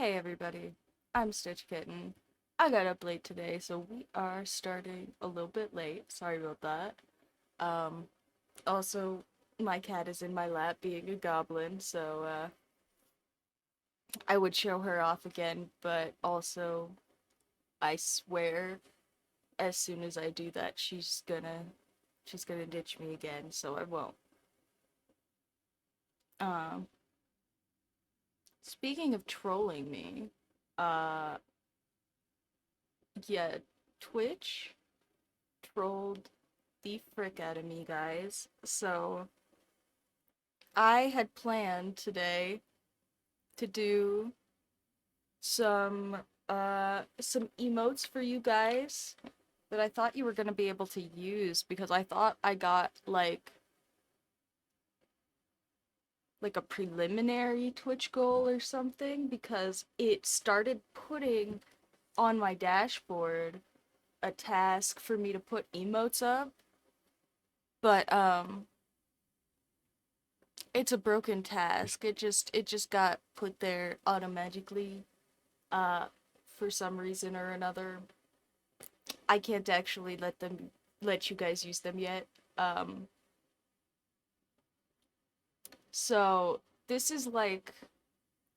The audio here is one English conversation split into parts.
Hey everybody, I'm Stitch Kitten. I got up late today, so we are starting a little bit late. Sorry about that. Um, also, my cat is in my lap being a goblin, so I would show her off again, but also, I swear, as soon as I do that, she's gonna ditch me again, so I won't. Um, Speaking of trolling me, uh, yeah, Twitch trolled the frick out of me, guys. So, I had planned today to do some some emotes for you guys that I thought you were going to be able to use because I thought I got like a preliminary Twitch goal or something because it started putting on my dashboard a task for me to put emotes up, but it's a broken task. It just got put there automatically uh for some reason or another. I can't actually let you guys use them yet. Um so this is like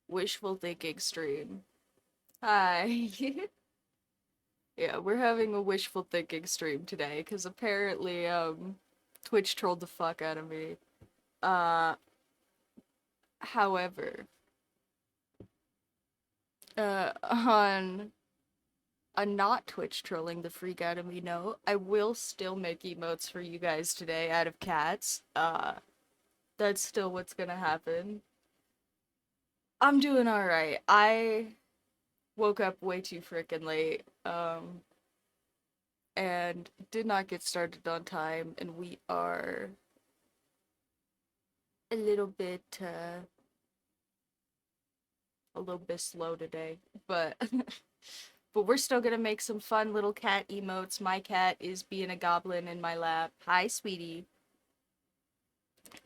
wishful thinking stream. Hi. Yeah, we're having a wishful thinking stream today cuz apparently Twitch trolled the fuck out of me. Uh However, on a not Twitch trolling the freak out of me note, I will still make emotes for you guys today out of cats. That's still what's gonna happen. I'm doing alright. I woke up way too frickin' late, and did not get started on time, and we are a little bit, a little bit slow today, but but we're still gonna make some fun little cat emotes. My cat is being a goblin in my lap. Hi, sweetie.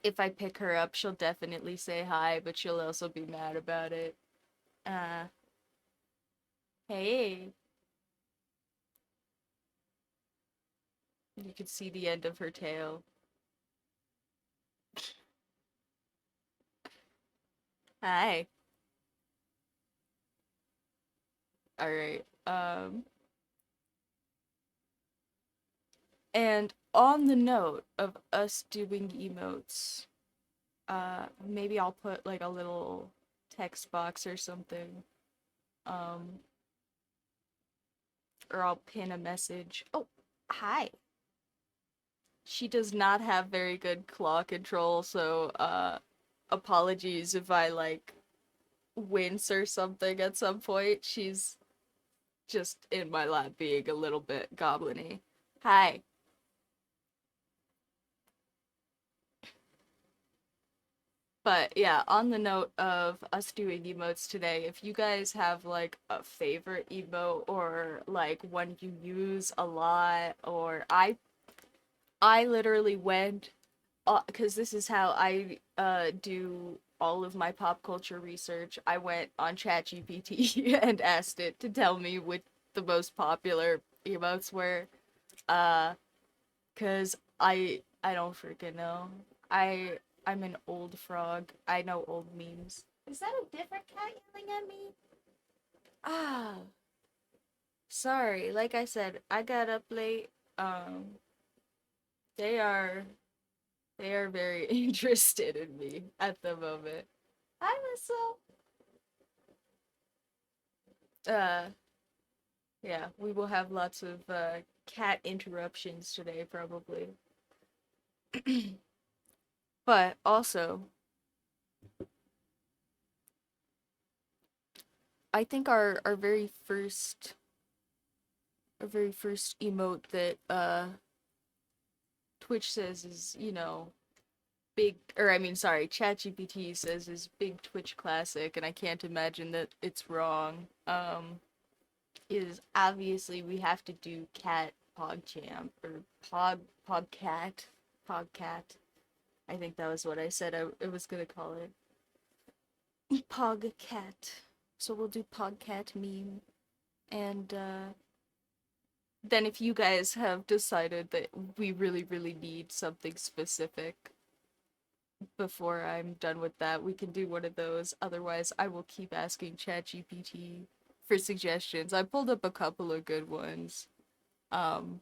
If I pick her up, she'll definitely say hi, but she'll also be mad about it. Uh, hey. You can see the end of her tail. Hi. Alright. And on the note of us doing emotes, maybe I'll put like a little text box or something. Um, or I'll pin a message. Oh, hi. She does not have very good claw control, so apologies if I like wince or something at some point. She's just in my lap being a little bit goblin-y. Hi. But yeah, on the note of us doing emotes today, if you guys have like a favorite emote or like one you use a lot, or I literally went, because this is how I do all of my pop culture research. I went on ChatGPT and asked it to tell me what the most popular emotes were. Uh, cause I don't freaking know. I I'm an old frog. I know old memes. Is that a different cat yelling at me? Ah, sorry. Like I said, I got up late. Um, they are they are very interested in me at the moment. Hi, Whistle. Uh, yeah, we will have lots of cat interruptions today, probably. But also, I think our very first emote that Twitch says is, big, or I mean sorry, ChatGPT says is big Twitch classic, and I can't imagine that it's wrong. Is obviously we have to do cat pogchamp or pogcat pogcat. I think that was what I said I was gonna call it. Pogcat. So we'll do podcat meme, and then if you guys have decided that we really, really need something specific before I'm done with that, we can do one of those. Otherwise, I will keep asking ChatGPT for suggestions. I pulled up a couple of good ones. Um,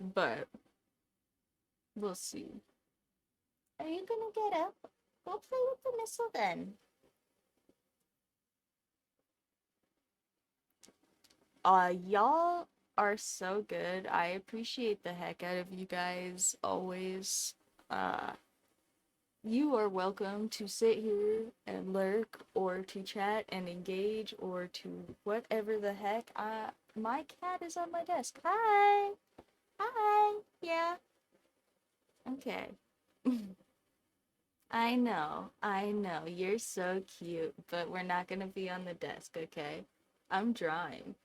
but we'll see. Are you gonna get up? Go play with the missile then. Y'all are so good. I appreciate the heck out of you guys always. Uh, you are welcome to sit here and lurk or to chat and engage or to whatever the heck. My cat is on my desk. Hi. Hi. Yeah. Okay. I know. You're so cute, but we're not gonna be on the desk, okay? I'm drawing.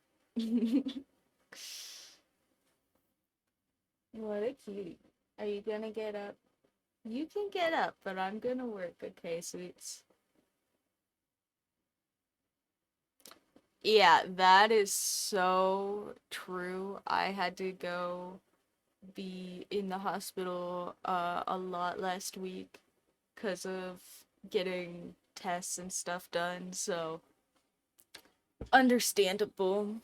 What a cutie. Are you gonna get up? You can get up, but I'm gonna work, okay, sweets? Yeah, that is so true. I had to go be in the hospital a lot last week because of getting tests and stuff done, so understandable.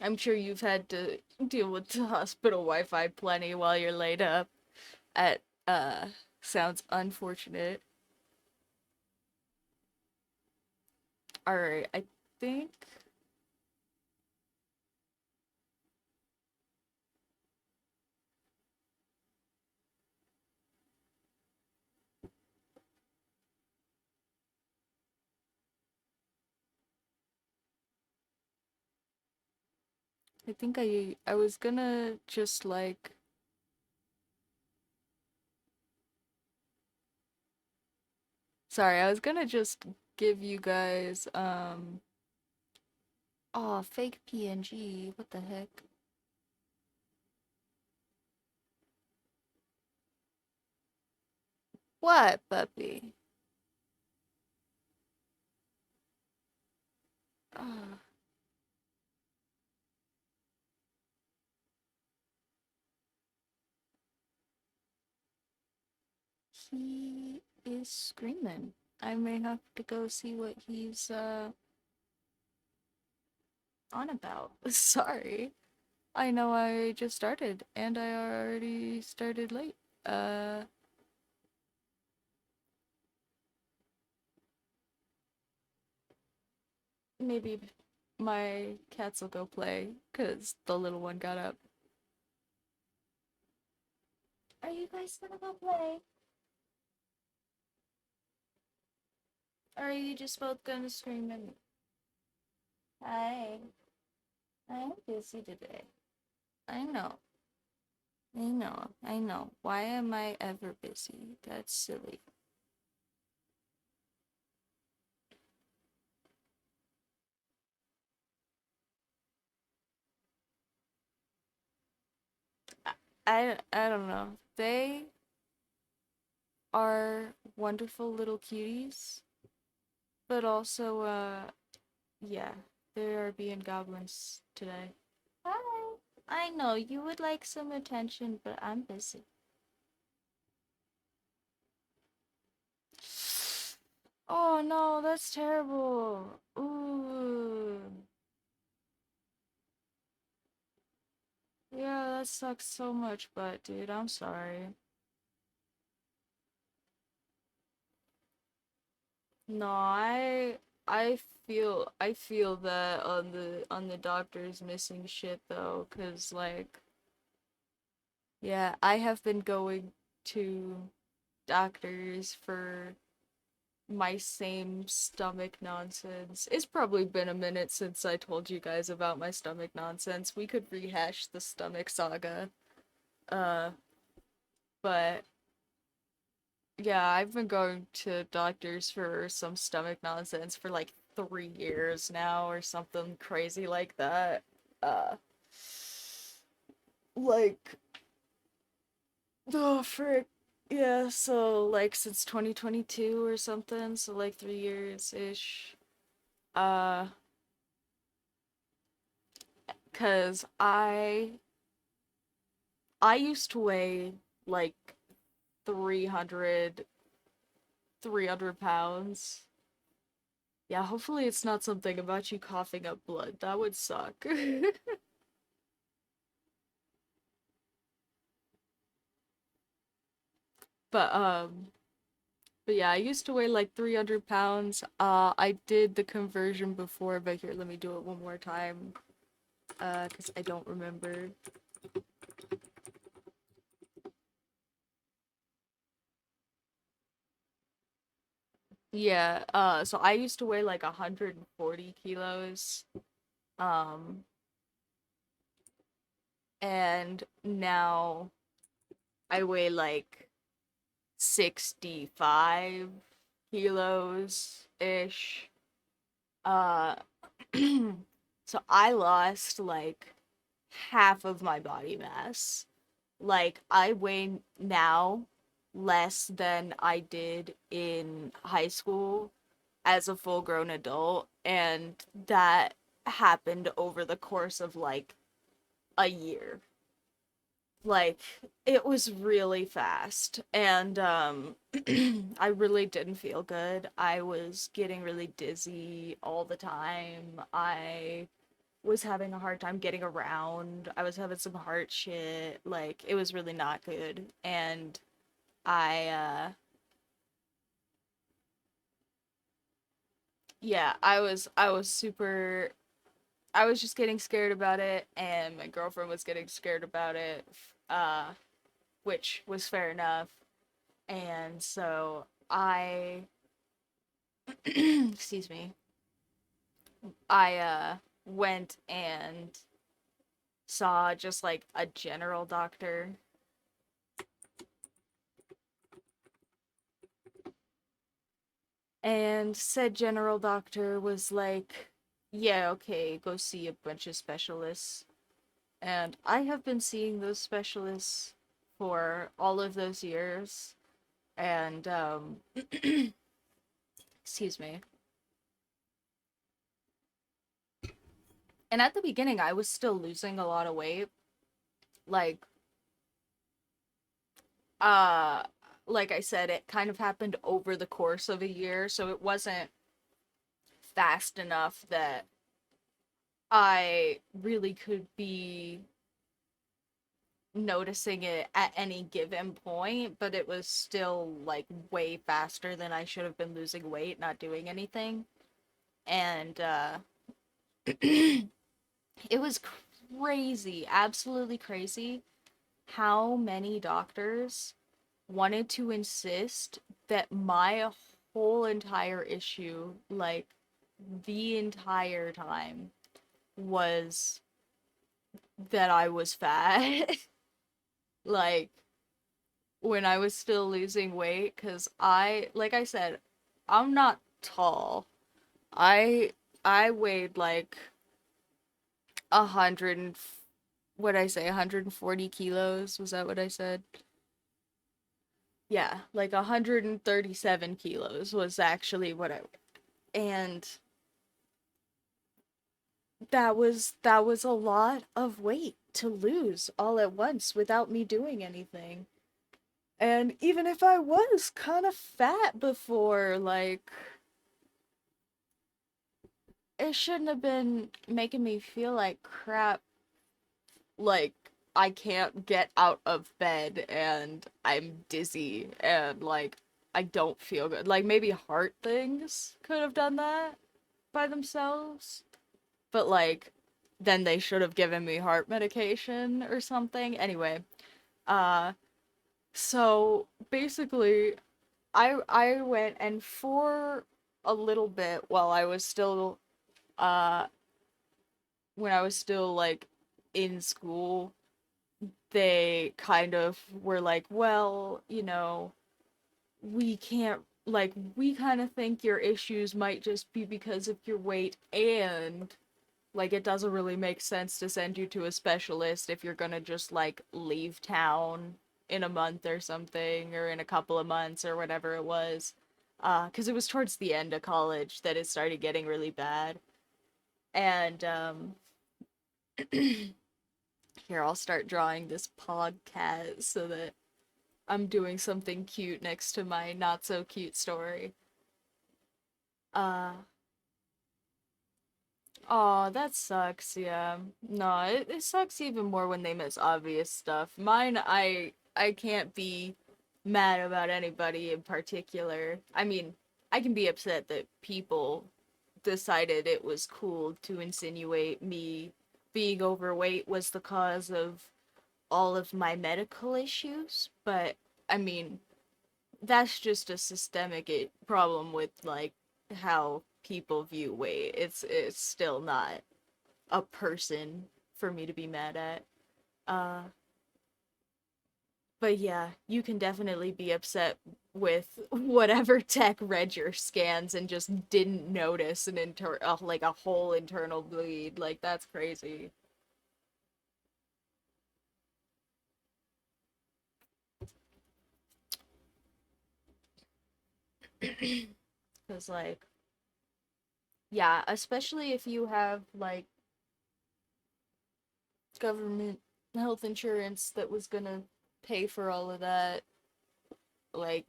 I'm sure you've had to deal with the hospital Wi-Fi plenty while you're laid up. At sounds unfortunate. All right, think I was gonna just like sorry, I was gonna just give you guys oh, fake PNG. What the heck? What, puppy? Ah, he is screaming. I may have to go see what he's on about. Sorry. I know I just started and I already started late. Uh Maybe my cats will go play because the little one got up. Are you guys gonna go play? Or are you just both gonna scream at me? Hi. I'm busy today. I know. I know. Why am I ever busy? That's silly. I, I don't know. They are wonderful little cuties, but also, yeah, they are being goblins today. Hi. I know you would like some attention, but I'm busy. Oh no, that's terrible. Ooh. Yeah, that sucks so much, but dude, I'm sorry. No, I feel that on the doctor's missing shit though, 'cause like yeah, I have been going to doctors for my same stomach nonsense. It's probably been a minute since I told you guys about my stomach nonsense. We could rehash the stomach saga. Uh, but yeah, I've been going to doctors for some stomach nonsense for like 3 years now or something crazy like that. Uh, like, oh frick. Yeah, so like since 2022 or something, so like 3 years ish. Uh, 'Cause I used to weigh like 300 300 pounds. Yeah, hopefully it's not something about you coughing up blood. That would suck. But but yeah, I used to weigh like 300 pounds. I did the conversion before, but here, let me do it one more time. 'Cause I don't remember. Yeah, so I used to weigh like 140 kilos. Um, and now I weigh like 65 kilos ish. Uh, so I lost like half of my body mass. Like I weigh now less than I did in high school as a full grown adult, and that happened over the course of like a year. Like it was really fast, and I really didn't feel good. I was getting really dizzy all the time. I was having a hard time getting around. I was having some heart shit. Like it was really not good. And I yeah, I was super, I was just getting scared about it, and my girlfriend was getting scared about it. Uh which was fair enough. And so I excuse me. I went and saw just like a general doctor, and said general doctor was like, "Yeah, okay, go see a bunch of specialists." And I have been seeing those specialists for all of those years, and excuse me. And at the beginning I was still losing a lot of weight. Like uh like I said, it kind of happened over the course of a year, so it wasn't fast enough that I really could be noticing it at any given point, but it was still like way faster than I should have been losing weight, not doing anything. And it was crazy, absolutely crazy how many doctors wanted to insist that my whole entire issue, like the entire time, was that I was fat. Like when I was still losing weight, because like I said, I'm not tall. I weighed like 100 and what I say, 140 kilos. Was that what I said? Yeah, like 137 kilos was actually what I, and that was a lot of weight to lose all at once without me doing anything. And even if I was kind of fat before, like it shouldn't have been making me feel like crap, like I can't get out of bed and I'm dizzy and like I don't feel good. Like maybe heart things could have done that by themselves, but like then they should have given me heart medication or something. Anyway, uh so basically I went, and for a little bit while I was still uh when I was still like in school, they kind of were like, well, we can't, like, we kind of think your issues might just be because of your weight, and like it doesn't really make sense to send you to a specialist if you're gonna just like leave town. in a month or something, or in a couple of months or whatever it was. Because it was towards the end of college that it started getting really bad. And here, I'll start drawing this podcast so that I'm doing something cute next to my not so cute story. Uh, oh, that sucks, yeah. No, it sucks even more when they miss obvious stuff. Mine, I can't be mad about anybody in particular. I mean, I can be upset that people decided it was cool to insinuate me being overweight was the cause of all of my medical issues, but I mean, that's just a systemic problem with like how people view weight. It's still not a person for me to be mad at. Uh but yeah, you can definitely be upset with whatever tech read your scans and just didn't notice like a whole internal bleed. Like that's crazy. Cuz like yeah, especially if you have like government health insurance that was gonna pay for all of that. Like,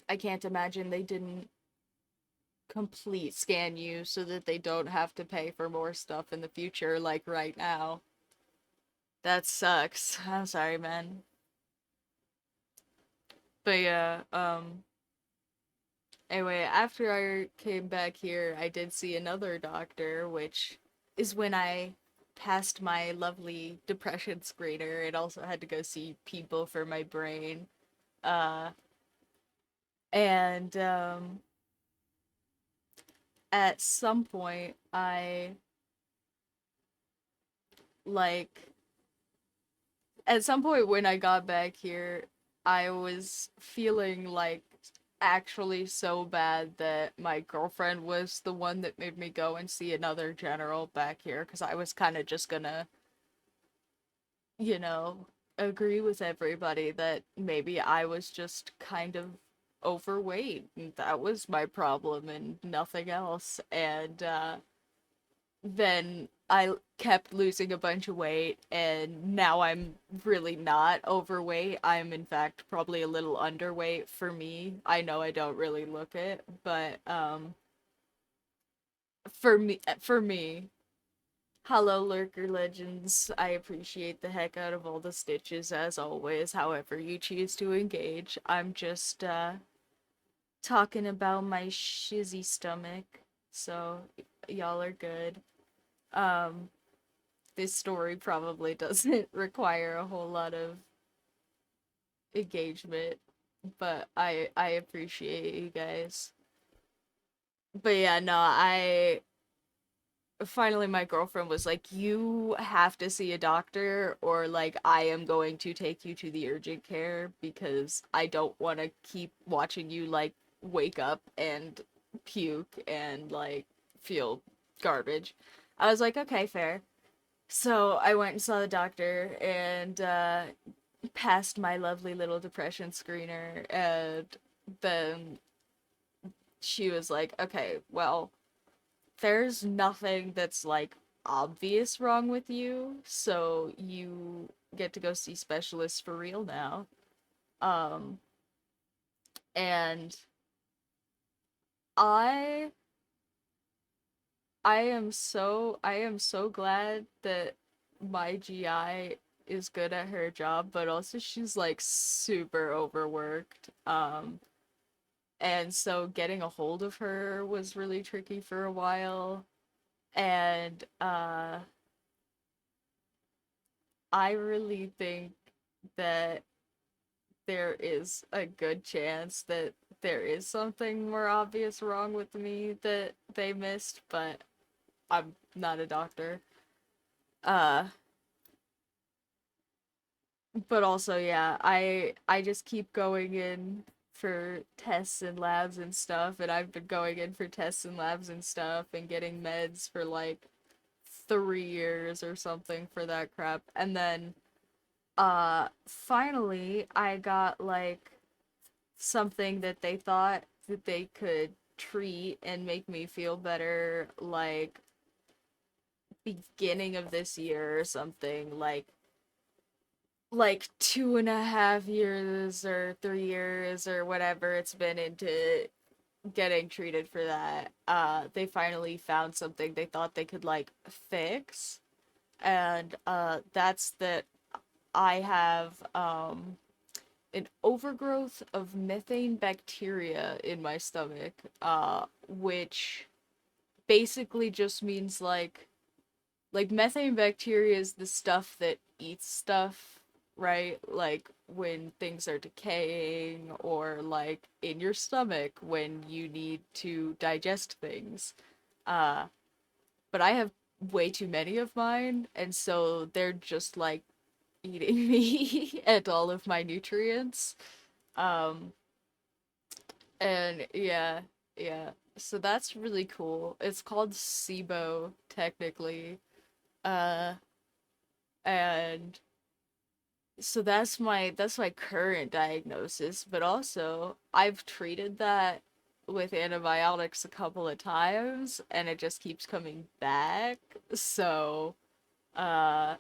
I can't imagine they didn't complete scan you so that they don't have to pay for more stuff in the future, like right now. That sucks. I'm sorry, man. But yeah, anyway, after I came back here, I did see another doctor, which is when I passed my lovely depression screener. It also had to go see people for my brain. Uh, and at some point like at some point when I got back here, I was feeling like actually so bad that my girlfriend was the one that made me go and see another general back here because I was kind of just gonna, you know, agree with everybody that maybe I was just kind of overweight and that was my problem and nothing else. And then I kept losing a bunch of weight, and now I'm really not overweight. I'm in fact probably a little underweight for me. I know I don't really look it, but for me, hello lurker legends. I appreciate the heck out of all the stitches as always. However you choose to engage, I'm just talking about my shizzy stomach, so y'all are good. Um, this story probably doesn't require a whole lot of engagement, but I appreciate you guys. But yeah, no, I finally my girlfriend was like, "You have to see a doctor or like I am going to take you to the urgent care because I don't want to keep watching you like wake up and puke and like feel garbage." I was like, "Okay, fair." So I went and saw the doctor and passed my lovely little depression screener, and then she was like, okay, well, there's nothing that's like obvious wrong with you, so you get to go see specialists for real now. Um, and I I am so glad that my GI is good at her job, but also she's like super overworked. And so getting a hold of her was really tricky for a while. And I really think that there is a good chance that there is something more obvious wrong with me that they missed, but I'm not a doctor. Uh but also yeah, I just keep going in for tests and labs and stuff, and I've been going in for tests and labs and stuff and getting meds for like 3 years or something for that crap. And then Finally I got like something that they thought that they could treat and make me feel better like beginning of this year or something, like 2.5 years or 3 years or whatever it's been into getting treated for that. They finally found something they thought they could like fix, and that's that I have an overgrowth of methane bacteria in my stomach, which basically just means like methane bacteria is the stuff that eats stuff, right? Like when things are decaying or like in your stomach when you need to digest things. Uh, but I have way too many of mine, and so they're just like eating me and all of my nutrients. Um, and yeah, yeah. So that's really cool. It's called SIBO technically. Uh, and so that's my current diagnosis, but also I've treated that with antibiotics a couple of times and it just keeps coming back. So, uh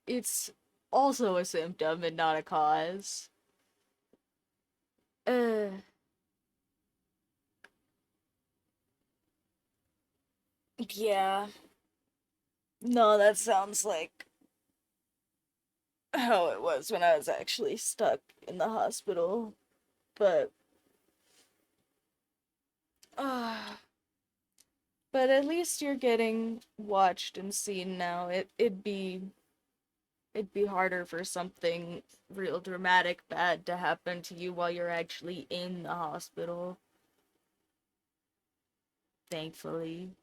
it's also a symptom and not a cause. Uh yeah. No, that sounds like how it was when I was actually stuck in the hospital. But uh but at least you're getting watched and seen now. It'd be harder for something real dramatic bad to happen to you while you're actually in the hospital, thankfully.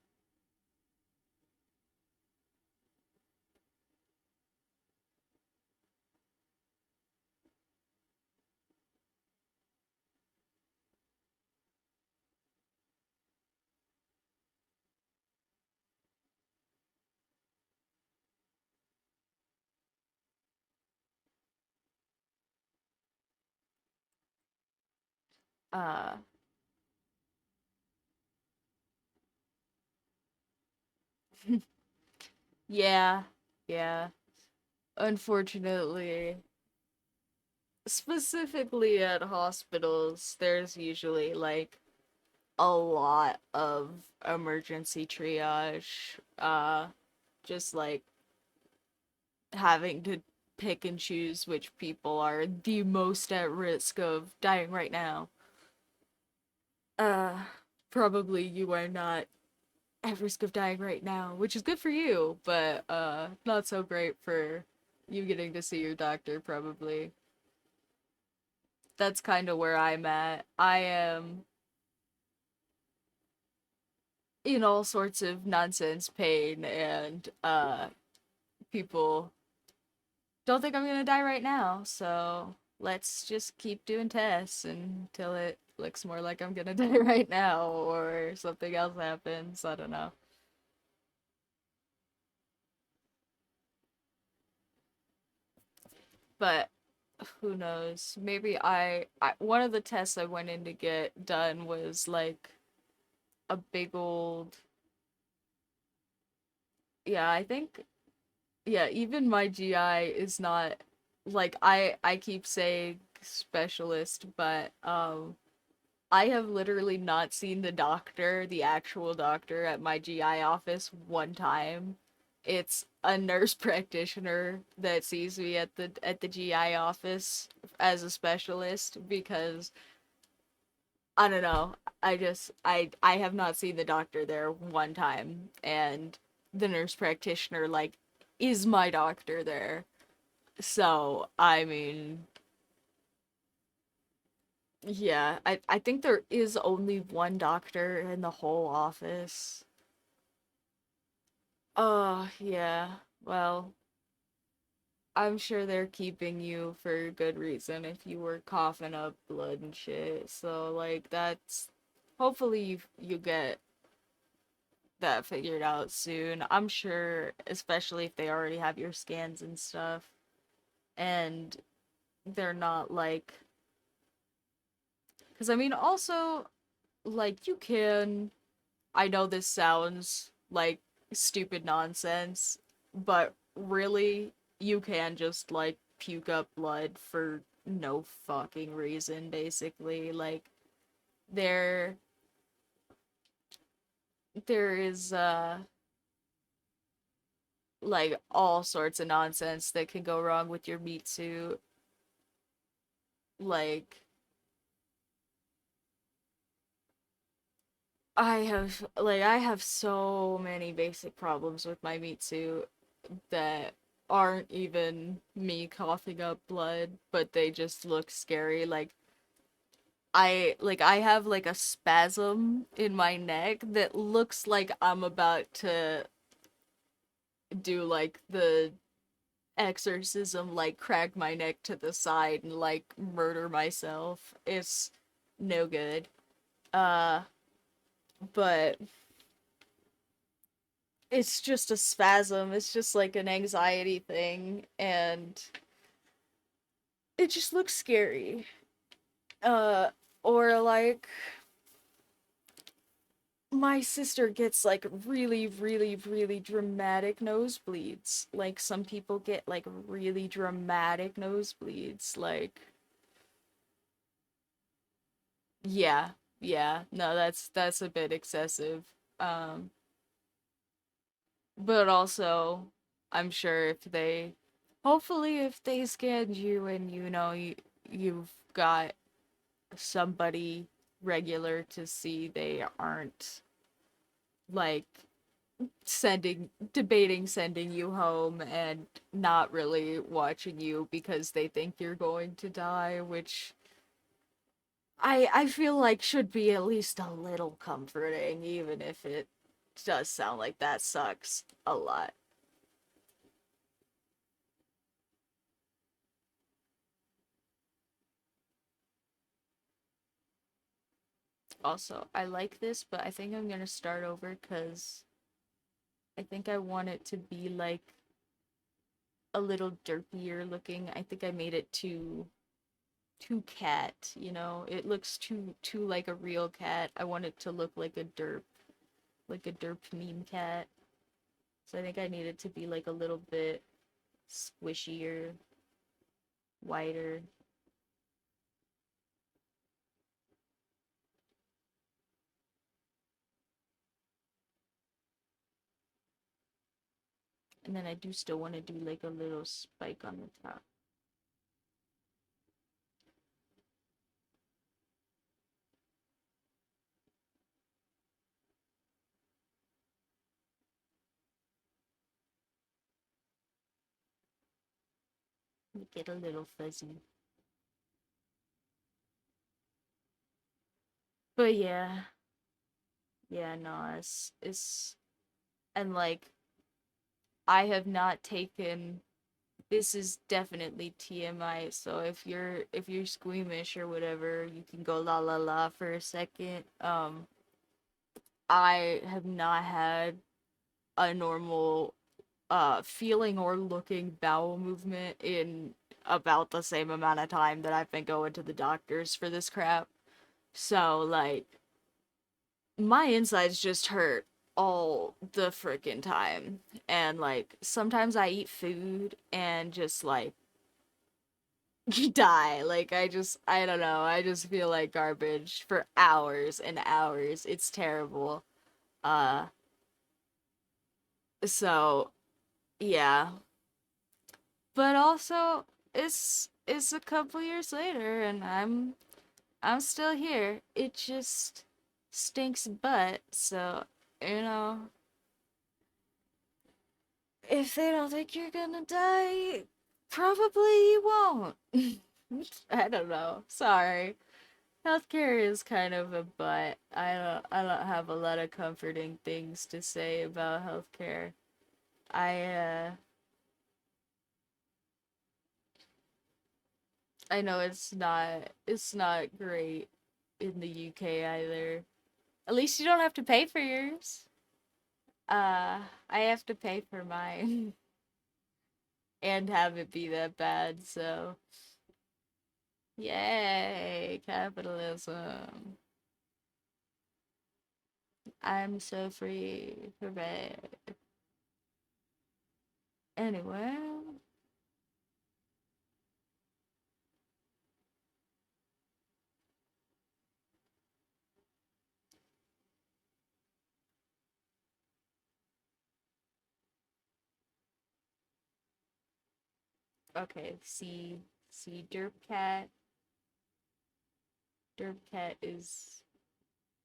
Uh yeah, yeah. Unfortunately, specifically at hospitals, there's usually like a lot of emergency triage. Just like having to pick and choose which people are the most at risk of dying right now. Uh, Probably you are not at risk of dying right now, which is good for you, but not so great for you getting to see your doctor probably. That's kind of where I'm at. I am in all sorts of nonsense pain and people don't think I'm gonna die right now, so let's just keep doing tests until it looks more like I'm gonna die right now or something else happens. I don't know. But who knows? Maybe I one of the tests I went in to get done was like a big old, yeah, I think, yeah, even my GI is not like I keep saying specialist, but I have literally not seen the doctor, the actual doctor at my GI office one time. It's a nurse practitioner that sees me at the GI office as a specialist because I don't know. I have not seen the doctor there one time, and the nurse practitioner like is my doctor there. So, I mean, yeah, I think there is only one doctor in the whole office. Oh, yeah. Well, I'm sure they're keeping you for good reason if you were coughing up blood and shit. So, like, that's hopefully you get that figured out soon. I'm sure, especially if they already have your scans and stuff. and they're not like, because I mean, also, like, you can, I know this sounds like stupid nonsense, but really, you can just, like, puke up blood for no fucking reason, basically. Like, there, there is, like, all sorts of nonsense that can go wrong with your meat suit. Like, I have so many basic problems with my meat suit that aren't even me coughing up blood, but they just look scary. I have like a spasm in my neck that looks like I'm about to do like the exorcism, like crack my neck to the side and like murder myself. It's no good. Uh but it's just a spasm. It's just like an anxiety thing, and it just looks scary. Uh, or like my sister gets like really, really, really dramatic nosebleeds. Like some people get like really dramatic nosebleeds. Like, yeah, yeah, no, that's a bit excessive. Um, but also, I'm sure if they, hopefully, if they scanned you and you've got somebody regular to see, they aren't like debating sending you home and not really watching you because they think you're going to die, which I feel like should be at least a little comforting, even if it does sound like that sucks a lot. Also, I like this, but I think I'm gonna start over because I think I want it to be like a little derpier looking. I think I made it too cat, you know? It looks too like a real cat. I want it to look like a derp meme cat. So I think I need it to be like a little bit squishier, whiter. And then I do still want to do like a little spike on the top. Make it a little fuzzy. But yeah, yeah, no, it's and like I have not taken, this is definitely TMI, so if you're squeamish or whatever, you can go la la la for a second. I have not had a normal feeling or looking bowel movement in about the same amount of time that I've been going to the doctors for this crap. So like my insides just hurt all the freaking time. And like sometimes I eat food and just like die. Like I don't know. I just feel like garbage for hours and hours. It's terrible. Uh so yeah. But also it's a couple years later and I'm still here. It just stinks butt. So, you know, if they don't think you're gonna die, probably you won't. I don't know. Sorry. Healthcare is kind of a butt. I don't have a lot of comforting things to say about healthcare. I I know it's not great in the UK either. At least you don't have to pay for yours. I have to pay for mine. and have it be that bad, so yay, capitalism. I'm so free. Hooray. Anyway, okay, see Derp Cat. Derp Cat is,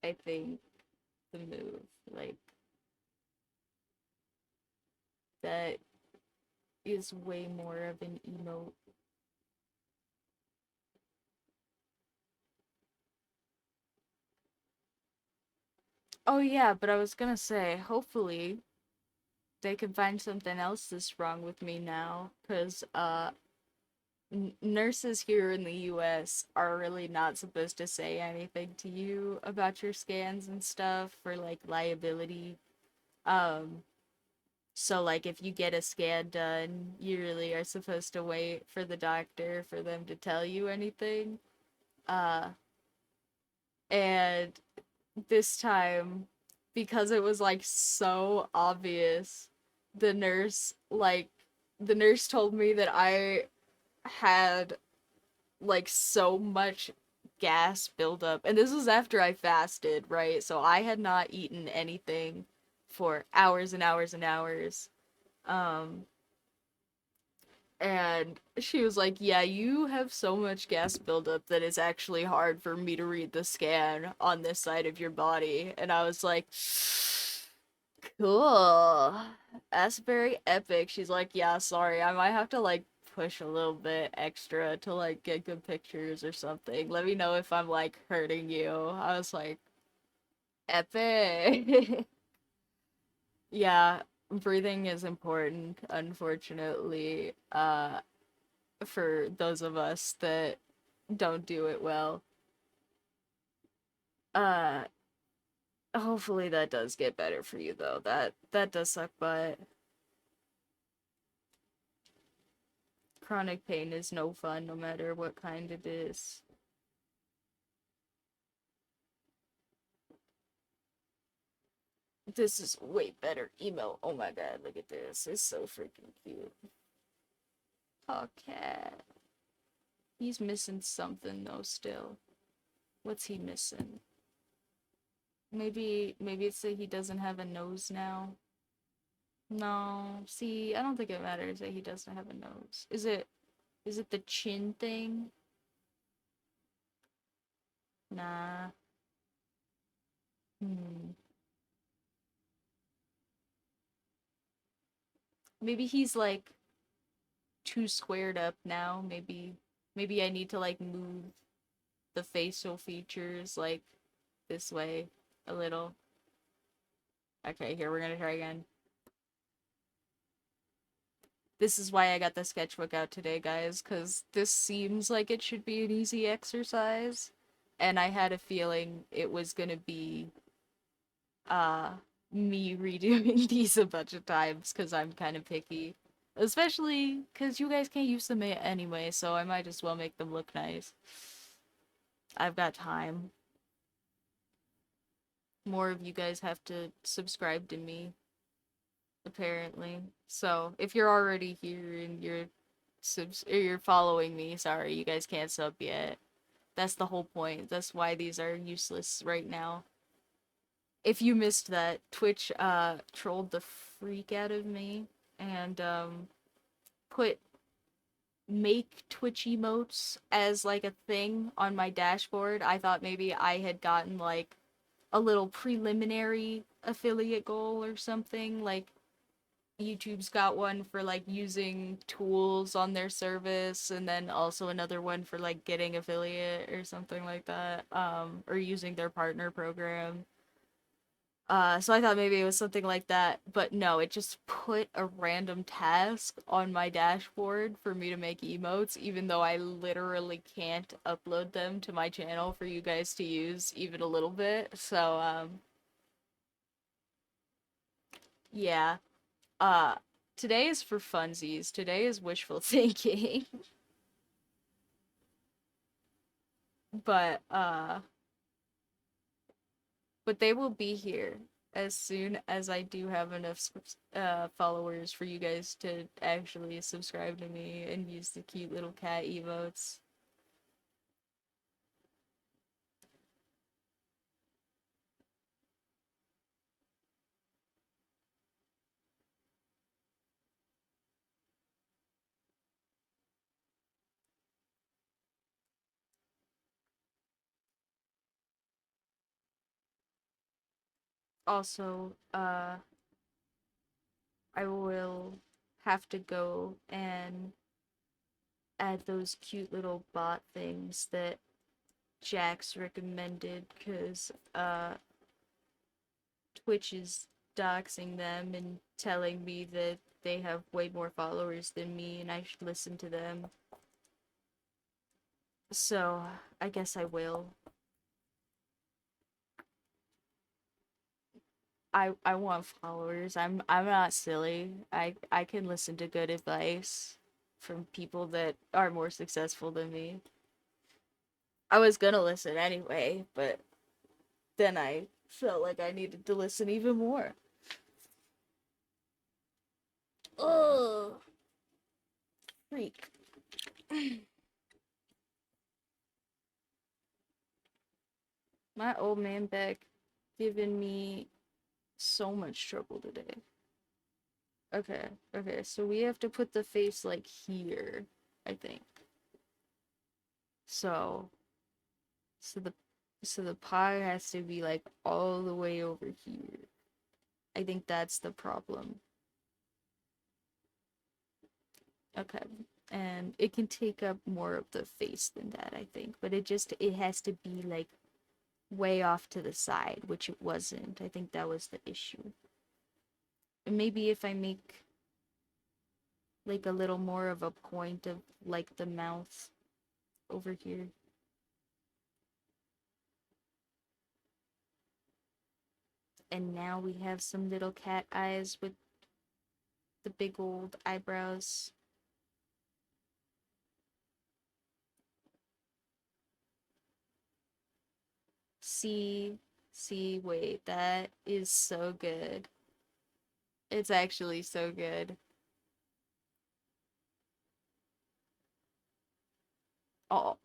I think, the move. Like, that is way more of an emote. Oh yeah, but I was gonna say, hopefully they can find something else that's wrong with me now, because nurses here in the US are really not supposed to say anything to you about your scans and stuff for like liability. Um, so like if you get a scan done, you really are supposed to wait for the doctor for them to tell you anything. Uh, and this time, because it was like so obvious, the nurse like the nurse told me that I had like so much gas buildup. And this was after I fasted, right? So I had not eaten anything for hours and hours and hours. Um, and she was like, "Yeah, you have so much gas buildup that it's actually hard for me to read the scan on this side of your body." And I was like, "Cool. That's very epic." She's like, "Yeah, sorry, I might have to like push a little bit extra to like get good pictures or something. Let me know if I'm like hurting you." I was like, "Epic." Yeah, breathing is important, unfortunately, for those of us that don't do it well. Uh, Hopefully that does get better for you though. That does suck, but chronic pain is no fun no matter what kind it is. This is way better email. Oh my god, look at this. It's so freaking cute. Oh, cat. He's missing something though still. What's he missing? Maybe it's that he doesn't have a nose now. No, see, I don't think it matters that he doesn't have a nose. Is it the chin thing? Nah. Hmm. Maybe he's like too squared up now. Maybe I need to like move the facial features like this way a little. Okay, here we're gonna try again. This is why I got the sketchbook out today, guys, because this seems like it should be an easy exercise, and I had a feeling it was gonna be uh me redoing these a bunch of times because I'm kind of picky. Especially because you guys can't use them anyway, so I might as well make them look nice. I've got time. More of you guys have to subscribe to me, apparently. So if you're already here and you're following me, sorry, you guys can't sub yet. That's the whole point. That's why these are useless right now. If you missed that, Twitch trolled the freak out of me and put make Twitch emotes as like a thing on my dashboard. I thought maybe I had gotten like a little preliminary affiliate goal or something. Like YouTube's got one for like using tools on their service, and then also another one for like getting affiliate or something like that, or using their partner program. So I thought maybe it was something like that, but no, it just put a random task on my dashboard for me to make emotes, even though I literally can't upload them to my channel for you guys to use even a little bit. So, yeah. Uh, today is for funsies. Today is wishful thinking. But but they will be here as soon as I do have enough followers for you guys to actually subscribe to me and use the cute little cat emotes. Also, I will have to go and add those cute little bot things that Jax recommended because Twitch is doxing them and telling me that they have way more followers than me and I should listen to them. So, I guess I will. I want followers. I'm not silly. I can listen to good advice from people that are more successful than me. I was gonna listen anyway, but then I felt like I needed to listen even more. Ugh, freak. My old man back giving me so much trouble today. Okay, okay, so we have to put the face like here, I think. So, so the so the pie has to be like all the way over here. I think that's the problem. Okay. And it can take up more of the face than that, I think. But it has to be like way off to the side, which it wasn't. I think that was the issue. And maybe if I make like a little more of a point of like the mouth over here. And now we have some little cat eyes with the big old eyebrows. See, see, wait, that is so good. It's actually so good. Oh,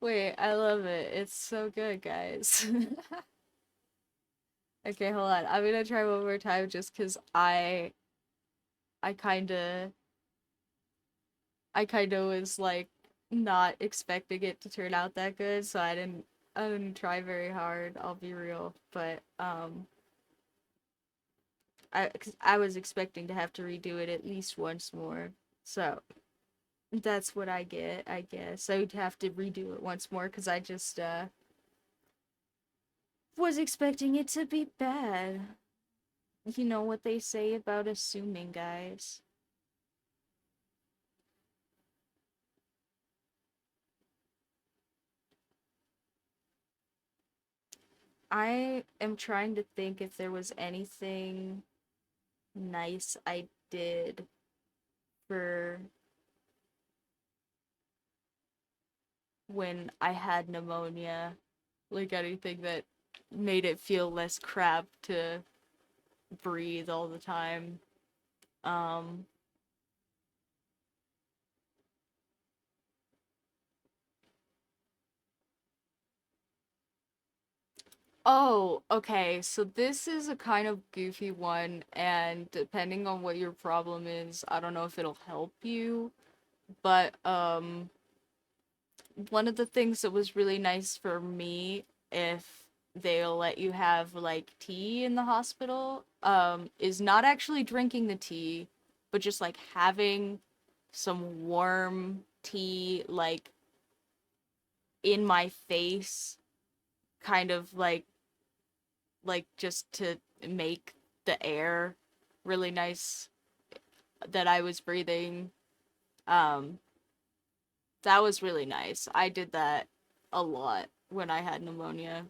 wait, I love it. It's so good, guys. Okay, hold on. I'm gonna try one more time just because I kinda I kinda was like not expecting it to turn out that good, so I didn't try very hard, I'll be real. But I was expecting to have to redo it at least once more. So that's what I get, I guess. I would have to redo it once more because I just was expecting it to be bad. You know what they say about assuming, guys. I am trying to think if there was anything nice I did for when I had pneumonia. Like anything that made it feel less crap to breathe all the time. Um, oh, okay. So this is a kind of goofy one, and depending on what your problem is, I don't know if it'll help you, but one of the things that was really nice for me, if they'll let you have like tea in the hospital, is not actually drinking the tea, but just like having some warm tea like in my face, kind of like just to make the air really nice that I was breathing. Um, that was really nice. I did that a lot when I had pneumonia.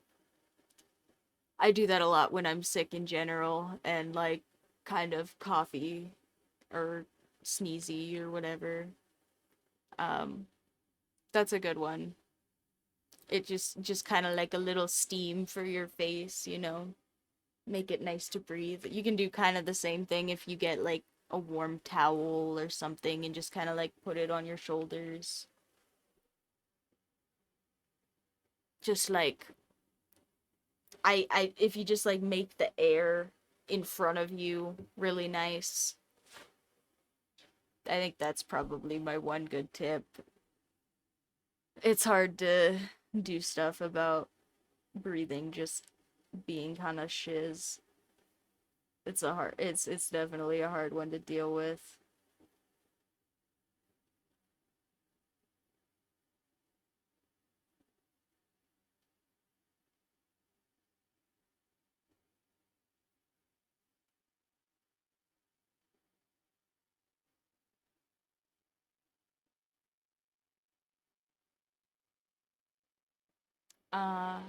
I do that a lot when I'm sick in general, and like kind of coffee or sneezy or whatever. Um, that's a good one. It just kind of like a little steam for your face, you know, make it nice to breathe. You can do kind of the same thing if you get like a warm towel or something and just kind of like put it on your shoulders. Just like I if you just like make the air in front of you really nice. I think that's probably my one good tip. It's hard to do stuff about breathing just being kind of shiz. It's definitely a hard one to deal with. Uh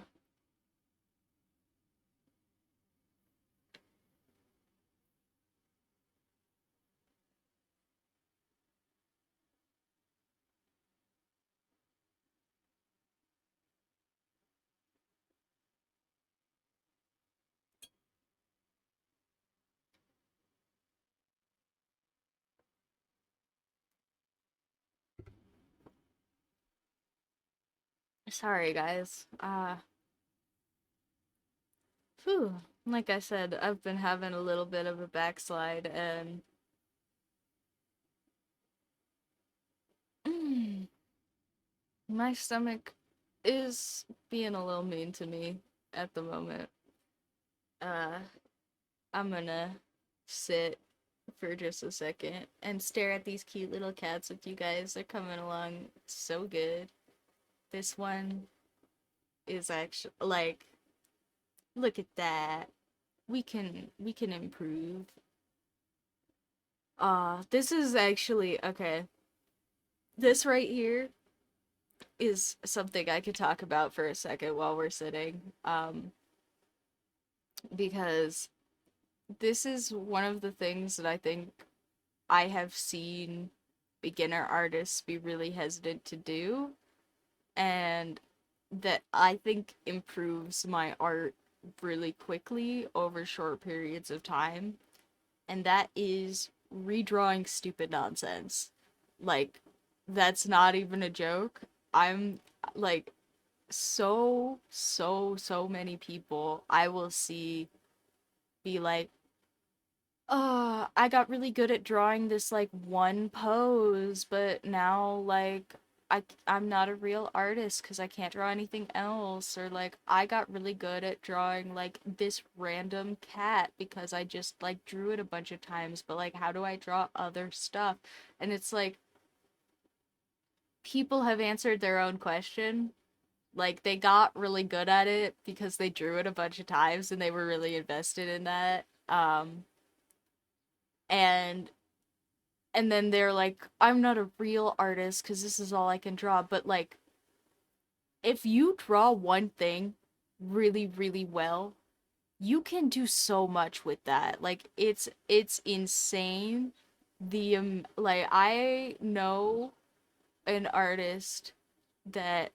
Sorry guys. Whew. Like I said, I've been having a little bit of a backslide and my stomach is being a little mean to me at the moment. Uh, I'm gonna sit for just a second and stare at these cute little cats with you guys. They're coming along so good. This one is actually like, look at that. We can improve. This is actually okay. This right here is something I could talk about for a second while we're sitting. Because this is one of the things that I think I have seen beginner artists be really hesitant to do, and that I think improves my art really quickly over short periods of time, and that is redrawing stupid nonsense. Like, that's not even a joke. I'm like, so many people I will see be like, I got really good at drawing this like one pose, but now like I'm not a real artist because I can't draw anything else. Or like I got really good at drawing like this random cat because I just like drew it a bunch of times, but like how do I draw other stuff? And it's like people have answered their own question. Like they got really good at it because they drew it a bunch of times and they were really invested in that. And then they're like, I'm not a real artist because this is all I can draw. But like, if you draw one thing really, really well, you can do so much with that. Like, it's insane. Like I know an artist that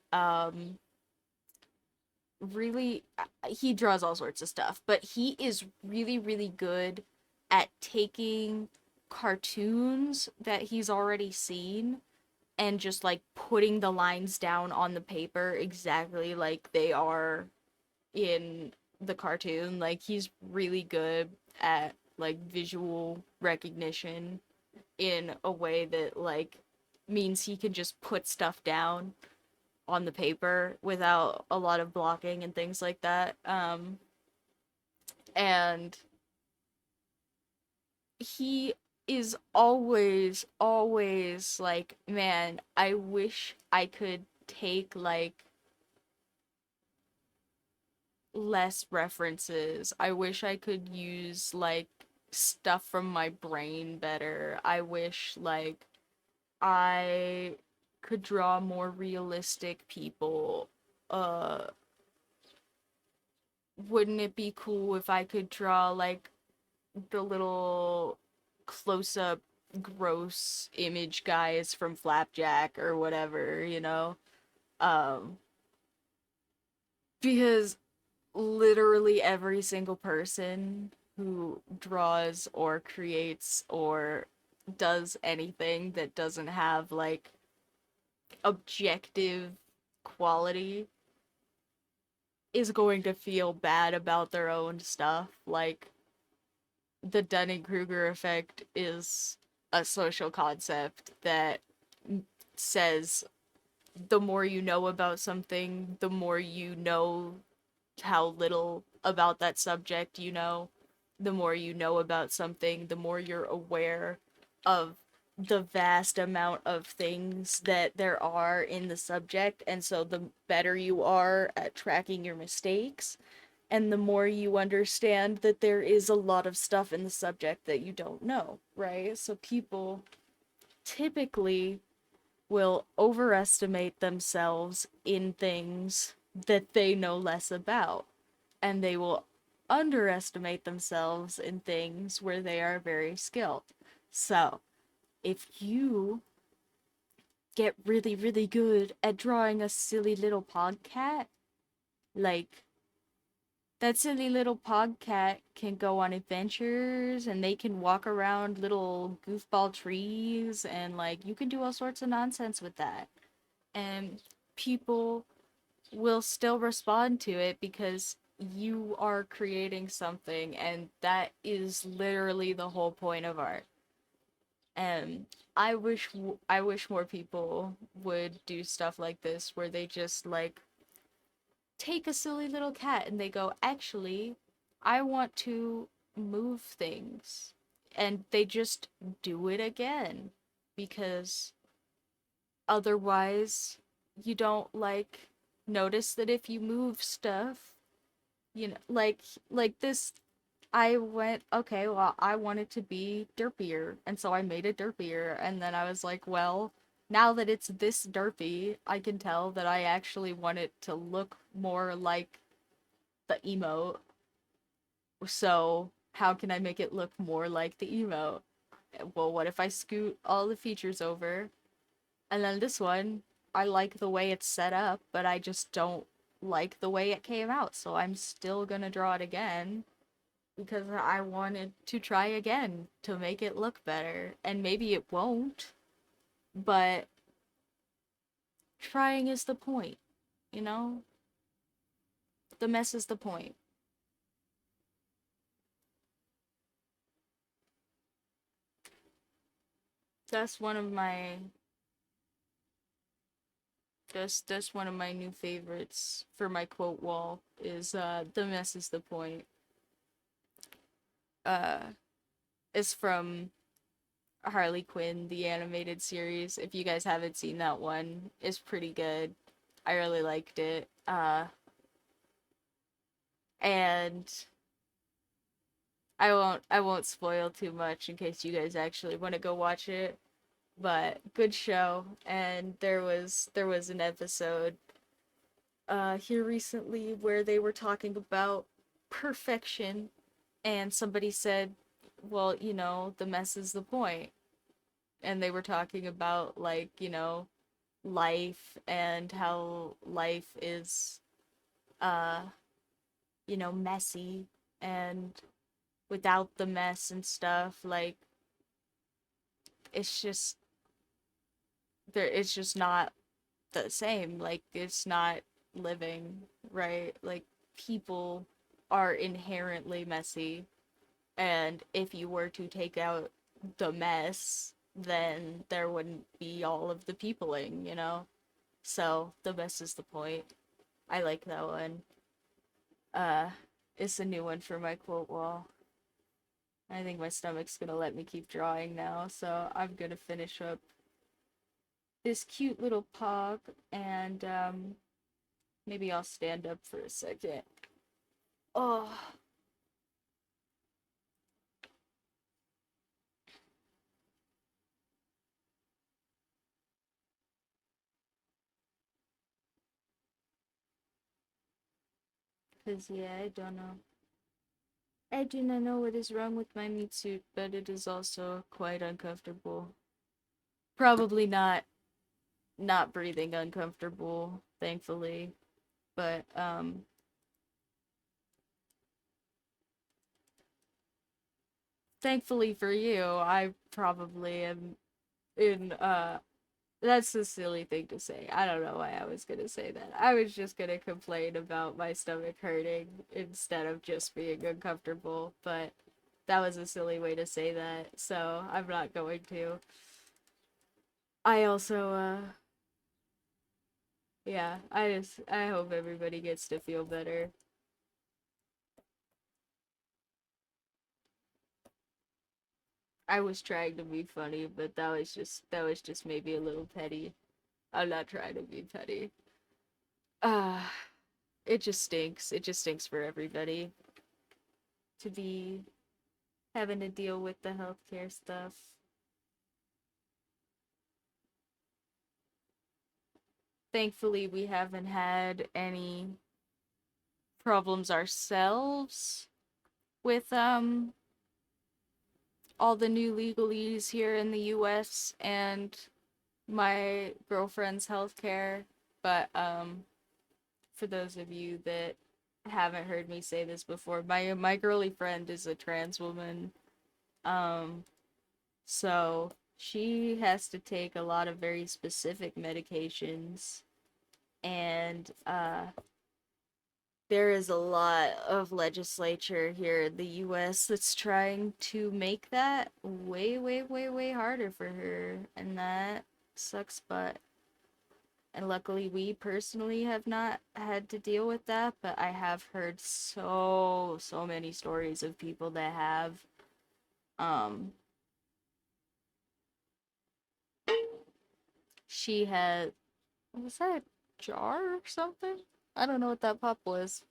really he draws all sorts of stuff, but he is really, really good at taking cartoons that he's already seen and just like putting the lines down on the paper exactly like they are in the cartoon. Like he's really good at like visual recognition in a way that like means he can just put stuff down on the paper without a lot of blocking and things like that. And he is always like, man, I wish I could take like less references. I wish I could use like stuff from my brain better. I wish like I could draw more realistic people. Uh wouldn't it be cool if I could draw like the little close up gross image guys from Flapjack or whatever, you know? Um because literally every single person who draws or creates or does anything that doesn't have like objective quality is going to feel bad about their own stuff. Like the Dunning-Kruger effect is a social concept that says the more you know about something, the more you know how little about that subject you know. The more you know about something, the more you're aware of the vast amount of things that there are in the subject. And so the better you are at tracking your mistakes, and the more you understand that there is a lot of stuff in the subject that you don't know, right? So people typically will overestimate themselves in things that they know less about, and they will underestimate themselves in things where they are very skilled. So, if you get really, really good at drawing a silly little podcat, like that silly little podcat can go on adventures and they can walk around little goofball trees and like you can do all sorts of nonsense with that. And people will still respond to it because you are creating something, and that is literally the whole point of art. And I wish more people would do stuff like this where they just like take a silly little cat and they go, actually, I want to move things. And they just do it again because otherwise you don't like notice that if you move stuff, you know, like this, I went, okay, well, I want it to be derpier, and so I made it derpier, and then I was like, well, now that it's this derpy, I can tell that I actually want it to look more like the emote. So how can I make it look more like the emote? Well, what if I scoot all the features over? And then this one, I like the way it's set up, but I just don't like the way it came out. So I'm still gonna draw it again because I wanted to try again to make it look better. And maybe it won't, but trying is the point, you know? The mess is the point. That's one of my that's one of my new favorites for my quote wall is the mess is the point. Uh is from Harley Quinn, the animated series. If you guys haven't seen that one, it's pretty good. I really liked it. And I won't spoil too much in case you guys actually want to go watch it. But good show. And there was an episode here recently where they were talking about perfection, and somebody said, well, the mess is the point. And they were talking about like, life and how life is uh messy, and without the mess and stuff, like it's just it's just not the same. Like it's not living, right? Like people are inherently messy, and if you were to take out the mess, then there wouldn't be all of the peopling, you know? So the mess is the point. I like that one. Uh, it's a new one for my quote wall. I think my stomach's gonna let me keep drawing now, so I'm gonna finish up this cute little pog, and maybe I'll stand up for a second. Oh, cause yeah, I don't know. I do not know what is wrong with my meat suit, but it is also quite uncomfortable. Probably not breathing uncomfortable, thankfully, but thankfully for you, I probably am in that's a silly thing to say. I don't know why I was gonna say that. I was just gonna complain about my stomach hurting instead of just being uncomfortable, but that was a silly way to say that, so I'm not going to. I also, yeah, I hope everybody gets to feel better. I was trying to be funny, but that was just maybe a little petty. I'm not trying to be petty. Ah, it just stinks. It just stinks for everybody to be having to deal with the healthcare stuff. Thankfully, we haven't had any problems ourselves with all the new legalese here in the US and my girlfriend's healthcare, but for those of you that haven't heard me say this before, my girly friend is a trans woman. Um so she has to take a lot of very specific medications, and there is a lot of legislature here in the US that's trying to make that way, way, way, way harder for her, and that sucks butt. And luckily, we personally have not had to deal with that, but I have heard so many stories of people that have. Um, she had, was that a jar or something? I don't know what that pop was.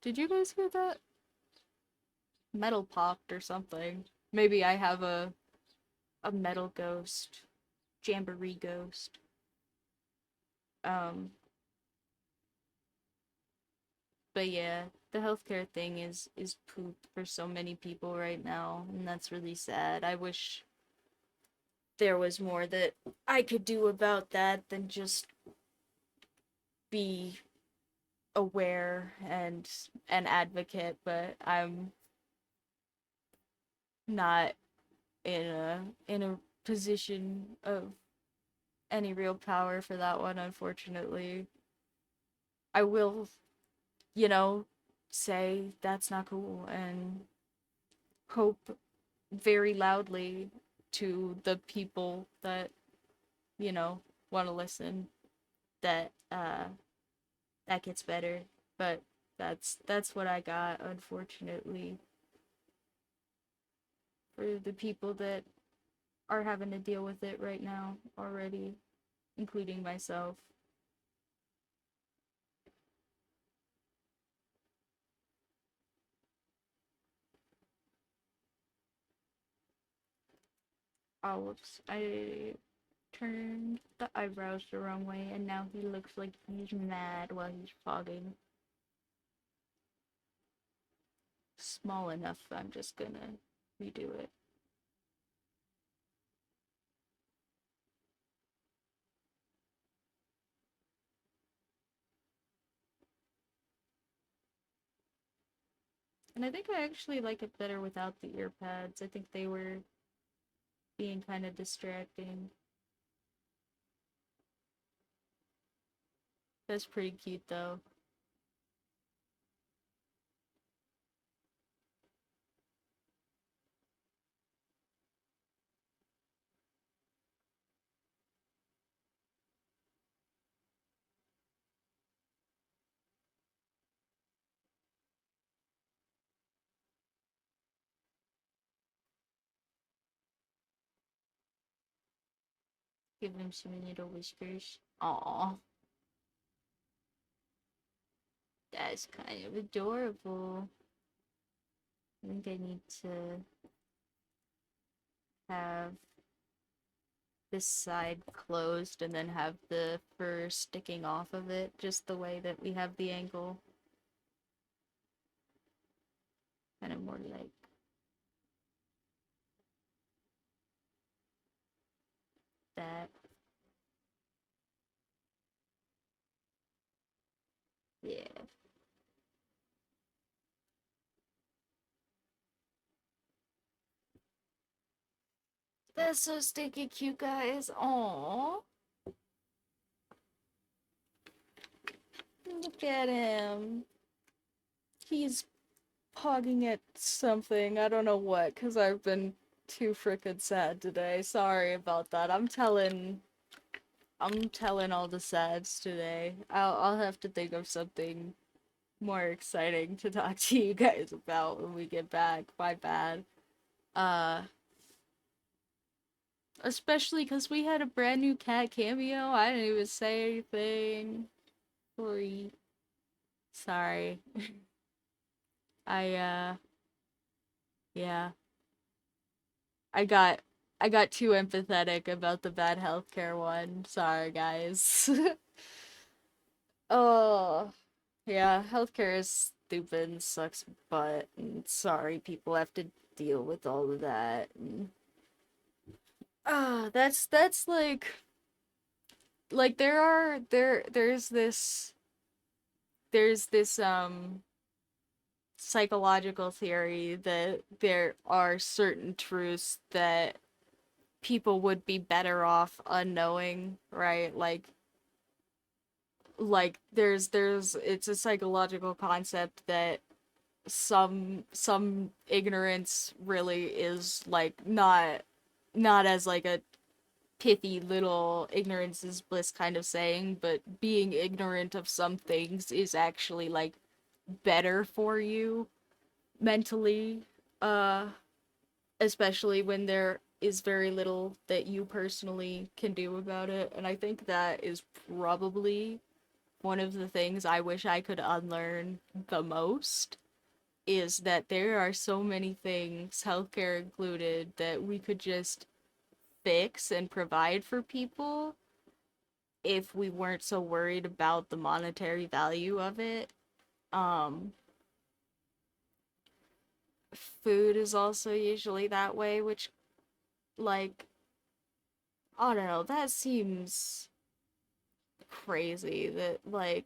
Did you guys hear that? Metal popped or something. Maybe I have a metal ghost, jamboree ghost. Um, but yeah, the healthcare thing is poop for so many people right now, and that's really sad. I wish there was more that I could do about that than just be aware and an advocate, but I'm not in a position of any real power for that one, unfortunately. I will, you know, say that's not cool and hope very loudly to the people that, you know, want to listen that that gets better. But that's what I got, unfortunately, for the people that are having to deal with it right now already, including myself. Oh, whoops. I turned the eyebrows the wrong way, and now he looks like he's mad while he's fogging. Small enough, I'm just gonna redo it. And I think I actually like it better without the ear pads. I think they were being kind of distracting. That's pretty cute though. Give him some little whiskers. Aw, that's kind of adorable. I think I need to have this side closed and then have the fur sticking off of it, just the way that we have the angle. Kind of more like that. Yeah. That's so stinky cute, guys. Aww. Look at him. He's hogging at something. I don't know what, because I've been too frickin' sad today. Sorry about that. I'm telling all the sads today. I'll have to think of something more exciting to talk to you guys about when we get back. My bad. Uh, Especially because we had a brand new cat cameo. I didn't even say anything. Sorry. Sorry. I yeah. I got I got too empathetic about the bad healthcare one. Sorry, guys. Oh, yeah, healthcare is stupid and sucks butt. And sorry, people have to deal with all of that. And, that's like there's this psychological theory that there are certain truths that people would be better off unknowing, right? Like there's it's a psychological concept that some ignorance really is like not as like a pithy little ignorance is bliss kind of saying, but being ignorant of some things is actually like better for you mentally, uh especially when there is very little that you personally can do about it. And I think that is probably one of the things I wish I could unlearn the most, is that there are so many things, healthcare included, that we could just fix and provide for people if we weren't so worried about the monetary value of it. Um, Food is also usually that way, which, like, I don't know, that seems crazy that, like,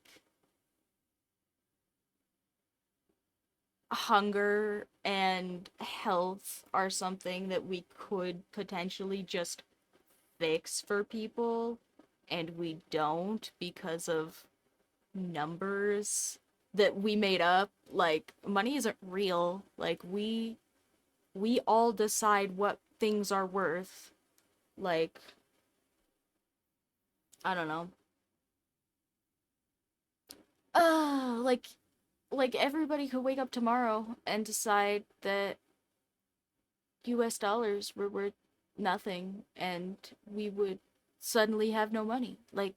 hunger and health are something that we could potentially just fix for people, and we don't because of numbers that we made up. Like, money isn't real. Like, we all decide what things are worth. Like, I don't know. Like everybody could wake up tomorrow and decide that US dollars were worth nothing and we would suddenly have no money. Like,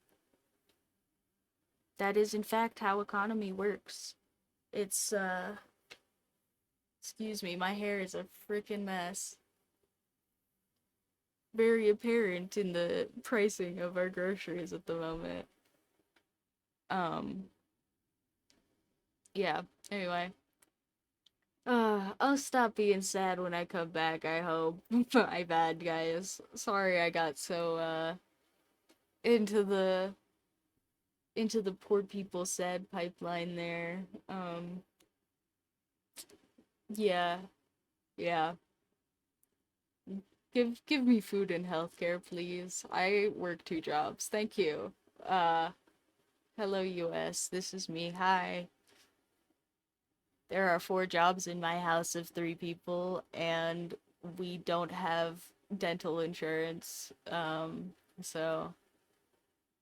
that is in fact how economy works. It's excuse me, my hair is a freaking mess. Very apparent in the pricing of our groceries at the moment. Um yeah, anyway. I'll stop being sad when I come back, I hope. My bad, guys. Sorry I got so into the into the poor people sad pipeline there. Yeah, yeah. Give me food and healthcare, please. I work two jobs. Thank you. Uh, Hello US. This is me. Hi. There are four jobs in my house of three people, and we don't have dental insurance. So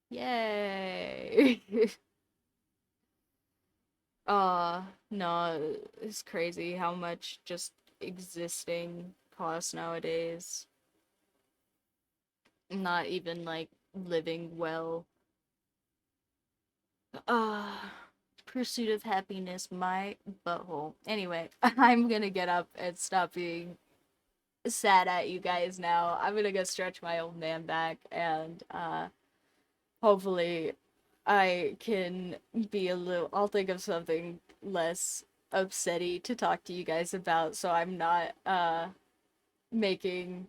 yay. No, it's crazy how much just existing costs nowadays. Not even like living well. Uh, Pursuit of happiness, my butthole. Anyway, I'm gonna get up and stop being sad at you guys now. I'm gonna go stretch my old man back and hopefully I can be a little, I'll think of something less upsetty to talk to you guys about, so I'm not making.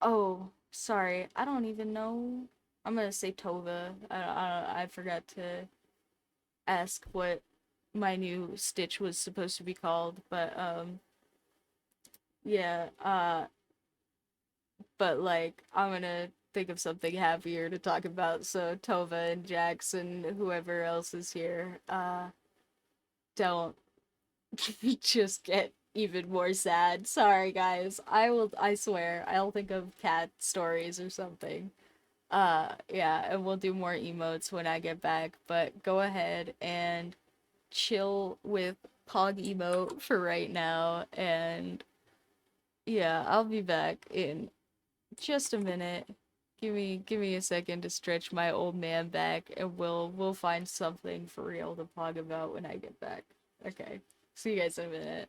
Oh, sorry. I don't even know. I'm gonna say Tova. I forgot to ask what my new Stitch was supposed to be called, but yeah, but like I'm gonna think of something happier to talk about. So Tova and Jax and whoever else is here, don't just get even more sad. Sorry guys. I swear, I'll think of cat stories or something. Yeah, and we'll do more emotes when I get back, but go ahead and chill with Pog emote for right now, and yeah, I'll be back in just a minute. Give me a second to stretch my old man back, and we'll find something for real to Pog about when I get back. Okay. See you guys in a minute.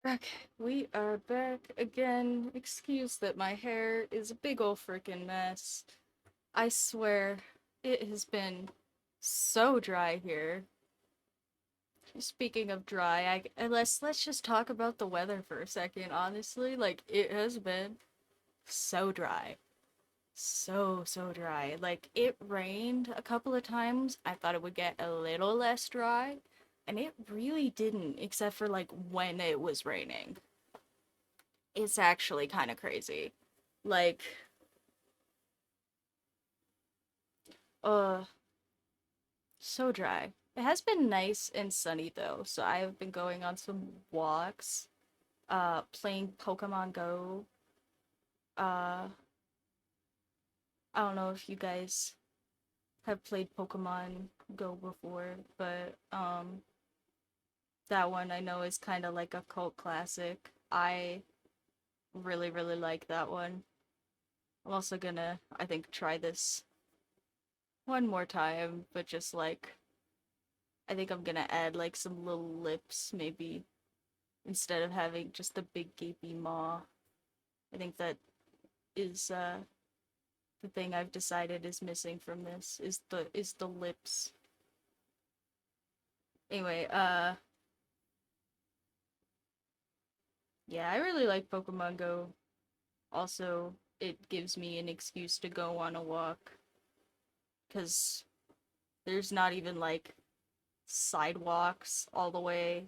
Okay, we are back again. Excuse that my hair is a big ol' freaking mess. I swear, it has been so dry here. Speaking of dry, let's just talk about the weather for a second, honestly. Like, it has been so dry. So dry. Like, it rained a couple of times. I thought it would get a little less dry, and it really didn't, except for like when it was raining. It's actually kind of crazy. Like, uh, so dry. It has been nice and sunny though, so I have been going on some walks, playing Pokemon Go. Uh, I don't know if you guys have played Pokemon Go before, but that one I know is kind of like a cult classic. I really like that one. I'm also gonna, I think, try this one more time, but just like I think I'm gonna add like some little lips, maybe, instead of having just a big gapy maw. I think that is the thing I've decided is missing from this is the lips. Anyway, yeah, I really like Pokemon Go. Also, it gives me an excuse to go on a walk because there's not even like sidewalks all the way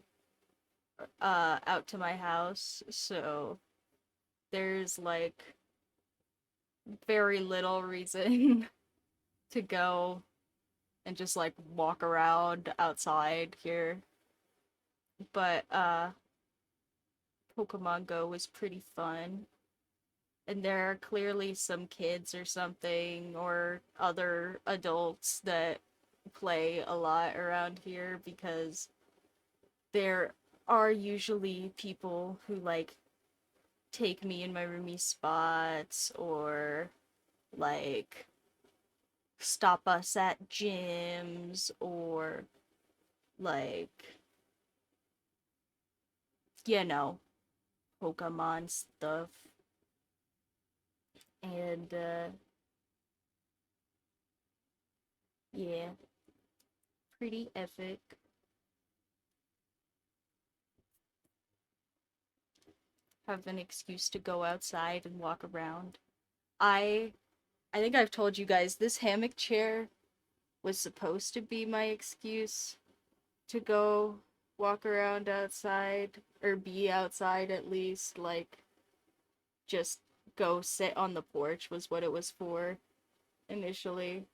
out to my house, so there's like very little reason to go and just like walk around outside here. But Pokemon Go was pretty fun. And there are clearly some kids or something or other adults that play a lot around here because there are usually people who like take me in my roomy spots or like stop us at gyms or like you know Pokemon stuff and yeah, pretty epic. Have an excuse to go outside and walk around. I I think I've told you guys this hammock chair was supposed to be my excuse to go walk around outside or be outside at least, like just go sit on the porch was what it was for initially.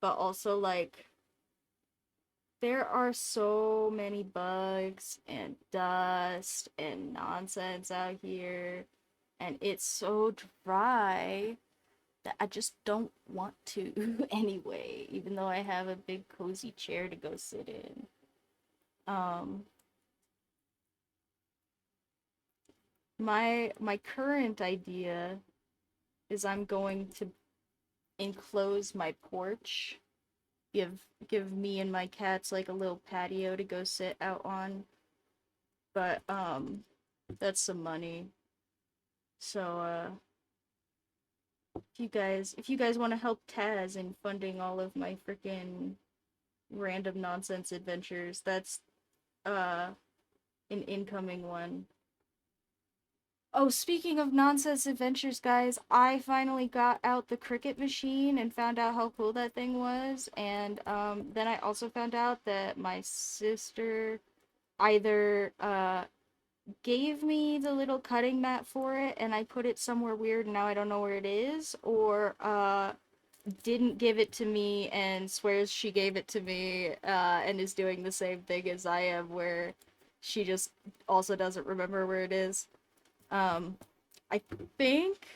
But also like there are so many bugs and dust and nonsense out here and it's so dry that I just don't want to anyway, even though I have a big cozy chair to go sit in. Um my current idea is I'm going to enclose my porch, give me and my cats like a little patio to go sit out on, but that's some money. So if you guys want to help Taz in funding all of my freaking random nonsense adventures, that's uh an incoming one. Oh, speaking of nonsense adventures, guys, I finally got out the cricket machine and found out how cool that thing was. And then I also found out that my sister either gave me the little cutting mat for it and I put it somewhere weird and now I don't know where it is, or didn't give it to me and swears she gave it to me and is doing the same thing as I am, where she just also doesn't remember where it is. Um, I think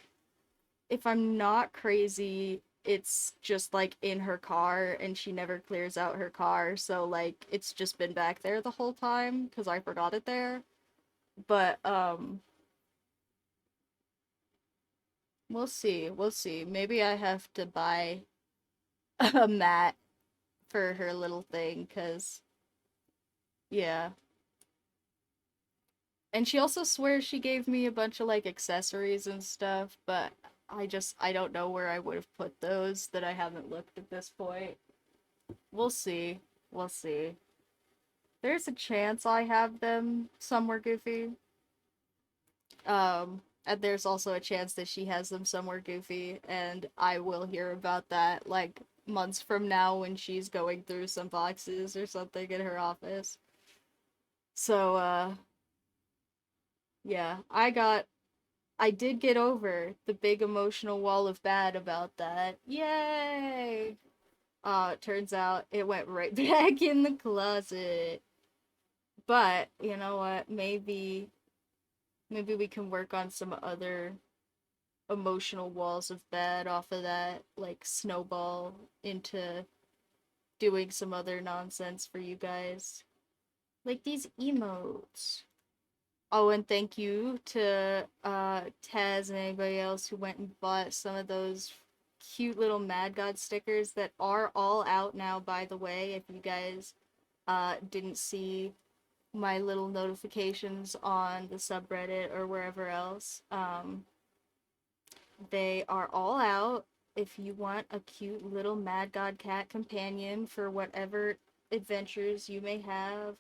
if I'm not crazy, it's just like in her car and she never clears out her car. So like it's just been back there the whole time because I forgot it there. But we'll see. We'll see. Maybe I have to buy a mat for her little thing cuz yeah. And she also swears she gave me a bunch of like accessories and stuff, but I don't know where I would have put those that I haven't looked at this point. We'll see. We'll see. There's a chance I have them somewhere goofy. And there's also a chance that she has them somewhere goofy, and I will hear about that like months from now when she's going through some boxes or something in her office. So, yeah, I did get over the big emotional wall of bad about that. Yay! It turns out it went right back in the closet. But, you know what? Maybe we can work on some other emotional walls of bad off of that, like snowball into doing some other nonsense for you guys. Like these emotes. Oh, and thank you to Taz and anybody else who went and bought some of those cute little Mad God stickers that are all out now, by the way, if you guys didn't see my little notifications on the subreddit or wherever else. They are all out. If you want a cute little Mad God Cat companion for whatever adventures you may have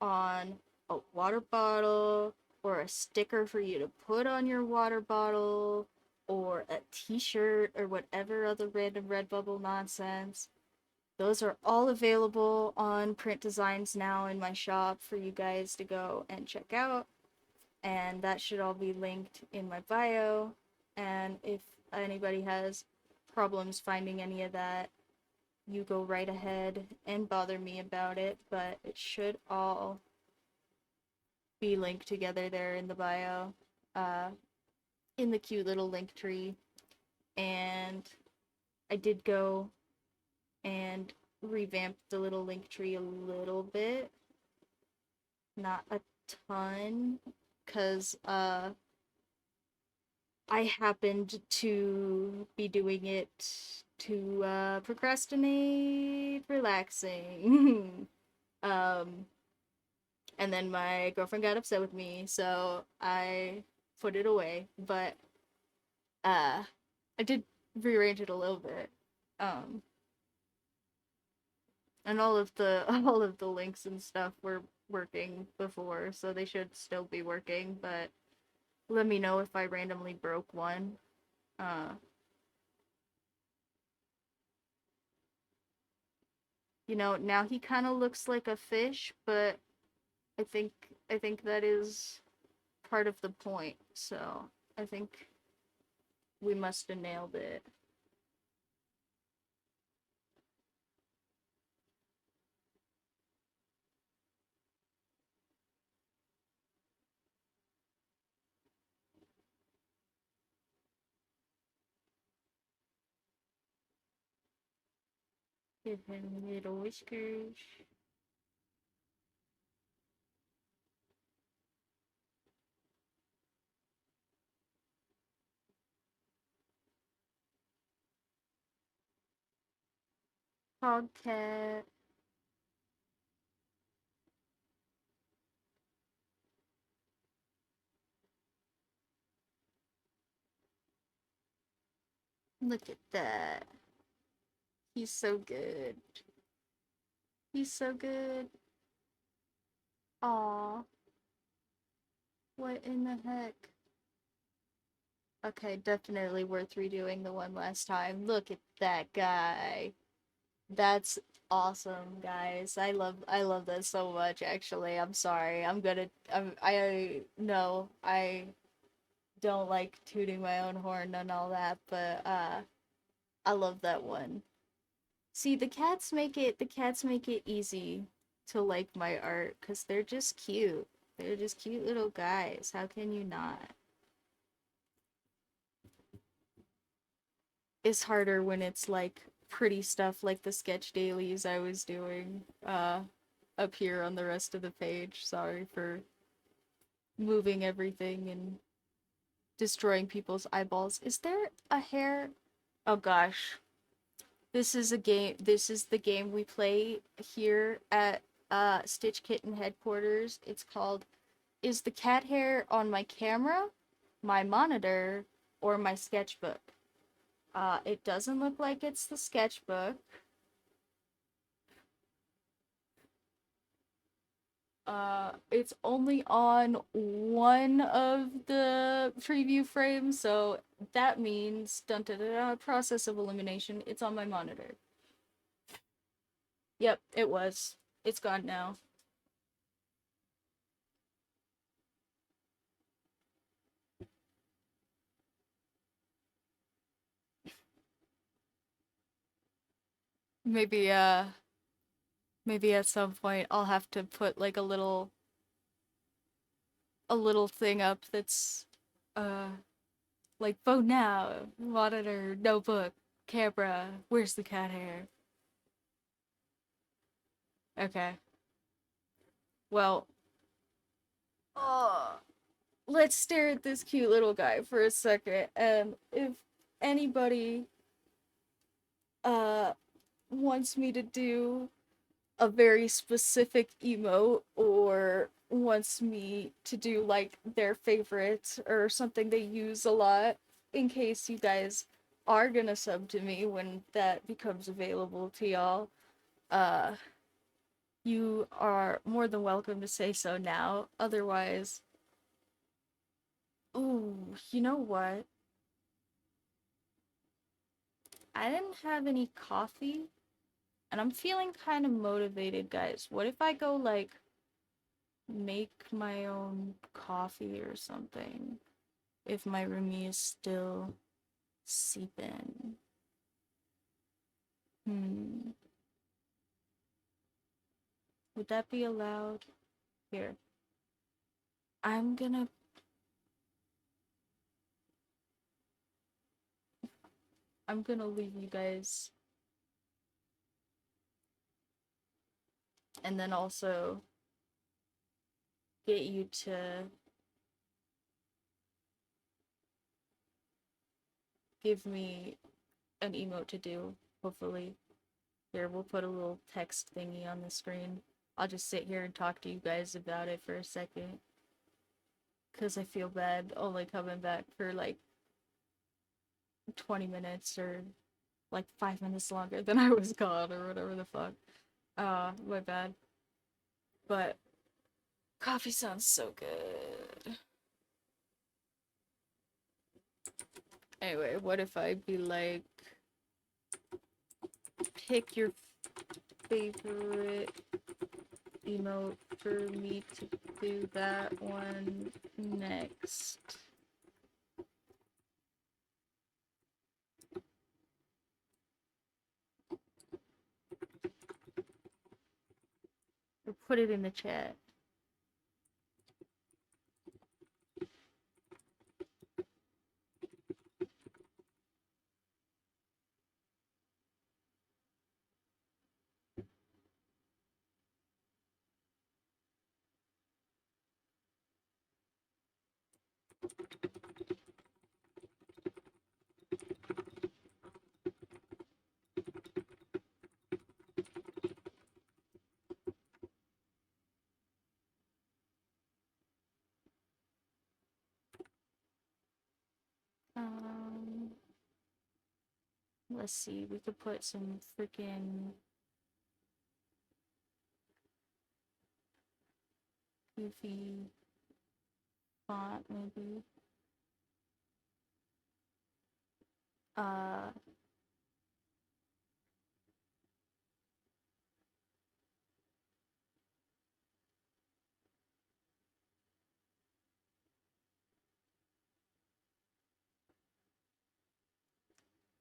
on a water bottle, or a sticker for you to put on your water bottle, or a t-shirt, or whatever other random Redbubble nonsense, those are all available on print designs now in my shop for you guys to go and check out, and that should all be linked in my bio. And if anybody has problems finding any of that, you go right ahead and bother me about it, but it should all be linked together there in the bio, uh, in the cute little link tree. And I did go and revamp the little link tree a little bit, not a ton, because I happened to be doing it to procrastinate relaxing. um, and then my girlfriend got upset with me, so I put it away. But uh, I did rearrange it a little bit. Um, and all of the all of the links and stuff were working before, so they should still be working. But let me know if I randomly broke one. Uh, now he kind of looks like a fish, but I think I think that is part of the point. So I think we must have nailed it. Give him little whiskers. Hogcat. Look at that. He's so good. He's so good. Aw. What in the heck? Okay, definitely worth redoing the one last time. Look at that guy. That's awesome, guys. I love that so much actually. I'm sorry. I no, I don't like tooting my own horn and all that, but I love that one. See, the cats make it easy to like my art cuz they're just cute. They're just cute little guys. How can you not? It's harder when it's like pretty stuff like the sketch dailies I was doing up here on the rest of the page. Sorry for moving everything and destroying people's eyeballs. Is there a hair? Oh gosh. This is the game we play here at Stitch Kitten headquarters. It's called Is the cat hair on my camera, my monitor, or my sketchbook? It doesn't look like it's the sketchbook. It's only on one of the preview frames, so that means dun dun dun dun, process of elimination. It's on my monitor. Yep, it was. It's gone now. Maybe maybe at some point I'll have to put like a little thing up that's uh like phone now, monitor, notebook, camera, where's the cat hair? Okay. Well, uh let's stare at this cute little guy for a second, and if anybody uh wants me to do a very specific emote or wants me to do like their favorite or something they use a lot, in case you guys are gonna sub to me when that becomes available to y'all, uh you are more than welcome to say so now. Otherwise, ooh, you know what? I didn't have any coffee and I'm feeling kind of motivated, guys. What if I go like make my own coffee or something? If my roomie is still sleeping. Hmm. Would that be allowed? Here. I'm gonna I'm gonna leave you guys and then also get you to give me an emote to do, hopefully. Here, we'll put a little text thingy on the screen. I'll just sit here and talk to you guys about it for a second. Because I feel bad only coming back for like 20 minutes or like 5 minutes longer than I was gone or whatever the fuck. My bad. But coffee sounds so good. Anyway, what if I be like, pick your favorite emote for me to do that one next? Or put it in the chat. Um, let's see, we could put some freaking goofy font, maybe. Uh,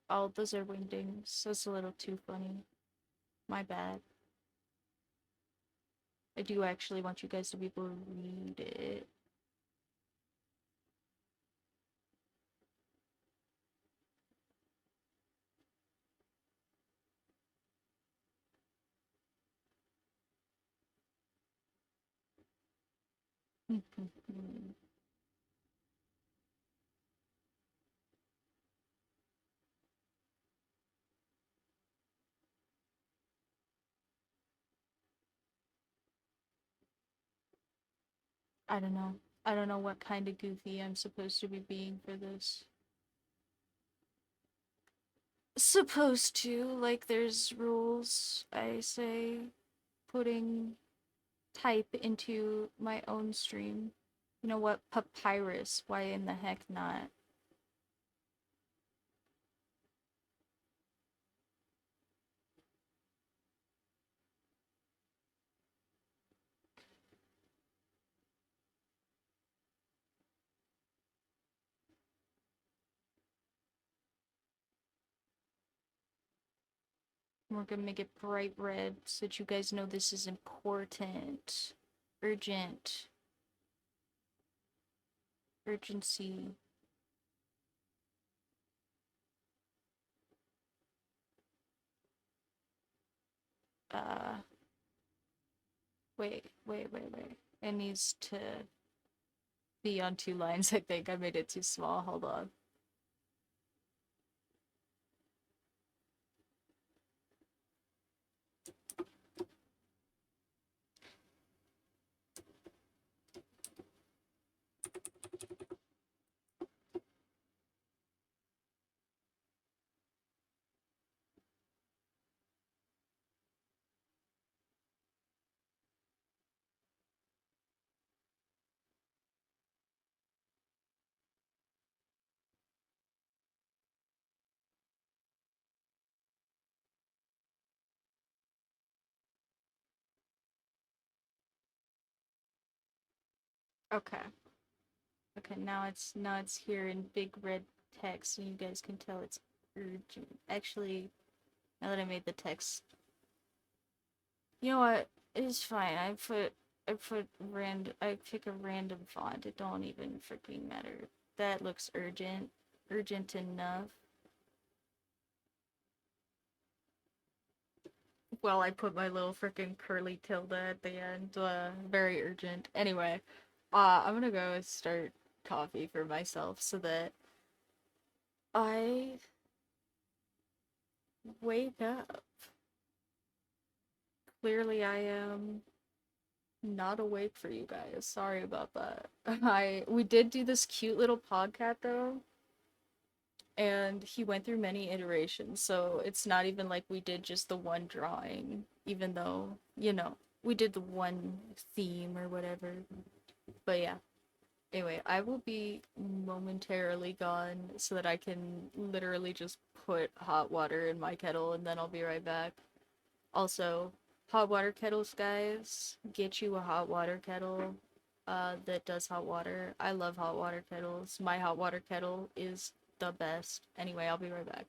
oh, those are wingdings. That's a little too funny. My bad. I do actually want you guys to be able to read it. I don't know. I don't know what kind of goofy I'm supposed to be being for this. Supposed to, like, there's rules, I say, putting type into my own stream. You know what? Papyrus. Why in the heck not? We're gonna make it bright red so that you guys know this is important. Urgent. Urgency. Uh, wait. It needs to be on two lines, I think. I made it too small. Hold on. Okay. Okay, now it's here in big red text, so you guys can tell it's urgent. Actually, now that I made the text, you know what? It's fine. I pick a random font. It don't even freaking matter. That looks urgent. Urgent enough. Well, I put my little freaking curly tilde at the end. Very urgent. Anyway, I'm gonna go start coffee for myself so that I wake up. Clearly, I am not awake for you guys. Sorry about that. We did do this cute little podcast though, and he went through many iterations, so it's not even like we did just the one drawing, even though, we did the one theme or whatever. But yeah. Anyway, I will be momentarily gone so that I can literally just put hot water in my kettle and then I'll be right back. Also, hot water kettles, guys. Get you a hot water kettle that does hot water. I love hot water kettles. My hot water kettle is the best. Anyway, I'll be right back.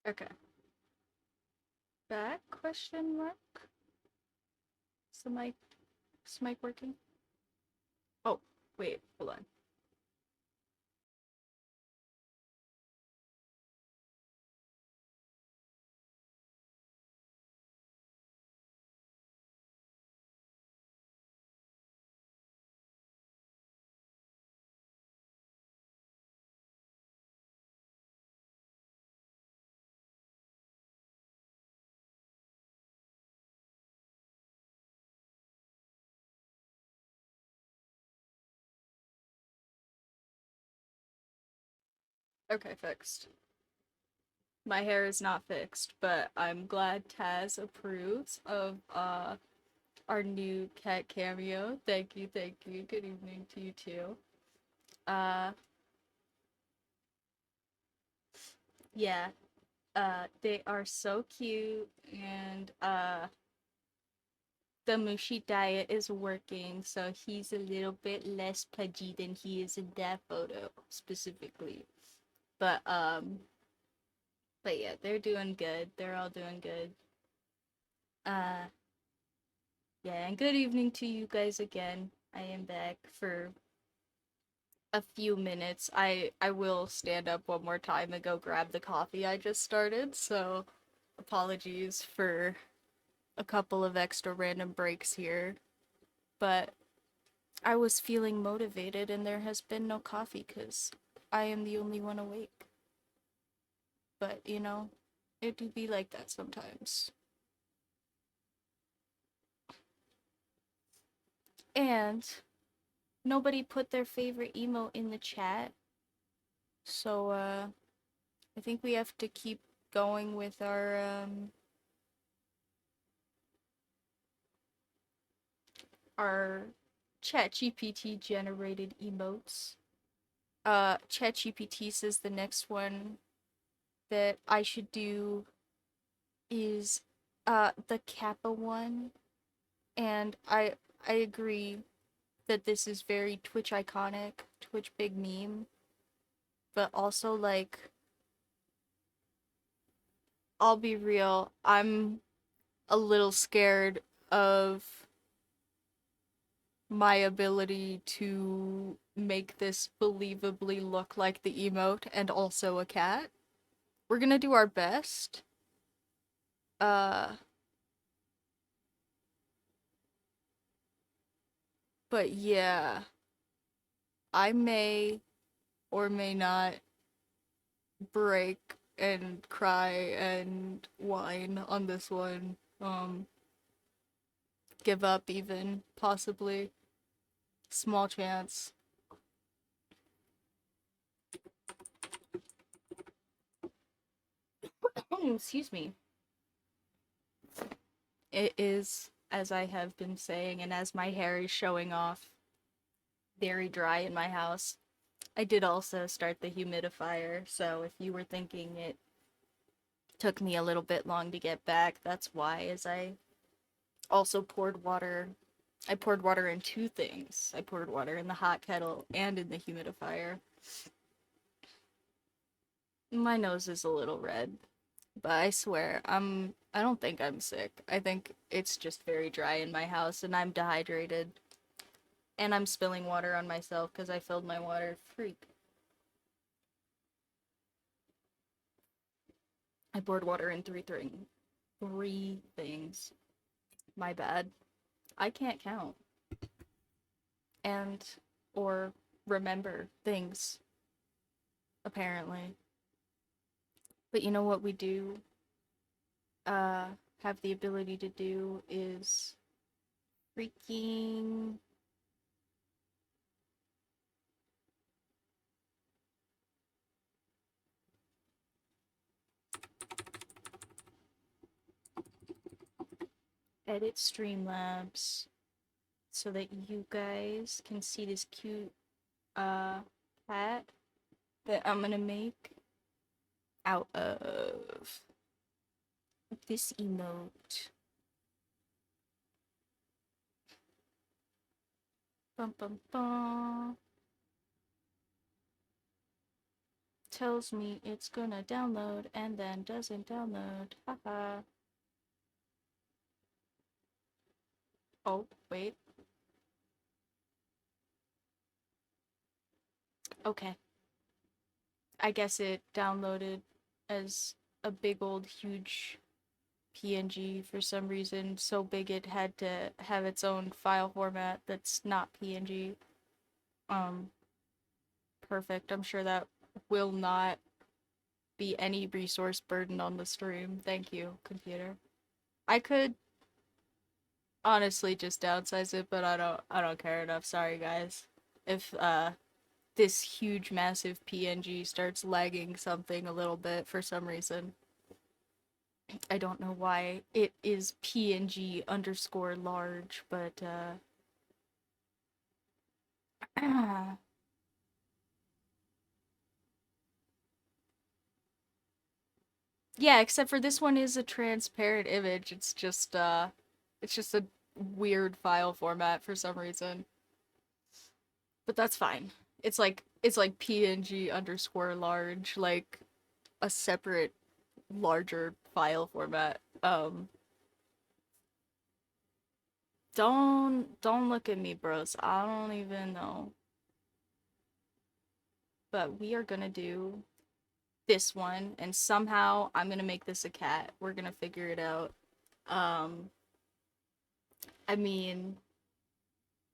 Okay. Back question mark? Is the mic working? Oh, wait, hold on. Okay, fixed. My hair is not fixed, but I'm glad Taz approves of our new cat cameo. Thank you, thank you. Good evening to you too. Uh yeah. They are so cute, and the Mushi diet is working, so he's a little bit less pudgy than he is in that photo specifically. But but yeah, they're doing good. They're all doing good. Uh yeah, and good evening to you guys again. I am back for a few minutes. I will stand up one more time and go grab the coffee I just started. So apologies for a couple of extra random breaks here, but I was feeling motivated and there has been no coffee cuz I am the only one awake. But, you know, it do be like that sometimes. And nobody put their favorite emote in the chat. So I think we have to keep going with our ChatGPT generated emotes. ChatGPT says the next one that I should do is the Kappa one, and I agree that this is very Twitch iconic, Twitch big meme, but also like I'll be real, I'm a little scared of my ability to make this believably look like the emote and also a cat. We're gonna do our best. Uh, but yeah, I may or may not break and cry and whine on this one. Give up even, possibly. Small chance. Excuse me. It is, as I have been saying, and as my hair is showing off, very dry in my house. I did also start the humidifier, so if you were thinking it took me a little bit long to get back, that's why, as I also poured water. I poured water in two things. I poured water in the hot kettle and in the humidifier. My nose is a little red, but I swear, I don't think I'm sick. I think it's just very dry in my house and I'm dehydrated. And I'm spilling water on myself because I filled my water. Freak. I poured water in three things. My bad. I can't count. And or remember things, apparently. But you know what we do uh have the ability to do is freaking edit Streamlabs so that you guys can see this cute cat that I'm gonna make out of this emote. Bum bum bum. tells me it's gonna download and then doesn't download. Haha. Oh, wait. Okay. I guess it downloaded as a big old huge PNG for some reason, so big it had to have its own file format that's not PNG. Um, Perfect. I'm sure that will not be any resource burden on the stream. Thank you, computer. I could honestly just downsize it, but I don't care enough. Sorry guys. If this huge massive PNG starts lagging something a little bit for some reason. I don't know why it is PNG underscore large, but yeah, except for this one is a transparent image. It's just a weird file format for some reason. But that's fine. It's like PNG underscore large, like a separate larger file format. Don't look at me, bros. I don't even know. But we are gonna do this one, and somehow I'm gonna make this a cat. We're gonna figure it out. Um, I mean,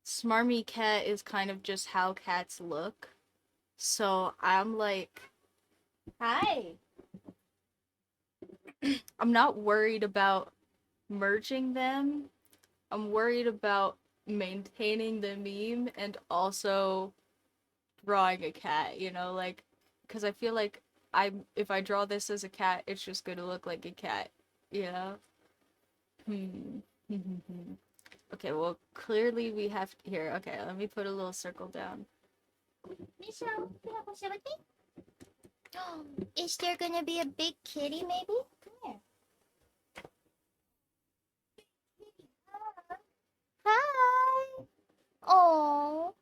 Smarmy Cat is kind of just how cats look. So I'm like, hi. I'm not worried about merging them. I'm worried about maintaining the meme and also drawing a cat, like, because I feel like if I draw this as a cat, it's just gonna look like a cat, you know? Hmm. Okay, well, clearly we have here. Okay, let me put a little circle down. Michelle, you have a sympathy? Is there gonna be a big kitty, maybe? Come here. Hi. Oh.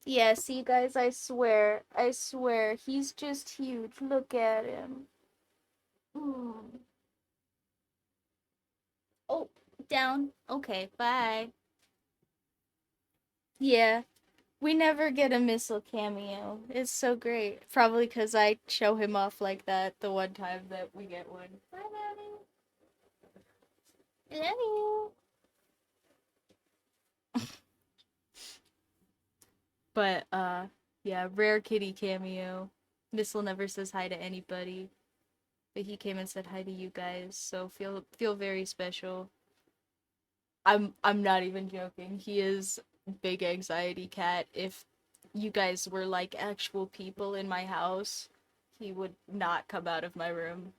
Yeah, see, guys, I swear, he's just huge. Look at him. Mm. Oh, down. Okay, bye. Yeah, we never get a missile cameo. It's so great. Probably because I show him off like that the one time that we get one. Hi, Daddy. Love you. But, yeah, rare kitty cameo. Missile never says hi to anybody, but he came and said hi to you guys, so feel very special. I'm not even joking. He is big anxiety cat. If you guys were like actual people in my house, he would not come out of my room.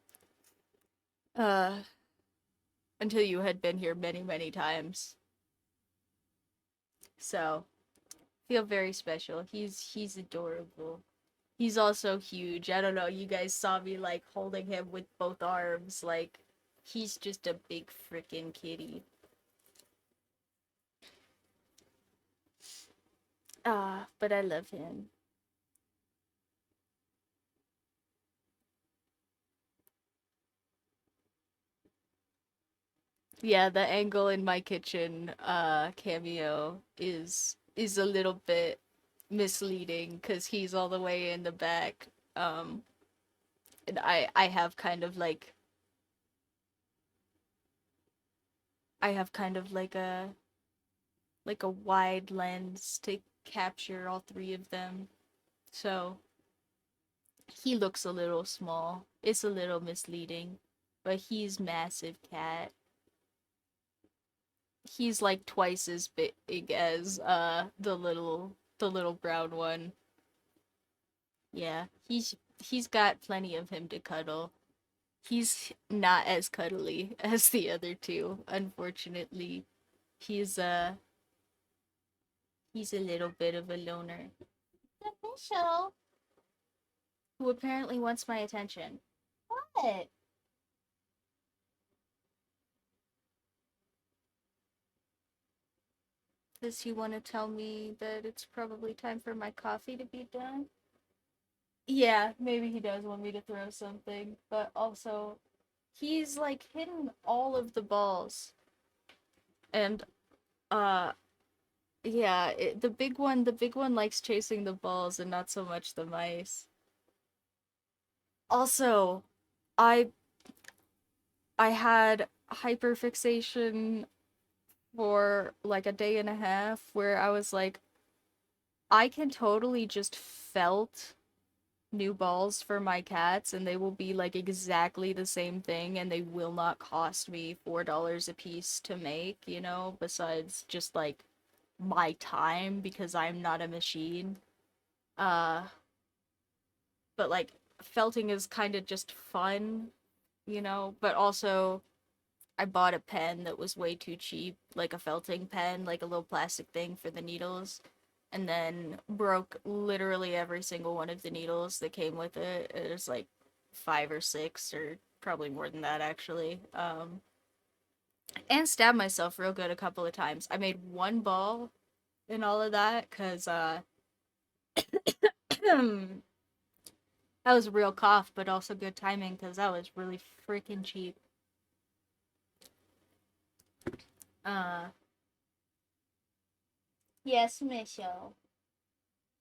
Uh until you had been here many, many times. So, feel very special. He's adorable. He's also huge. I don't know, you guys saw me like holding him with both arms. Like, he's just a big freaking kitty. But I love him. Yeah, the angle in my kitchen cameo is a little bit misleading because he's all the way in the back. Um and I have kind of like I have kind of like a wide lens to capture all three of them. So he looks a little small. It's a little misleading, but he's massive cat. He's like twice as big as the little brown one. Yeah, he's got plenty of him to cuddle. He's not as cuddly as the other two, unfortunately. He's he's a little bit of a loner Michelle. who apparently wants my attention. What? Does he want to tell me that it's probably time for my coffee to be done? Yeah, maybe he does want me to throw something, but also he's like hitting all of the balls. And uh yeah, the big one likes chasing the balls and not so much the mice. Also, I I had hyperfixation for like a day and a half where I was like, I can totally just felt new balls for my cats and they will be like exactly the same thing and they will not cost me $4 a piece to make, besides just like my time because I'm not a machine. Uh, but like felting is kind of just fun, but also I bought a pen that was way too cheap, like a felting pen, like a little plastic thing for the needles, and then broke literally every single one of the needles that came with it. It was like five or six, or probably more than that actually. And stabbed myself real good a couple of times. I made one ball in all of that because that was a real cough, but also good timing because that was really freaking cheap. Uh, Yes, Michelle.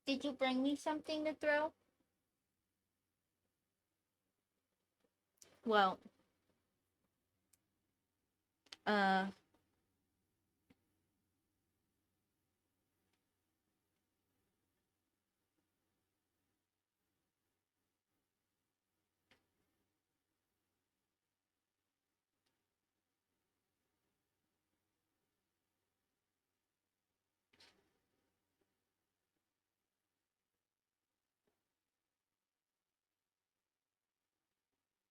Did you bring me something to throw? well, uh,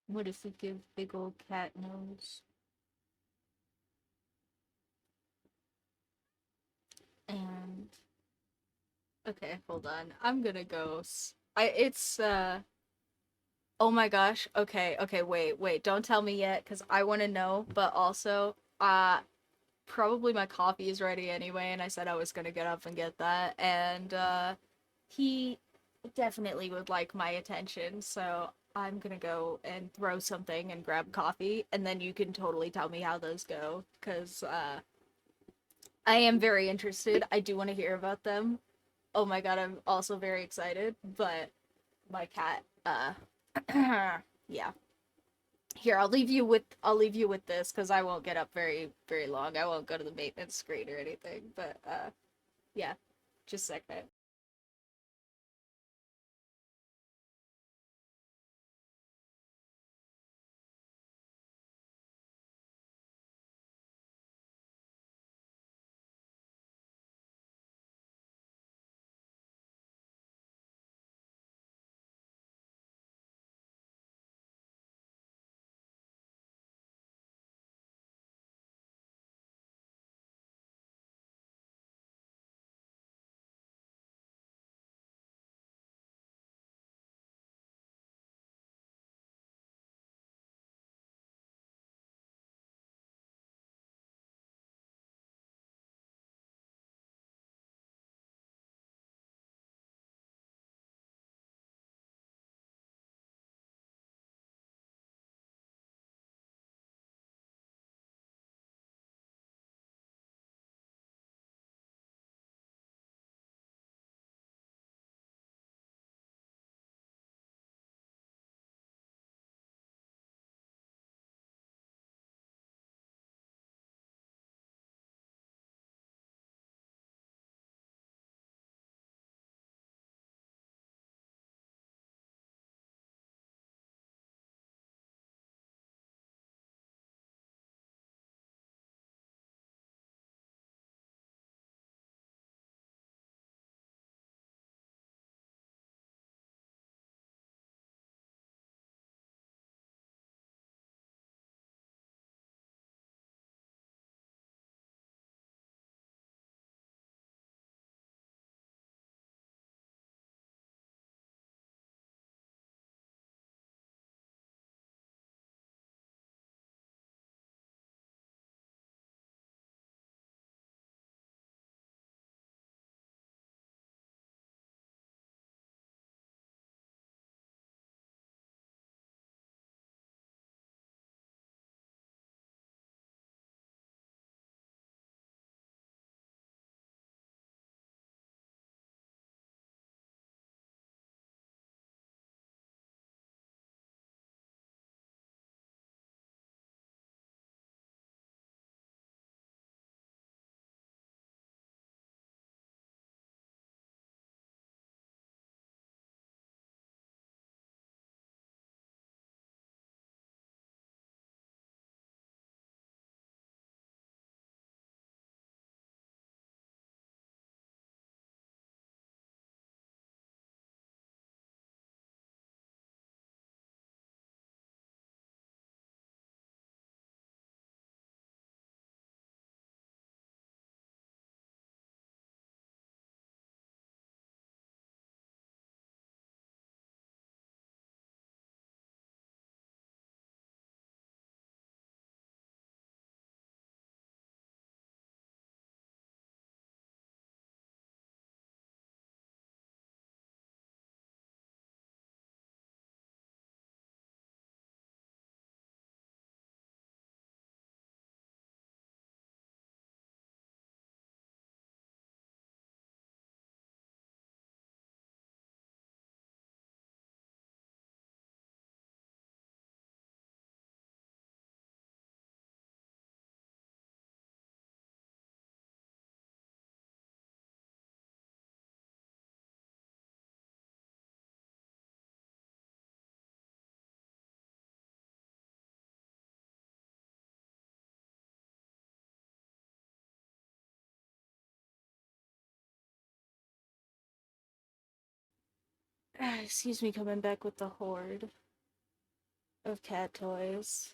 what if we give big old cat nose? And okay, hold on. I'm gonna go. Oh my gosh. Okay, okay, wait. Don't tell me yet, because I want to know. But also, probably my coffee is ready anyway, and I said I was gonna get up and get that. And, he definitely would like my attention, so I'm gonna go and throw something and grab coffee, and then you can totally tell me how those go, because, I am very interested. I do want to hear about them. Oh my god, I'm also very excited, but my cat, yeah. Here, I'll leave you with this because I won't get up very long. I won't go to the maintenance screen or anything. But yeah, just a second. Excuse me, coming back with the horde of cat toys.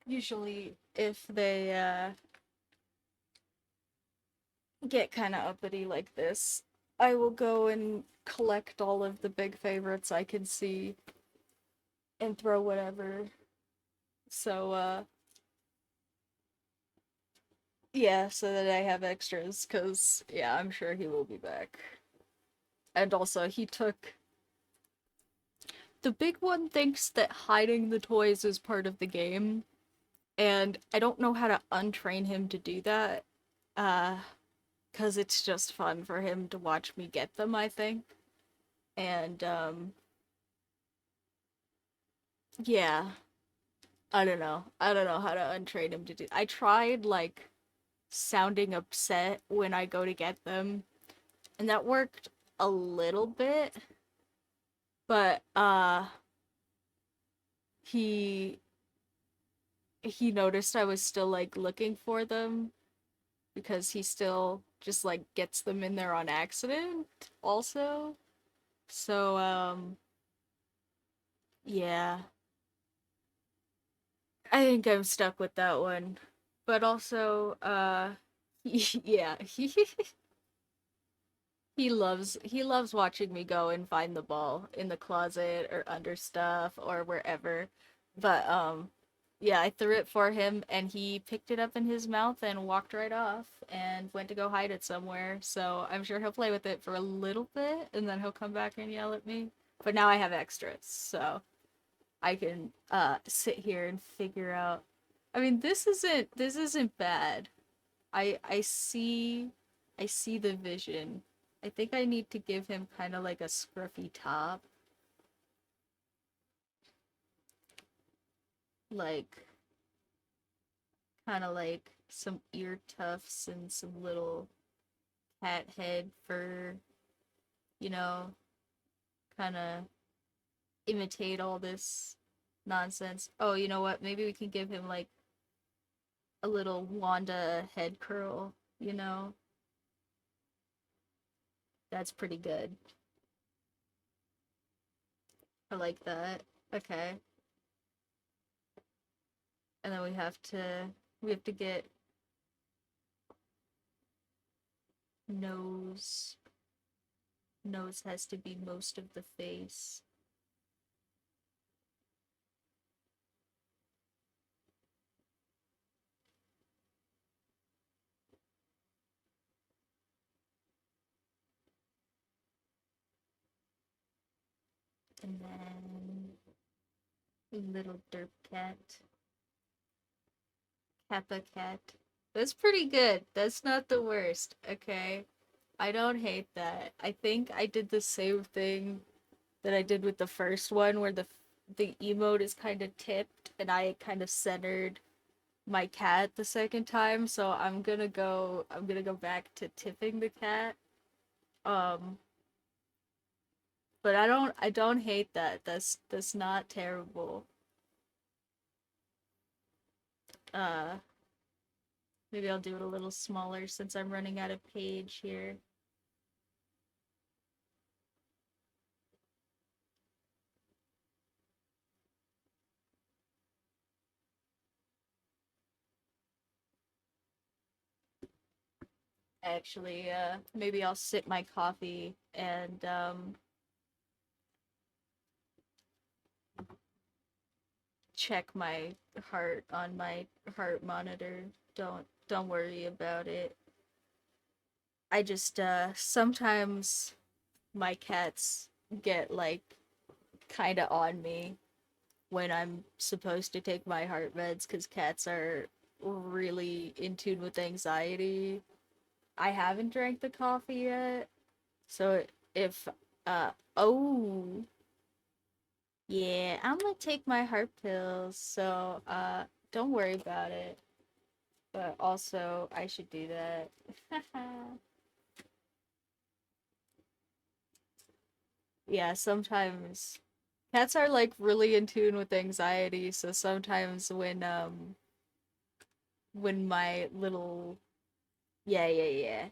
Usually, if they get kind of uppity like this, I will go and collect all of the big favorites I can see and throw whatever. So, yeah, so that I have extras, because, yeah, I'm sure he will be back. And also, he took. The big one thinks that hiding the toys is part of the game, and I don't know how to untrain him to do that. Uh, because it's just fun for him to watch me get them, I think. And, yeah, I don't know. I don't know how to untrain him to do. I tried, like, sounding upset when I go to get them, and that worked a little bit, but, he he noticed I was still, like, looking for them, because he still just, like, gets them in there on accident, also. So, yeah. I think I'm stuck with that one. But also, yeah, he loves watching me go and find the ball in the closet or under stuff or wherever. But yeah, I threw it for him and he picked it up in his mouth and walked right off and went to go hide it somewhere. So I'm sure he'll play with it for a little bit and then he'll come back and yell at me. But now I have extras, so I can sit here and figure out. I mean, this isn't bad. I see the vision. I think I need to give him kind of like a scruffy top, like kind of like some ear tufts and some little cat head fur, you know, kind of imitate all this nonsense. Oh, you know what? Maybe we can give him like a little Wanda head curl, you know? That's pretty good. I like that. Okay. And then we have to get nose. Nose has to be most of the face. And then little derp cat. Kappa cat. That's pretty good. That's not the worst. Okay. I don't hate that. I think I did the same thing that I did with the first one where the emote is kind of tipped and I kind of centered my cat the second time, so I'm gonna go back to tipping the cat. Um but I don't hate that. That's not terrible. Uh Maybe I'll do it a little smaller since I'm running out of page here. Actually, maybe I'll sip my coffee and check my heart on my heart monitor. Don't worry about it. I just sometimes my cats get like kind of on me when I'm supposed to take my heart meds because cats are really in tune with anxiety. I haven't drank the coffee yet, so if oh yeah, I'm gonna take my heart pills, so don't worry about it. But also I should do that. Yeah, sometimes cats are like really in tune with anxiety, so sometimes when my little Yeah, yeah, yeah.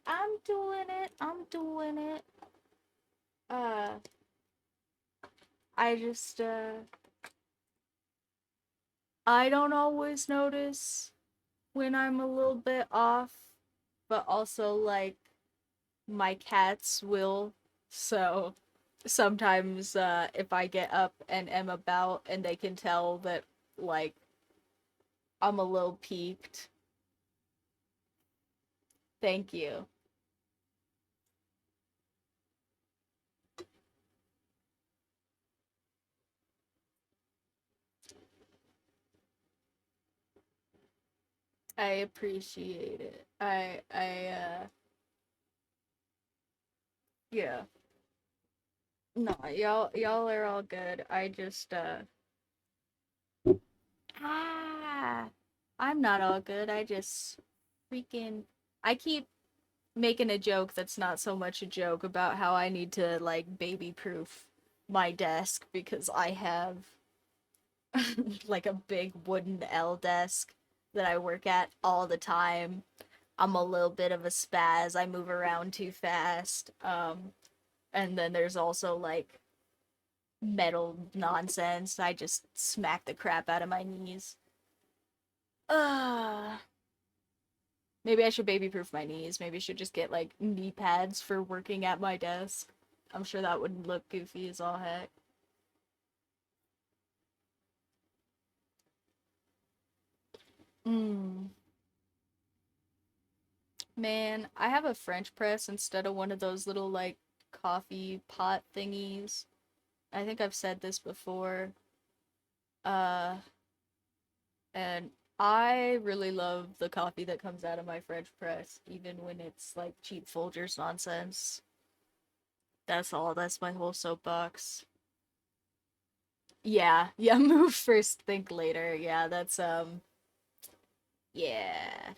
I'm doing it. I'm doing it. Uh I just I don't always notice when I'm a little bit off, but also like my cats will. So sometimes if I get up and am about and they can tell that like I'm a little peaked. Thank you. I appreciate it. Yeah. No, y'all are all good. I just ah I'm not all good. I just freaking I keep making a joke that's not so much a joke about how I need to like baby proof my desk because I have like a big wooden L desk that I work at all the time. I'm a little bit of a spaz. I move around too fast. And then there's also like metal nonsense. I just smack the crap out of my knees. Uh Maybe I should baby proof my knees. Maybe I should just get like knee pads for working at my desk. I'm sure that wouldn't look goofy as all heck. Mm. Man, I have a French press instead of one of those little like coffee pot thingies. I think I've said this before. Uh, and I really love the coffee that comes out of my French press, even when it's like cheap Folgers nonsense. That's all. That's my whole soapbox. Yeah, yeah, move first, think later. Yeah, that's yeah.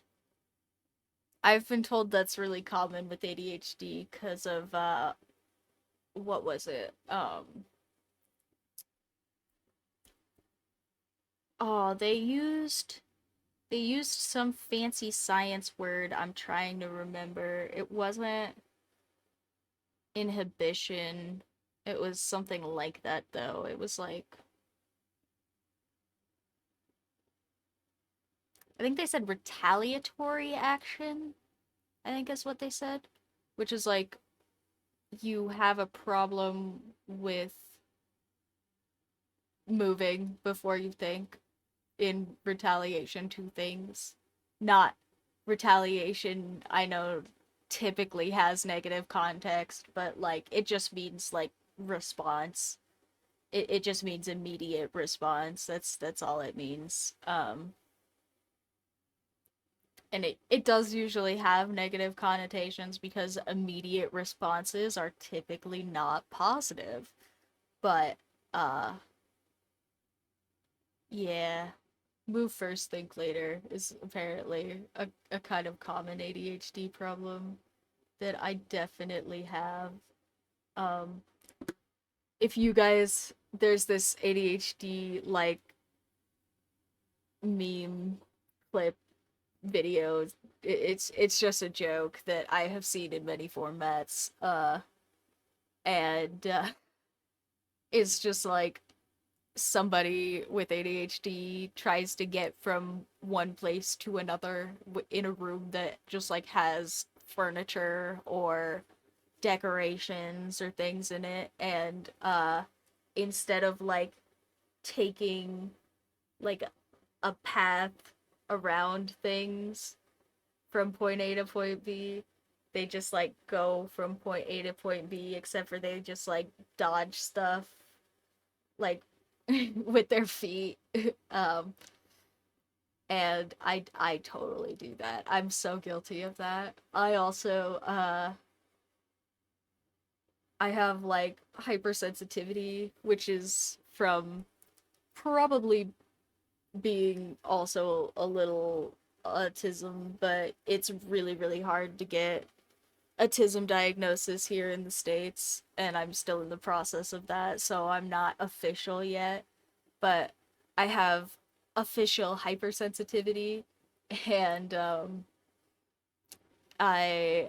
I've been told that's really common with ADHD because of what was it? Oh, they used some fancy science word I'm trying to remember. It wasn't inhibition. It was something like that though. It was like I think they said retaliatory action. I think is what they said, which is like you have a problem with moving before you think in retaliation to things. Not retaliation, I know typically has negative context, but like it just means like response. It just means immediate response. That's all it means. And it does usually have negative connotations because immediate responses are typically not positive. But uh yeah, move first, think later is apparently a kind of common ADHD problem that I definitely have. Um, if you guys, there's this ADHD like meme clip video. It's just a joke that I have seen in many formats. And it's just like somebody with ADHD tries to get from one place to another in a room that just like has furniture or decorations or things in it, and instead of like taking like a path around things from point A to point B, they just like go from point A to point B, except for they just like dodge stuff like with their feet. um and I totally do that. I'm so guilty of that. I also I have like hypersensitivity, which is from probably being also a little autism, but it's really really hard to get autism diagnosis here in the States, and I'm still in the process of that, so I'm not official yet, but I have official hypersensitivity, and I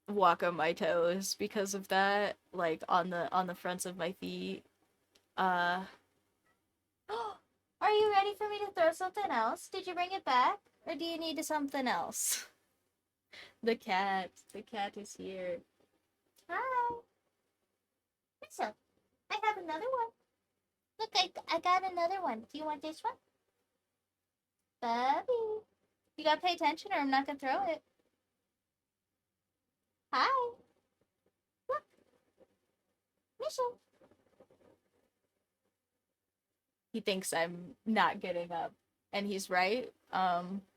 walk on my toes because of that, like on the fronts of my feet. Uh Are you ready for me to throw something else? Did you bring it back? or do you need something else? The cat is here. Hi. So, I have another one. Look, I got another one. Do you want this one? Bubby. You gotta pay attention or I'm not gonna throw it. Hi. Look, Mission. He thinks I'm not getting up, and he's right.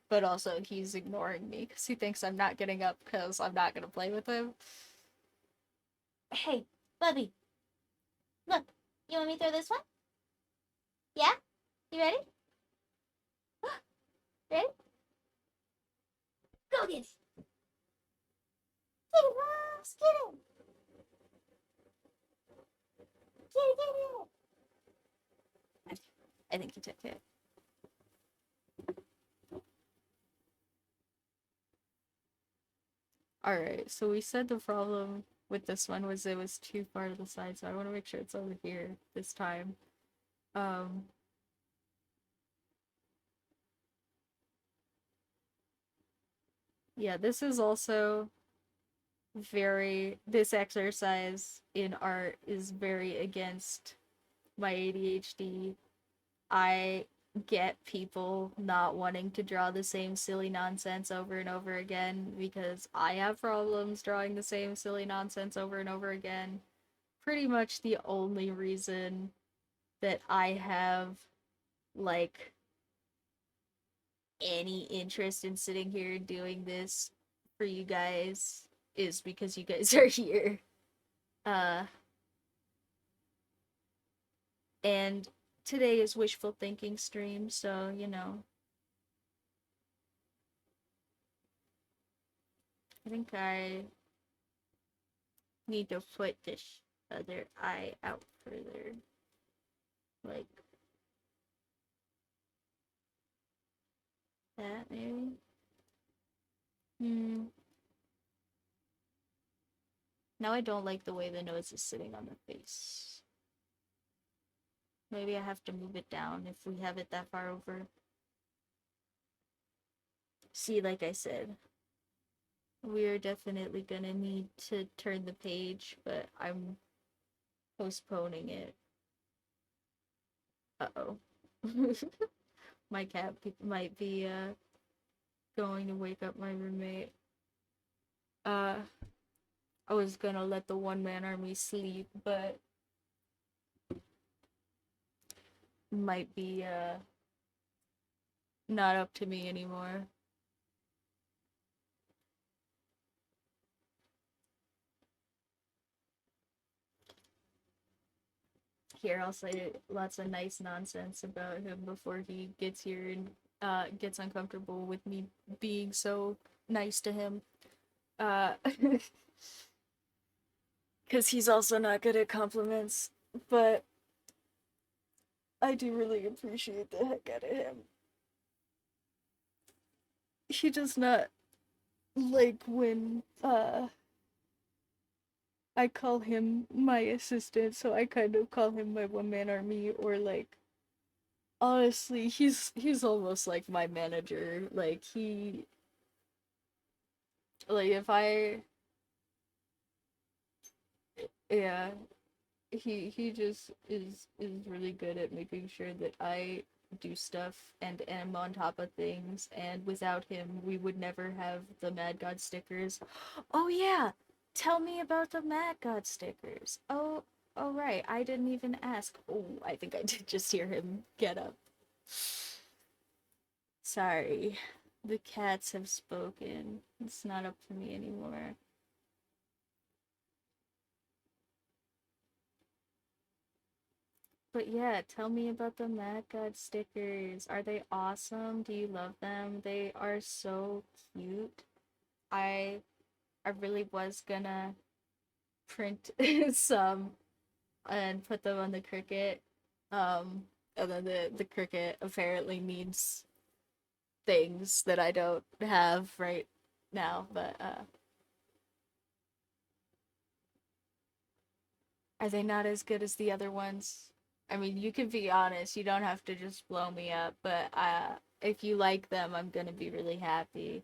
But also he's ignoring me because he thinks I'm not getting up because I'm not gonna play with him. Hey, Bubby. Look, you want me to throw this one? Yeah? You ready? Ready? Go get it. Get it, Ross. Get it. Get it. I think he took it. All right, so we said the problem with this one was it was too far to the side, so I want to make sure it's over here this time. Um, yeah, this is also this exercise in art is very against my ADHD. I get people not wanting to draw the same silly nonsense over and over again because I have problems drawing the same silly nonsense over and over again. Pretty much the only reason that I have like any interest in sitting here doing this for you guys is because you guys are here. Uh and today is wishful thinking stream, so I think I need to put this other eye out further. Like that, maybe? Hmm. Now I don't like the way the nose is sitting on the face. Maybe I have to move it down if we have it that far over. See, like I said, we're definitely gonna need to turn the page, but I'm postponing it. Uh-oh. My cat might be going to wake up my roommate. Uh I was gonna let the one man army sleep, but might be not up to me anymore. Here, I'll say lots of nice nonsense about him before he gets here and gets uncomfortable with me being so nice to him. Uh, because he's also not good at compliments, but I do really appreciate the heck out of him. He does not like when I call him my assistant, so I kind of call him my one man army, or like honestly, he's almost like my manager. Like if I yeah, he just is really good at making sure that I do stuff and am on top of things, and without him we would never have the Mad God stickers. Oh yeah, tell me about the Mad God stickers. Oh right, I didn't even ask. Oh, I think I did just hear him get up. Sorry, the cats have spoken. It's not up to me anymore. But yeah, tell me about the Mad God stickers. Are they awesome? Do you love them? They are so cute. I I really was gonna print some and put them on the cricket. And then the cricket apparently needs things that I don't have right now, but are they not as good as the other ones? I mean, you can be honest. You don't have to just blow me up, but if you like them, I'm gonna be really happy.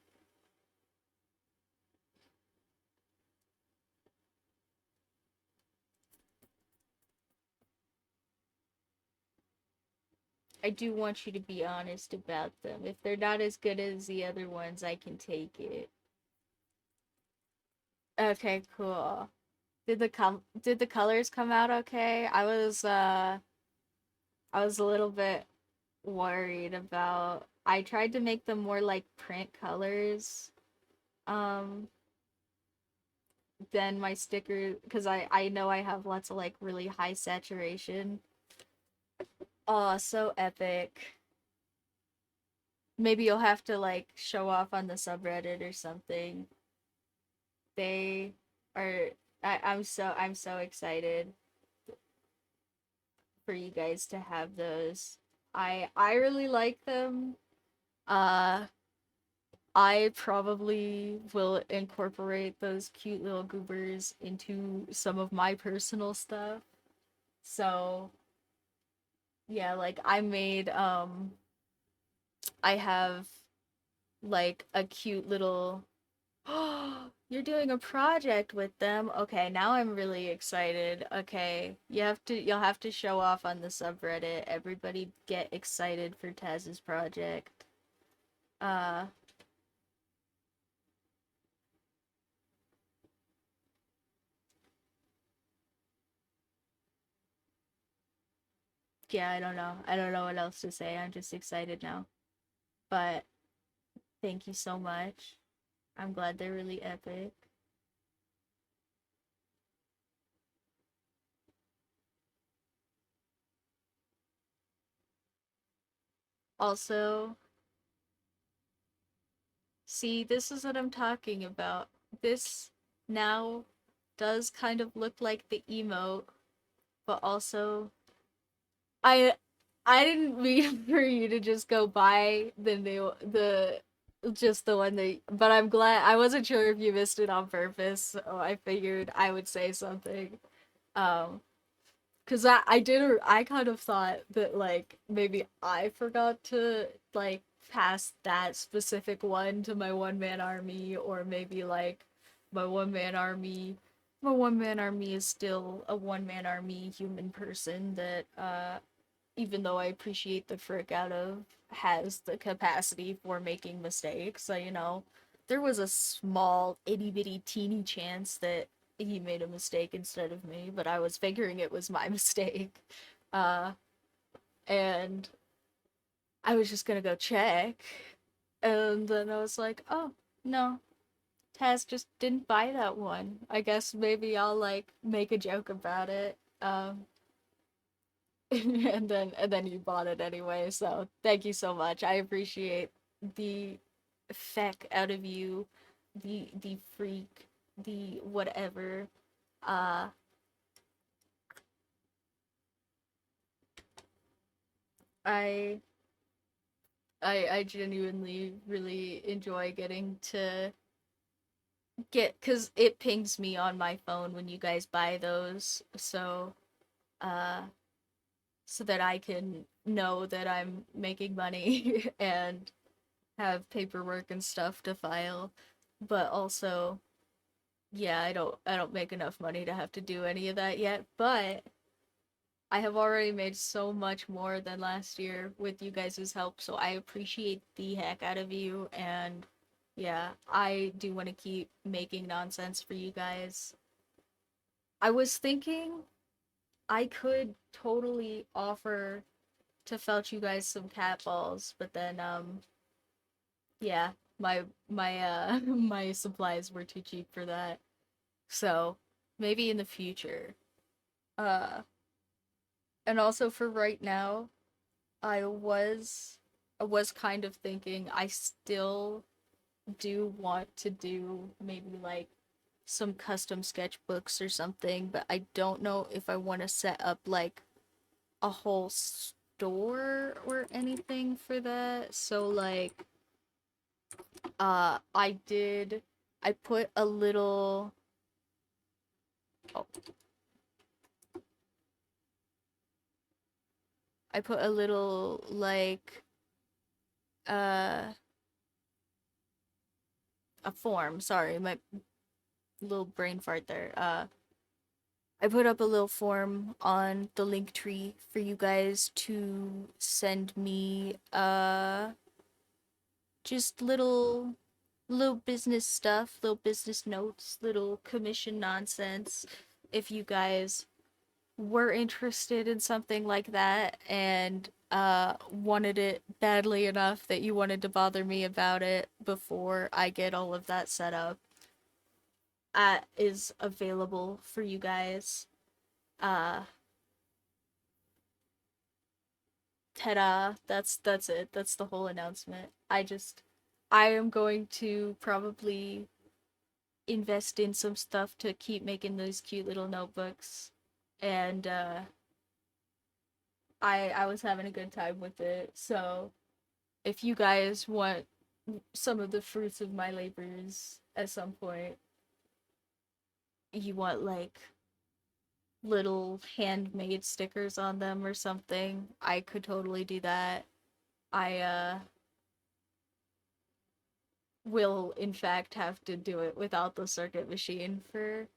I do want you to be honest about them. If they're not as good as the other ones, I can take it. Okay, cool. Did the colors come out okay? I was a little bit worried about I tried to make them more like print colors um than my sticker because I know I have lots of like really high saturation. Oh, so epic. Maybe you'll have to like show off on the subreddit or something. They are I'm so excited for you guys to have those. I really like them. Uh I probably will incorporate those cute little goobers into some of my personal stuff. So, yeah, like I have like a cute little oh, you're doing a project with them. Okay, now I'm really excited. Okay, you'll have to show off on the subreddit. Everybody get excited for Taz's project. Uh yeah, I don't know. I don't know what else to say. I'm just excited now. But thank you so much. I'm glad they're really epic. Also, see, this is what I'm talking about. This now does kind of look like the emote, but also I I didn't mean for you to just go buy the just the one that but I'm glad I wasn't sure if you missed it on purpose, so I figured I would say something. Um Cause I kind of thought that like maybe I forgot to like pass that specific one to my one man army, or maybe like my one man army my one man army is still a one man army human person that even though I appreciate the frick out of, has the capacity for making mistakes. So, you know, there was a small itty bitty teeny chance that he made a mistake instead of me, but I was figuring it was my mistake. Uh, and I was just gonna go check. And then I was like, oh, no, Taz just didn't buy that one. I guess maybe I'll like make a joke about it. And then you bought it anyway. So thank you so much. I appreciate the feck out of you, the freak, the whatever. Uh, I I genuinely really enjoy getting to get because it pings me on my phone when you guys buy those. Uh so that I can know that I'm making money and have paperwork and stuff to file, but also yeah, I don't make enough money to have to do any of that yet, but I have already made so much more than last year with you guys' help, so I appreciate the heck out of you, and yeah, I do want to keep making nonsense for you guys. I was thinking I could totally offer to fetch you guys some cat balls, but then yeah, my my supplies were too cheap for that. So, maybe in the future. Uh and also for right now, I was I was kind of thinking I still do want to do maybe like some custom sketchbooks or something, but I don't know if I want to set up like a whole store or anything for that. So like I did. I put a little. Oh, I put a little like uh a form. Sorry, my little brain fart there. I put up a little form on the link tree for you guys to send me just little business stuff, little business notes, little commission nonsense if you guys were interested in something like that and wanted it badly enough that you wanted to bother me about it before I get all of that set up. Is available for you guys. Uh Ta-da! That's it. That's the whole announcement. I am going to probably invest in some stuff to keep making those cute little notebooks. And I was having a good time with it. So if you guys want some of the fruits of my labors at some point, you want like little handmade stickers on them or something, I could totally do that. I will in fact have to do it without the circuit machine for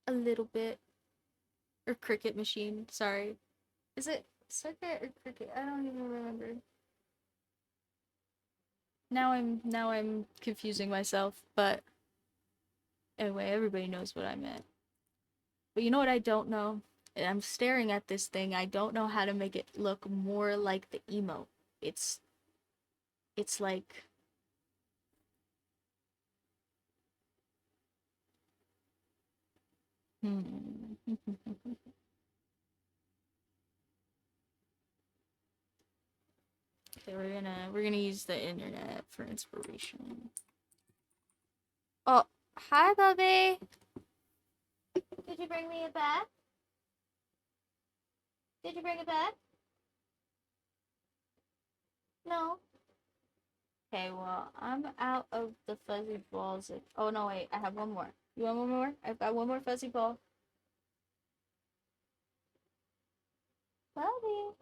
a little bit. Or cricket machine, sorry. Is it circuit or cricket? I don't even remember. Now I'm confusing myself, but anyway, everybody knows what I meant. But you know what I don't know? I'm staring at this thing. I don't know how to make it look more like the emote. It's it's like hmm. Okay, we're gonna use the internet for inspiration. Oh, hi, Bubby. Did you bring me a bag? Did you bring it back? No. Okay, well, I'm out of the fuzzy balls. Oh no, wait, I have one more. You want one more? I've got one more fuzzy ball. Bobby,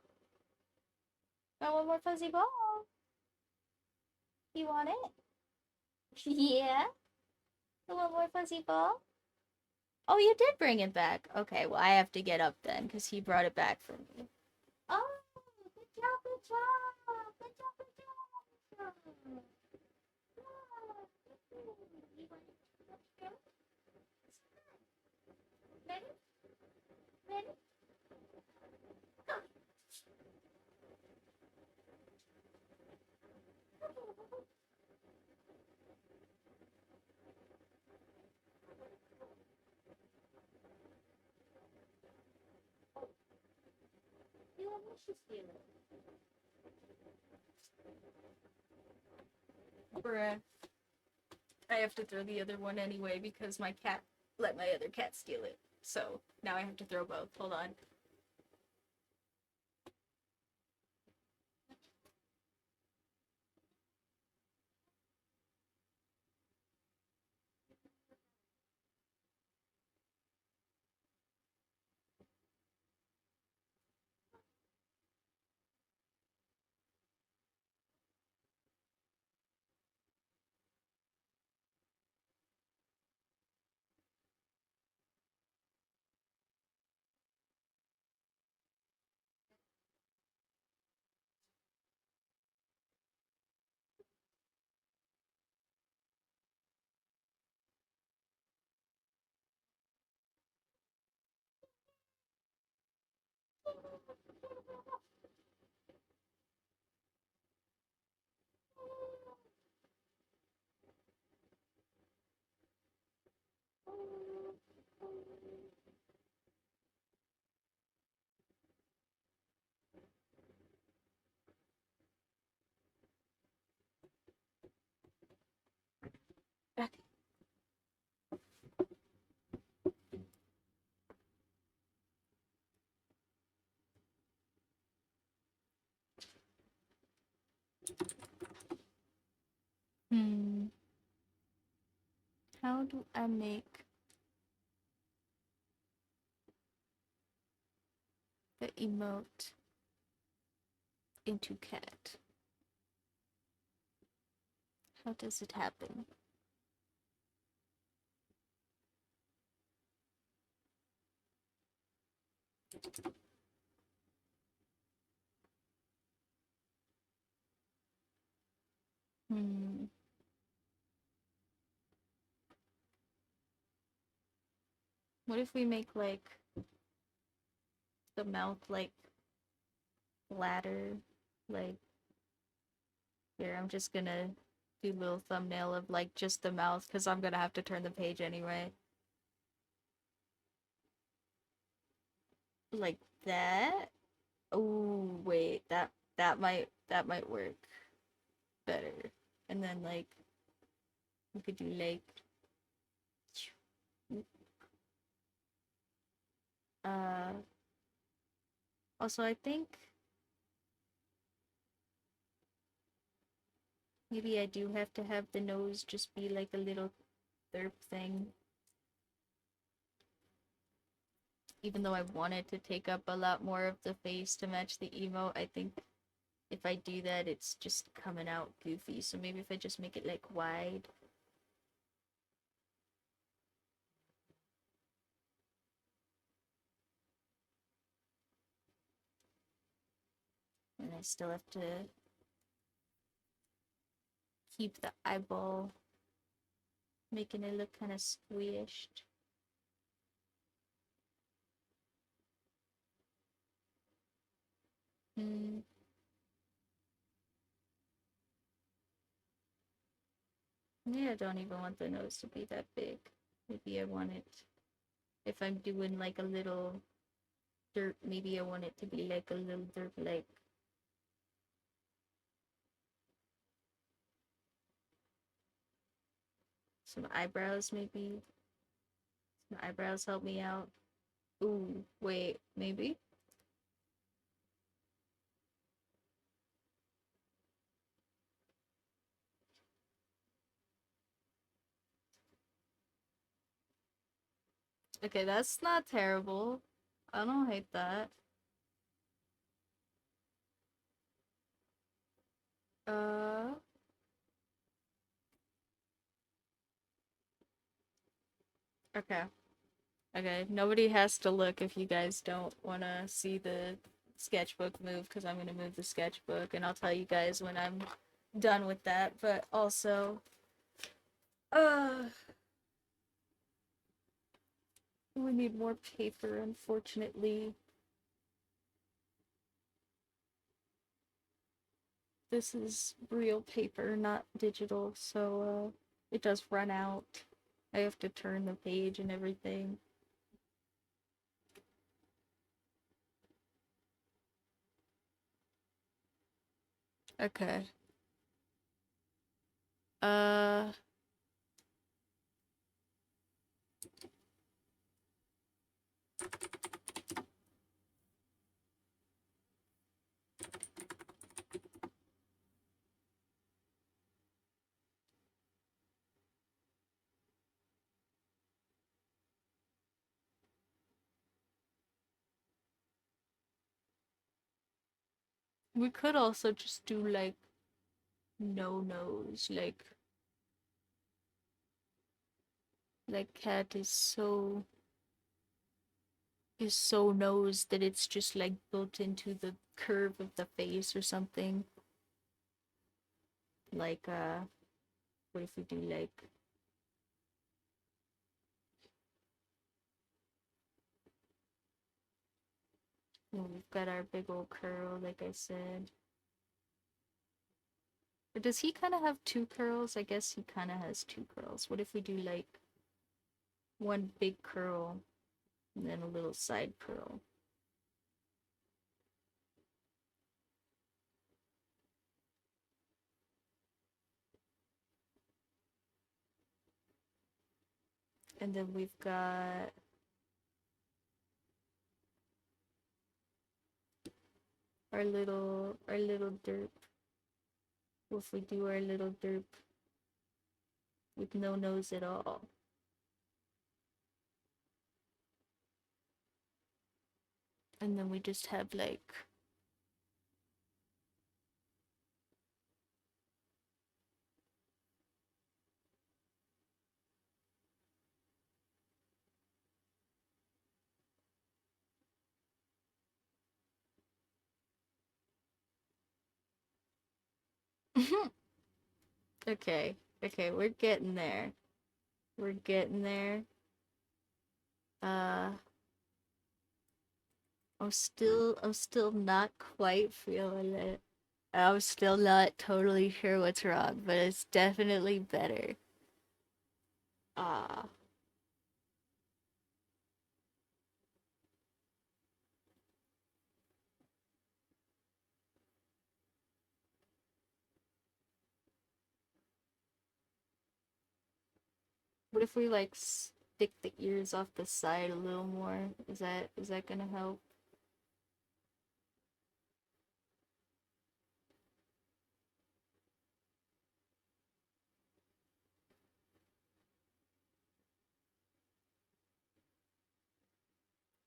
Got one more fuzzy ball. you want it? Yeah. You want more fuzzy ball? Oh, you did bring it back. Okay, well, I have to get up then, because he brought it back for me. Oh, good job, good job. Good job, good job. Yeah. You want it? Ready? Ready? Go. You want me to steal it? Bruh. I have to throw the other one anyway, because my cat let my other cat steal it. So, now I have to throw both. Hold on. Hmm. How do I make the emote into cat? How does it happen? Hmm. What if we make like the mouth like flatter? Like here, I'm just gonna do a little thumbnail of like just the mouth because I'm gonna have to turn the page anyway. Like that. Oh wait, that might work better. And then like we could do like uh also I think maybe I do have to have the nose just be like a little derp thing. Even though I wanted to take up a lot more of the face to match the emote, I think if I do that it's just coming out goofy. So maybe if I just make it like wide. And I still have to keep the eyeball, making it look kind of squished. Hmm. Yeah, I don't even want the nose to be that big. Maybe I want it, if I'm doing like a little dirt, maybe I want it to be like a little dirt, like some eyebrows, maybe. Some eyebrows help me out. Ooh, wait, maybe? Okay, that's not terrible. I don't hate that. Uh, okay. Okay, nobody has to look if you guys don't want to see the sketchbook move, because I'm going to move the sketchbook, and I'll tell you guys when I'm done with that. But also, uh, we need more paper, unfortunately. This is real paper, not digital, so it does run out. I have to turn the page and everything. Okay. Uh, we could also just do like no nose, like cat is so nose that it's just like built into the curve of the face or something. Like what if we do like we've got our big old curl, like I said. Or does he kind of have two curls? I guess he kind of has two curls. What if we do like one big curl and then a little side curl? And then we've got our little derp. What if we do our little derp with no nose at all. And then we just have like okay, okay, we're getting there. We're getting there. Uh I'm still not quite feeling it. I'm still not totally sure what's wrong, but it's definitely better. Ah. What if we like stick the ears off the side a little more? Is that gonna help?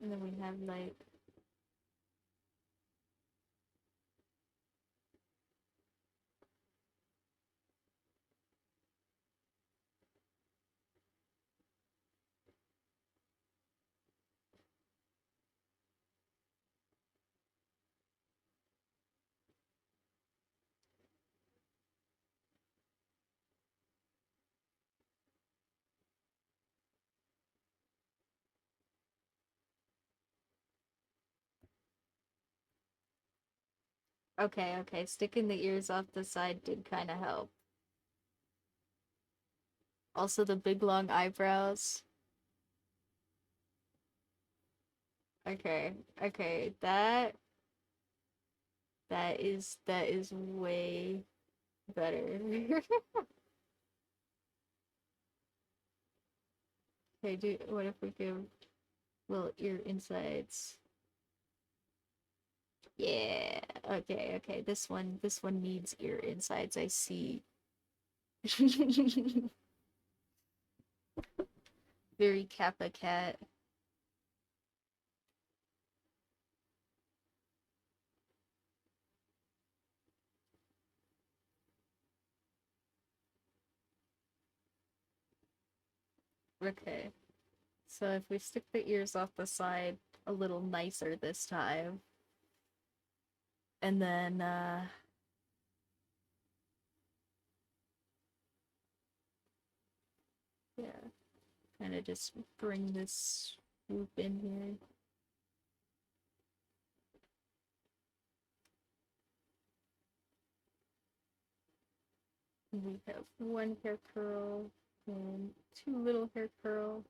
And then we have like okay, okay, sticking the ears off the side did kind of help. Also the big long eyebrows. Okay, okay, that is way better. Okay, what if we give little ear insides? Yeah. Okay, okay. This one needs ear insides, I see. Very Kappa cat. Okay. So if we stick the ears off the side a little nicer this time, and then yeah, kind of just bring this swoop in here. We have one hair curl and two little hair curl.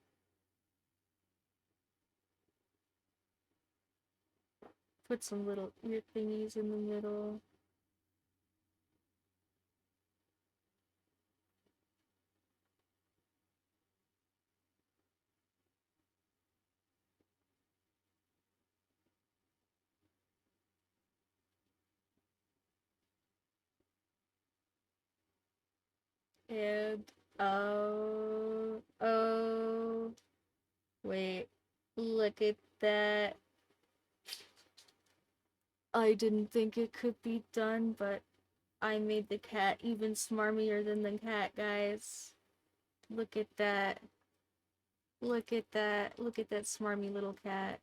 Put some little ear thingies in the middle. And oh, wait, look at that. I didn't think it could be done, but I made the cat even smarmier than the cat, guys. Look at that. Look at that. Look at that smarmy little cat.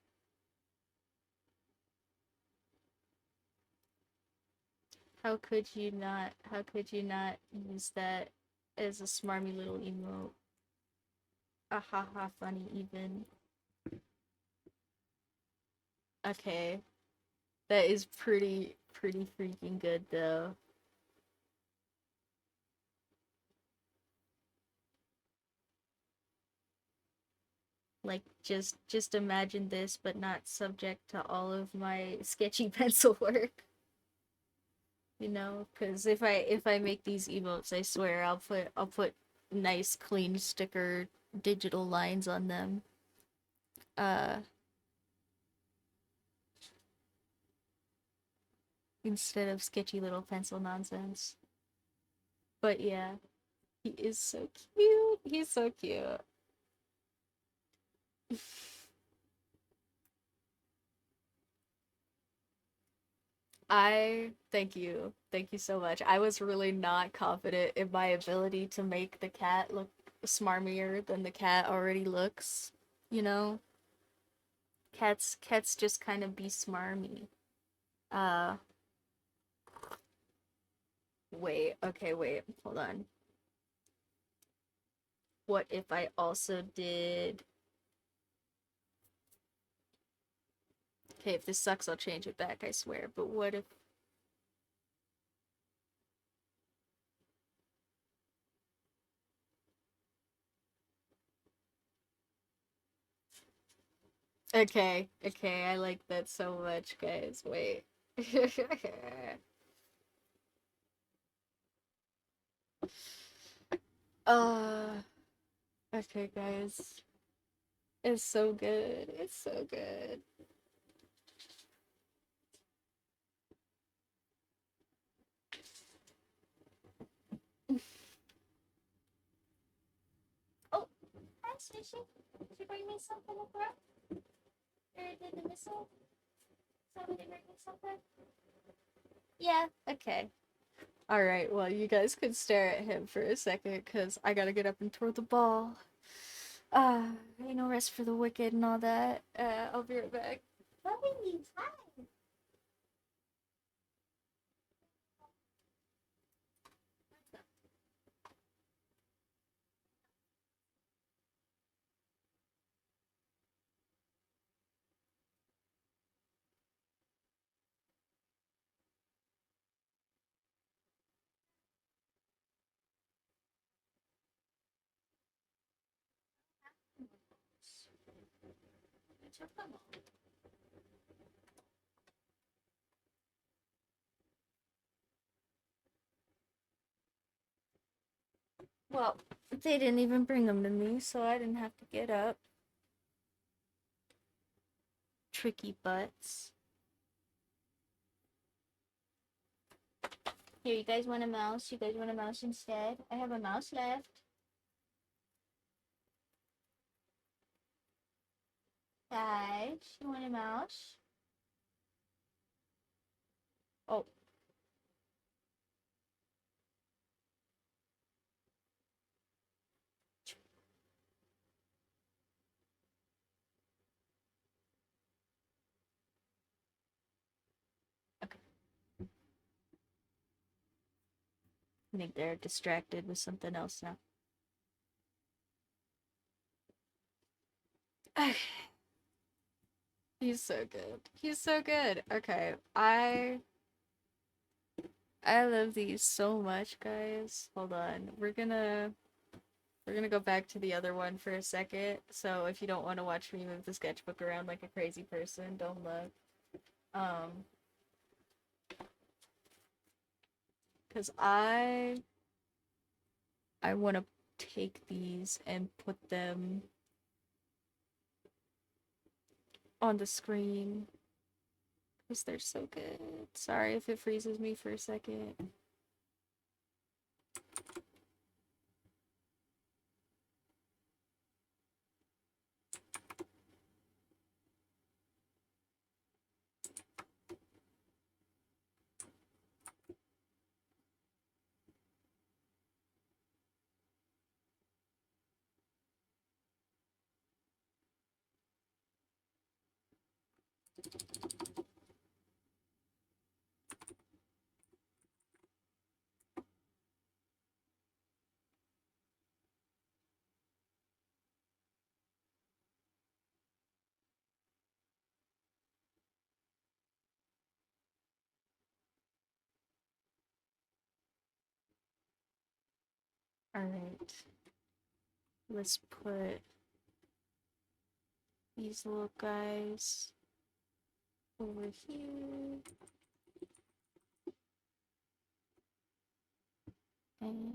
How could you not use that as a smarmy little emote? Ah ha ha funny even. Okay. That is pretty freaking good though. Like just imagine this but not subject to all of my sketchy pencil work. Because if I make these emotes, I swear I'll put nice clean sticker digital lines on them. Uh Instead of sketchy little pencil nonsense. But yeah. He is so cute. He's so cute. I thank you. Thank you so much. I was really not confident in my ability to make the cat look smarmier than the cat already looks. You know? Cats just kind of be smarmy. Uh wait. Okay, wait. Hold on. What if I also did Okay, if this sucks, I'll change it back, I swear. But what if Okay, okay, I like that so much, guys. Wait. uh okay, guys. It's so good. It's so good. Oh, hi, Sushi. Did you bring me something across? Or did the missile? Somebody bring me something? Yeah, okay. Alright, well, you guys could stare at him for a second, because I gotta get up and throw the ball. No rest for the wicked and all that. I'll be right back. Puppies, hi. Well, they didn't even bring them to me, so I didn't have to get up. Tricky butts. Here, you guys want a mouse? You guys want a mouse instead? I have a mouse left. Guys, you want a mouse? Oh, okay. I think they're distracted with something else now. Okay. He's so good. He's so good. Okay, I love these so much, guys. Hold on. We're gonna go back to the other one for a second. So if you don't want to watch me move the sketchbook around like a crazy person, don't look. Um, because I want to take these and put them on the screen because they're so good. Sorry if it freezes me for a second. All right, let's put these little guys over here and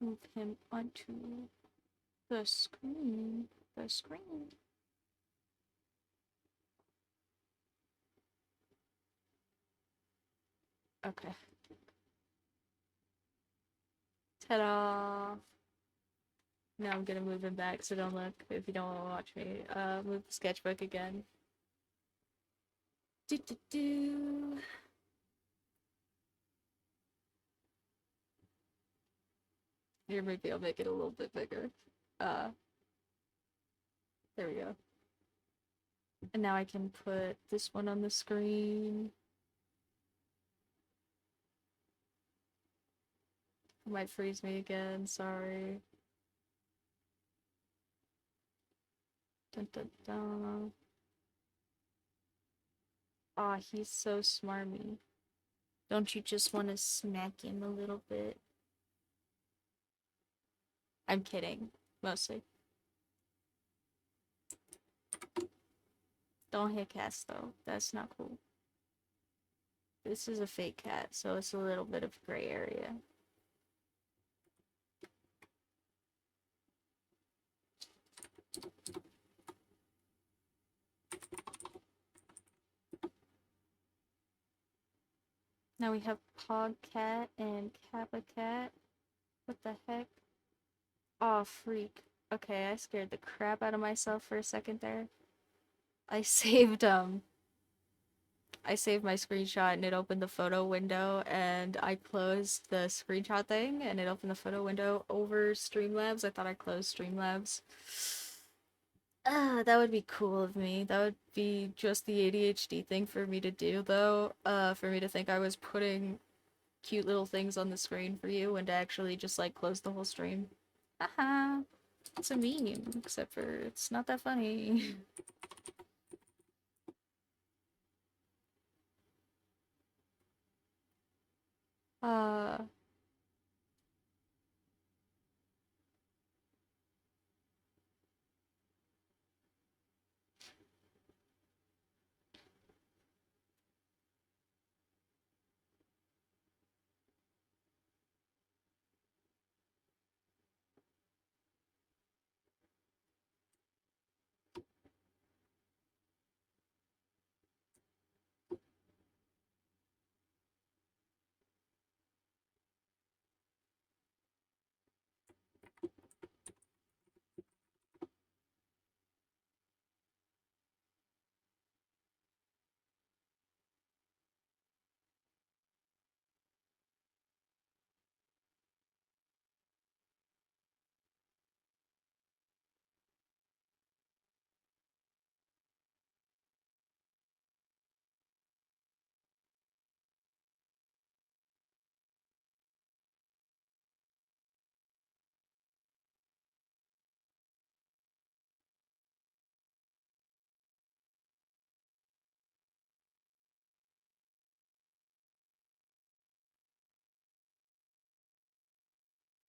move him onto the screen. The screen. Okay. Ta-da! Now I'm gonna move him back, so don't look if you don't want to watch me. Move the sketchbook again. Do do do. Here, maybe I'll make it a little bit bigger. Uh, there we go. And now I can put this one on the screen. It might freeze me again, sorry. Dun dun dun. Aw, he's so smarmy. Don't you just want to smack him a little bit? I'm kidding, mostly. Don't hit cats though, that's not cool. This is a fake cat, so it's a little bit of gray area. Now we have Pog Cat and Kappa Cat. What the heck? Aw, freak. Okay, I scared the crap out of myself for a second there. I saved, I saved my screenshot and it opened the photo window, and I closed the screenshot thing and it opened the photo window over Streamlabs. I thought I closed Streamlabs. That would be cool of me. That would be just the ADHD thing for me to do, though. For me to think I was putting cute little things on the screen for you and to actually just like close the whole stream. Haha. It's a meme, except for it's not that funny. uh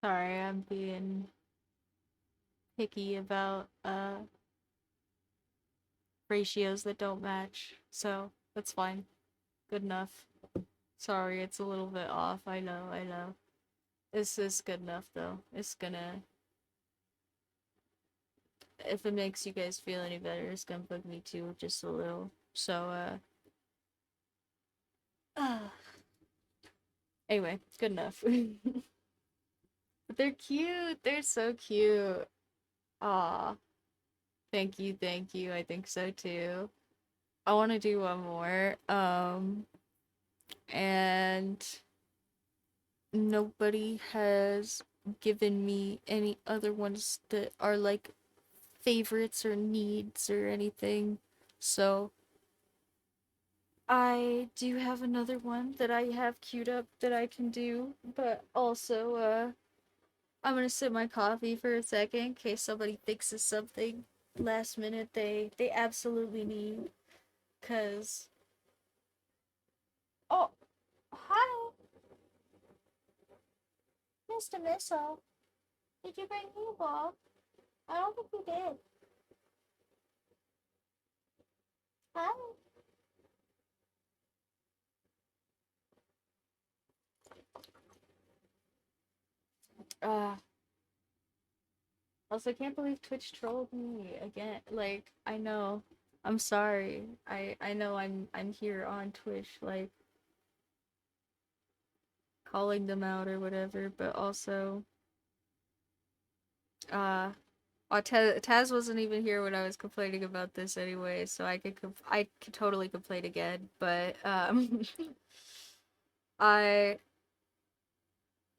Sorry, I'm being picky about ratios that don't match. So, that's fine. Good enough. Sorry, it's a little bit off. I know, I know. This is good enough though. It's gonna, if it makes you guys feel any better, it's gonna bug me too, just a little. So, anyway, good enough. But they're cute. They're so cute. Aw. Thank you, thank you. I think so too. I want to do one more. And nobody has given me any other ones that are like favorites or needs or anything. So I do have another one that I have queued up that I can do, but also I'm gonna sip my coffee for a second in case somebody thinks of something last minute they absolutely need. Cause oh, hi, Mr. Missile. Did you bring me a ball? I don't think you did. Hi. Uh, Also, I can't believe Twitch trolled me again. Like, I know. I'm sorry. I know I'm here on Twitch, like calling them out or whatever, but also Uh, Taz wasn't even here when I was complaining about this anyway, so I could totally complain again. But I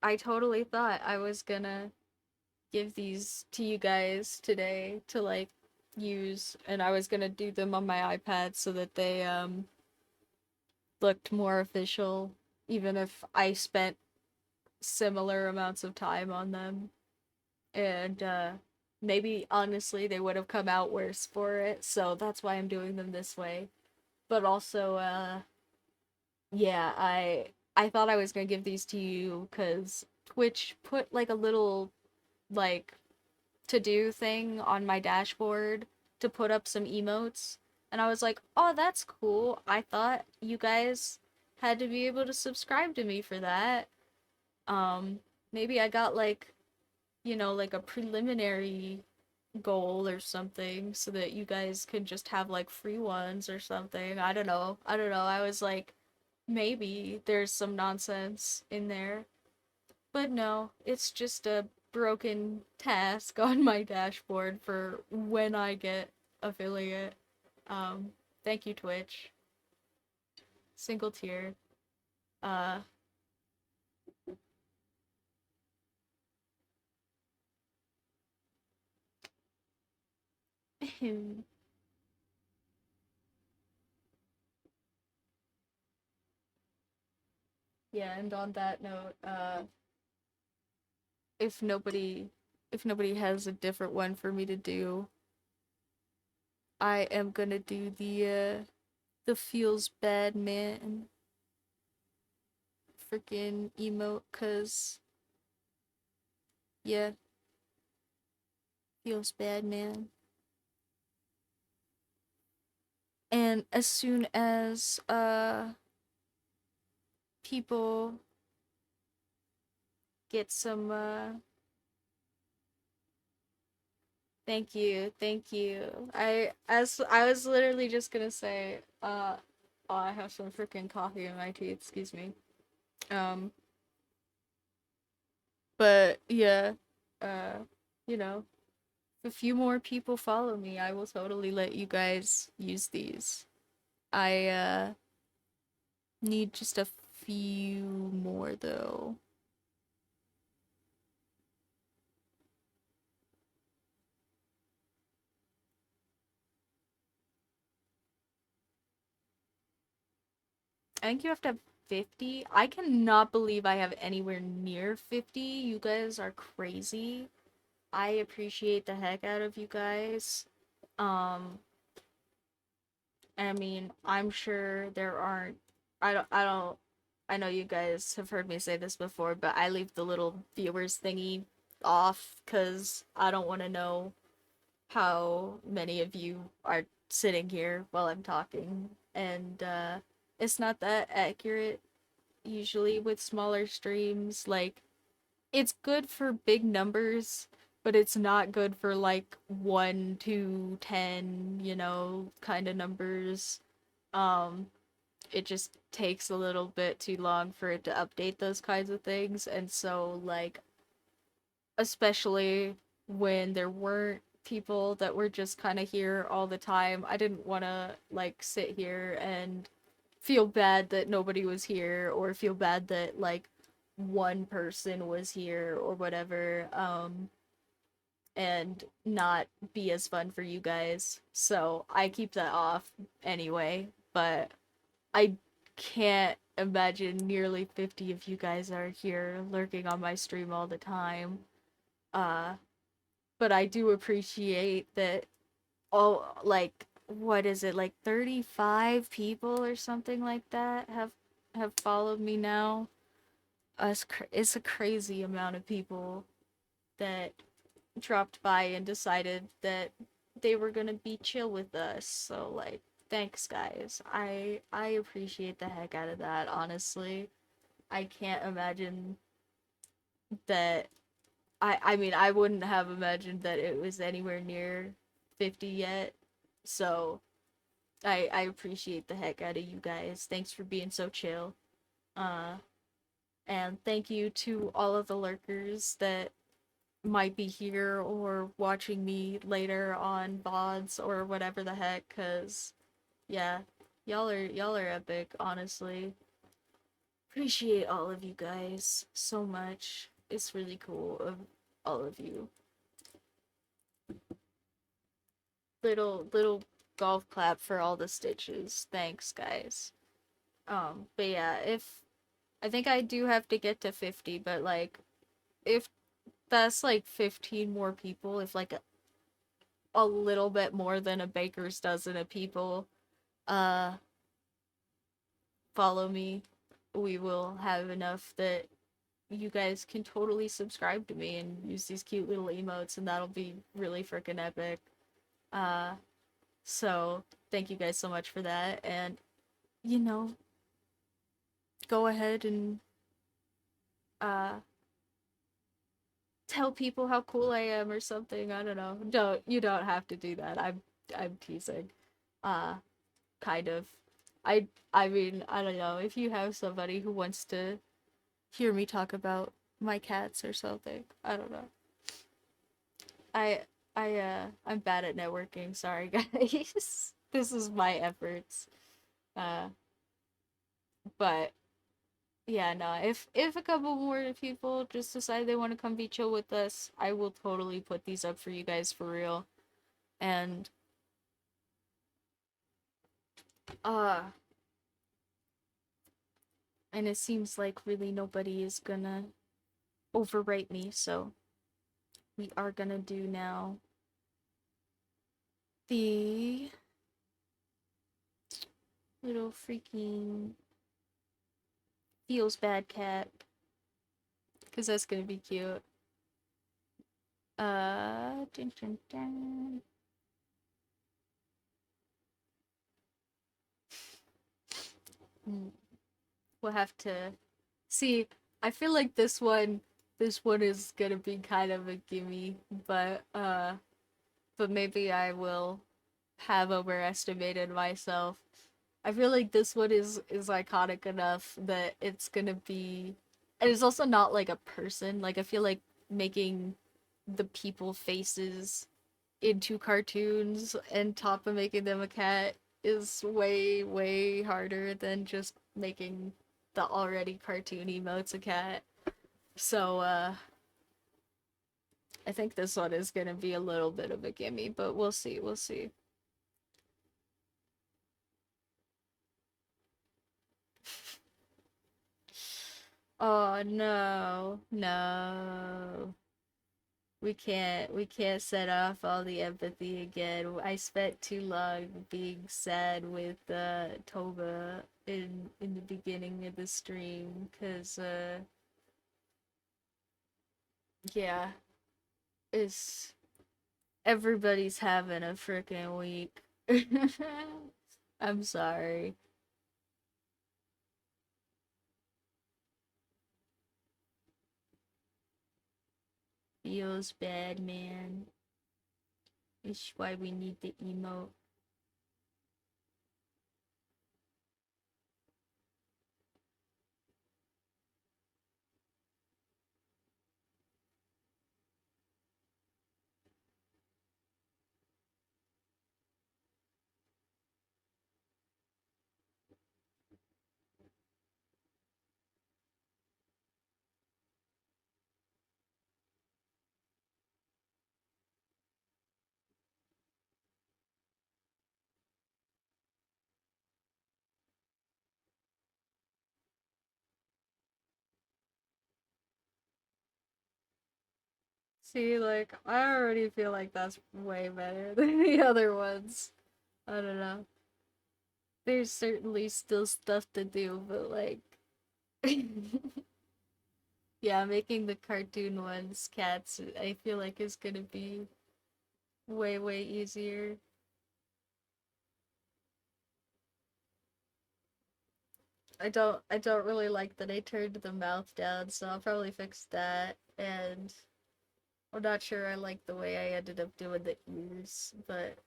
I totally thought I was gonna give these to you guys today to like use, and I was gonna do them on my iPad so that they looked more official, even if I spent similar amounts of time on them. And maybe honestly they would have come out worse for it, so that's why I'm doing them this way. But also, yeah, I thought I was gonna give these to you because Twitch put like a little like to do thing on my dashboard to put up some emotes. And I was like, oh, that's cool. I thought you guys had to be able to subscribe to me for that. Um, maybe I got like, like a preliminary goal or something so that you guys could just have like free ones or something. I don't know. I don't know. I was like, maybe there's some nonsense in there. But no, it's just a broken task on my dashboard for when I get affiliate. Um, Thank you, Twitch. Single tier. Uh, yeah, and on that note, if nobody if nobody has a different one for me to do, I am gonna do the feels bad man freaking emote, cause yeah, feels bad man. And as soon as people get some thank you, thank you. I was literally just gonna say, oh, I have some freaking coffee in my teeth, excuse me. Um but yeah, uh you know, if a few more people follow me, I will totally let you guys use these. I need just a few more though. I think you have to have 50. I cannot believe I have anywhere near 50. You guys are crazy. I appreciate the heck out of you guys. Um, I mean, I'm sure there aren't I don't I know you guys have heard me say this before, but I leave the little viewers thingy off cuz I don't want to know how many of you are sitting here while I'm talking. And it's not that accurate usually with smaller streams. Like, it's good for big numbers, but it's not good for like 1 to 10, kind of numbers. Um, it just takes a little bit too long for it to update those kinds of things. And so, like, especially when there weren't people that were just kind of here all the time, I didn't want to like sit here and feel bad that nobody was here or feel bad that like one person was here or whatever, and not be as fun for you guys. So I keep that off anyway, but I can't imagine nearly 50 of you guys are here lurking on my stream all the time. uh but I do appreciate that all, like, what is it, like 35 people or something like that have followed me now. It's a crazy amount of people that dropped by and decided that they were gonna be chill with us. So like, thanks guys. I appreciate the heck out of that, honestly. I can't imagine that I mean, I wouldn't have imagined that it was anywhere near 50 yet. So I appreciate the heck out of you guys. Thanks for being so chill. Uh and thank you to all of the lurkers that might be here or watching me later on VODs or whatever the heck, cause yeah, y'all are epic, honestly. Appreciate all of you guys so much. It's really cool of all of you. Little golf clap for all the stitches. Thanks, guys. But yeah, if I think I do have to get to 50, but like if that's like 15 more people, if like a little bit more than a baker's dozen of people uh follow me, we will have enough that you guys can totally subscribe to me and use these cute little emotes, and that'll be really freaking epic. Uh so thank you guys so much for that, and you know, go ahead and uh tell people how cool I am or something. I don't know. You don't have to do that. I'm teasing. Uh kind of. I mean, I don't know. If you have somebody who wants to hear me talk about my cats or something, I don't know. I I'm bad at networking. Sorry guys. This is my efforts. Uh but yeah, no. If a couple more people just decide they want to come be chill with us, I will totally put these up for you guys for real. And uh and it seems like really nobody is gonna overrate me, so we are gonna do now the little freaking feels bad cat, because that's gonna be cute. Dun, dun, dun. Hmm, we'll have to see. I feel like this one is gonna be kind of a gimme, but maybe I will have overestimated myself. I feel like this one is iconic enough that it's gonna be, and it's also not like a person. Like I feel like making the people faces into cartoons and top of making them a cat is way harder than just making the already cartoon emotes a cat. So I think this one is gonna be a little bit of a gimme, but we'll see. Oh no, no. We can't set off all the empathy again. I spent too long being sad with Toba in the beginning of the stream, cause yeah, it's everybody's having a freaking week. I'm sorry. Feels bad, man. It's why we need the emote. See, like, I already feel like that's way better than the other ones. I don't know. There's certainly still stuff to do, but like, yeah, making the cartoon ones cats, I feel like is gonna be way easier. I don't really like that I turned the mouth down, so I'll probably fix that. And I'm not sure I like the way I ended up doing the ears, but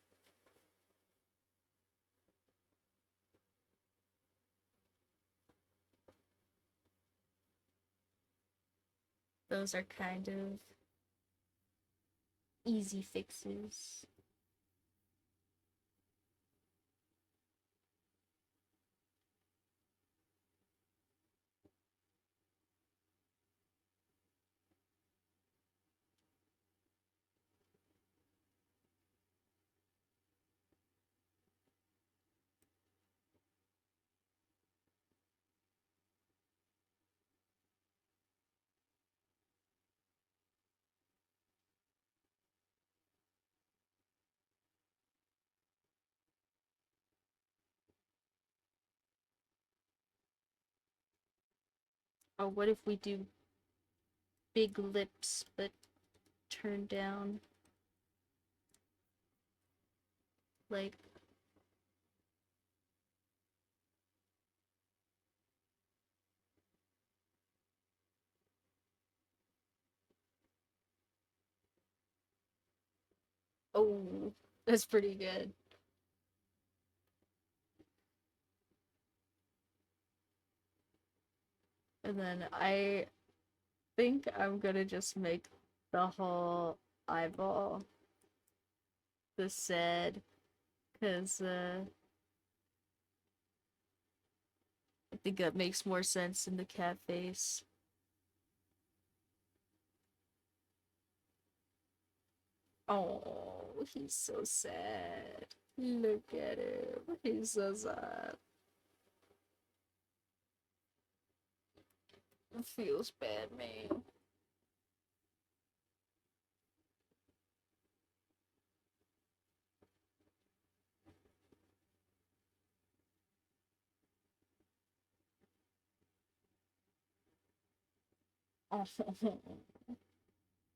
those are kind of Easy fixes. Or what if we do big lips but turn down? Like, oh, that's pretty good. And then I think I'm gonna just make the whole eyeball the sad, because I think that makes more sense in the cat face. Oh, he's so sad. Look at him. He's so sad. It feels bad, man. Oh,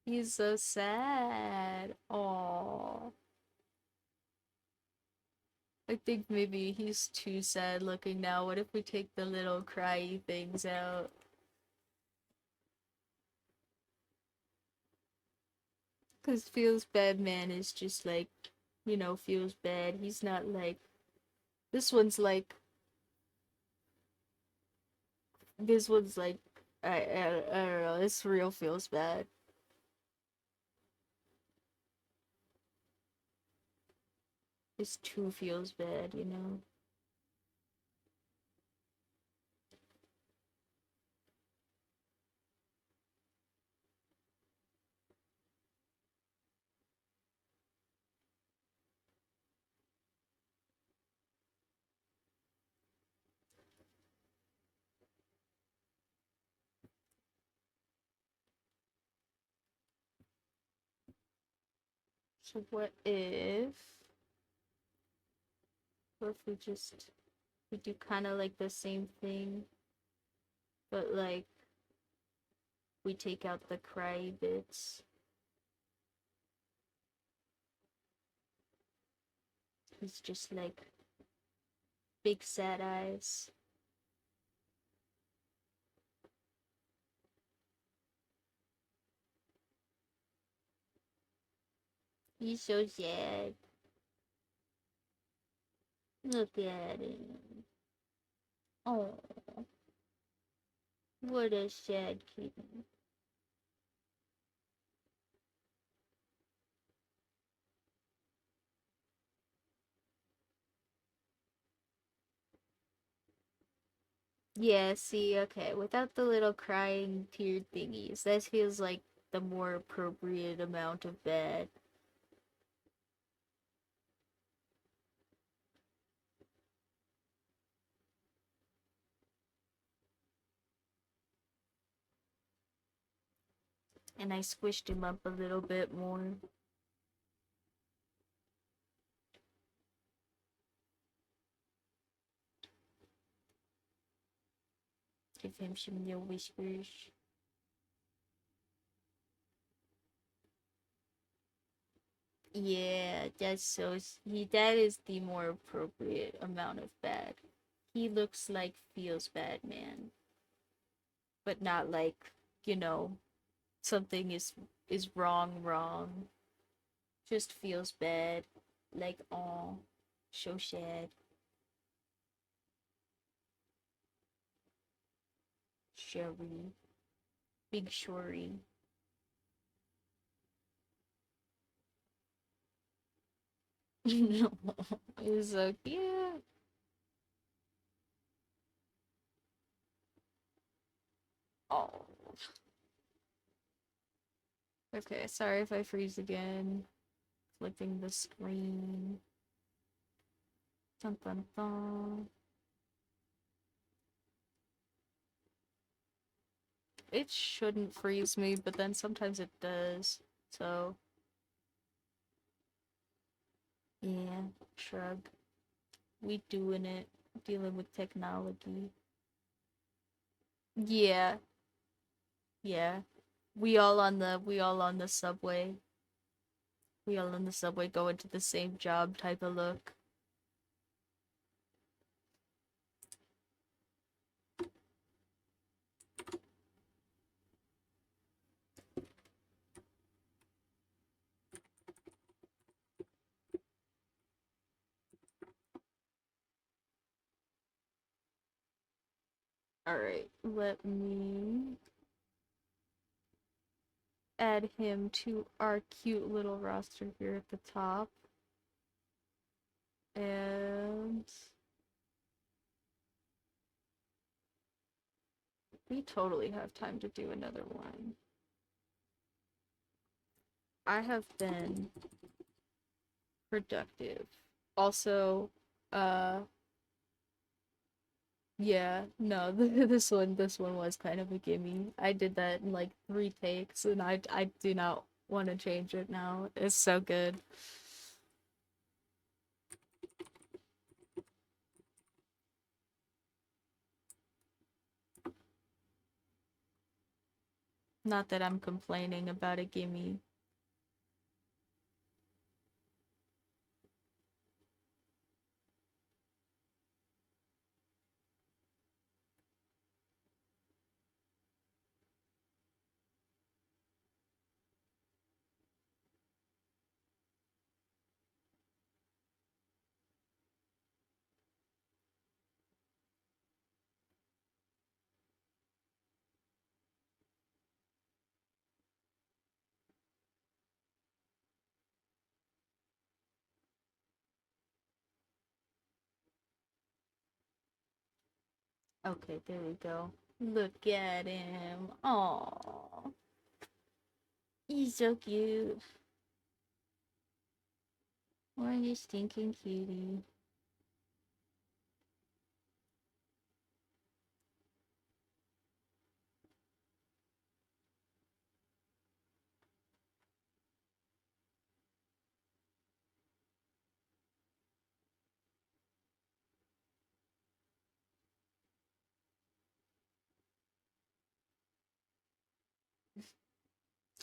he's so sad. Oh, I think maybe he's too sad looking now. What if we take the little cryy things out? Because feels bad man is just like, feels bad. He's not like, this one's like, this one's like, I don't know, this real feels bad. This too feels bad. So what if we do kind of like the same thing, but like we take out the cry bits. It's just like big sad eyes. He's so sad. Look at him. Oh, what a sad kitten. Yeah, see, okay, without the little crying tear thingies, that feels like the more appropriate amount of bad. And I squished him up a little bit more. Give him some new whiskers. Yeah, that is the more appropriate amount of bad. He looks like feels bad man, but not like, you know, something is wrong. Just feels bad. Like oh, so sad. Sherry. Big Shory. He's so cute. Oh. Okay, sorry if I freeze again. Flipping the screen. Dun dun dun. It shouldn't freeze me, but then sometimes it does. So, yeah, shrug. We doing it. Dealing with technology. Yeah, yeah. We all on the subway. We all on the subway going to the same job type of look. Alright, let me add him to our cute little roster here at the top. And we totally have time to do another one. I have been productive. Also, uh, yeah, no, this one was kind of a gimme. I did that in like 3 takes, and I do not want to change it now. It's so good. Not that I'm complaining about a gimme. Okay, there we go. Look at him. Aww. He's so cute. Why you stinking cutie?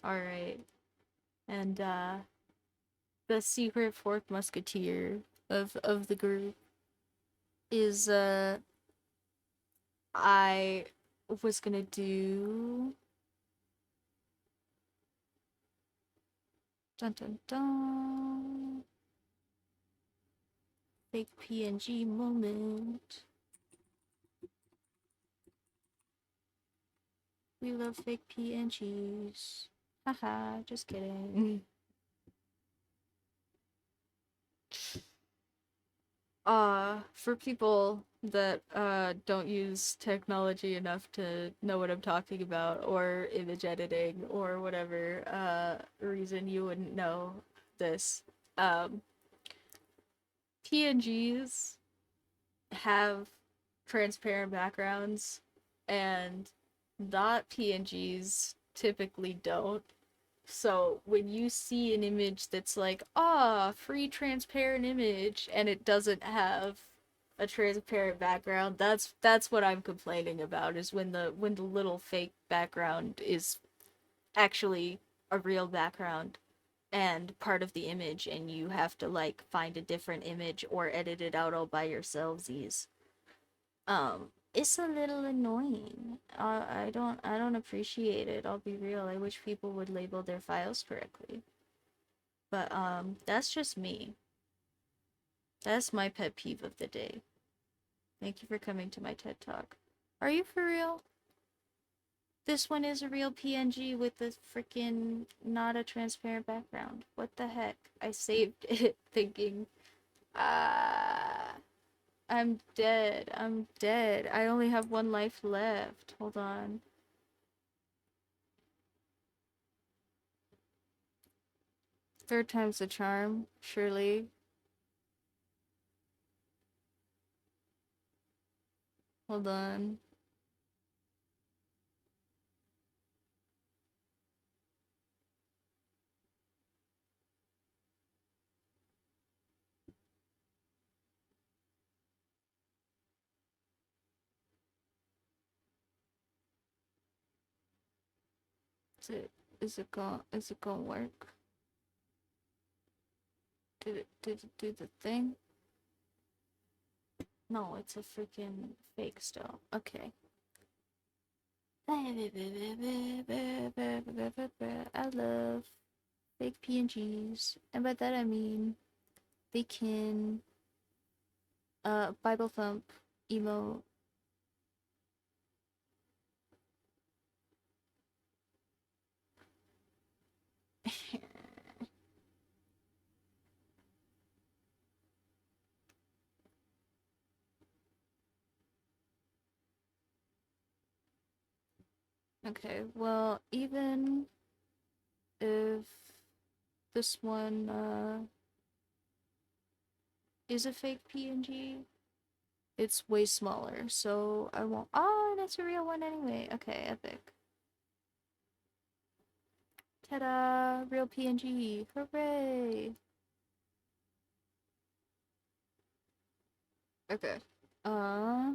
Alright. And the secret fourth musketeer of the group is I was gonna do dun dun dun fake PNG moment. We love fake PNGs. Haha, just kidding. For people that don't use technology enough to know what I'm talking about, or image editing, or whatever reason you wouldn't know this, um, PNGs have transparent backgrounds, and not PNGs typically don't. So when you see an image that's like, free transparent image, and it doesn't have a transparent background, that's what I'm complaining about, is when the little fake background is actually a real background and part of the image, and you have to like find a different image or edit it out all by yourselvesies. It's a little annoying. I don't appreciate it. I'll be real. I wish people would label their files correctly. But that's just me. That's my pet peeve of the day. Thank you for coming to my TED Talk. Are you for real? This one is a real PNG with a freaking not a transparent background. What the heck? I saved it thinking, ah, I'm dead. I'm dead. I only have one life left. Hold on. Third time's the charm, surely. Hold on. Is it is it gonna work? Did it do the thing? No, it's a freaking fake still. Okay. I love fake PNGs. And by that I mean they can Bible thump emo. Okay, well, even if this one is a fake PNG, it's way smaller, so I won't. Oh, that's a real one anyway. Okay, epic. Ta-da! Real PNG. Hooray! Okay. Uh,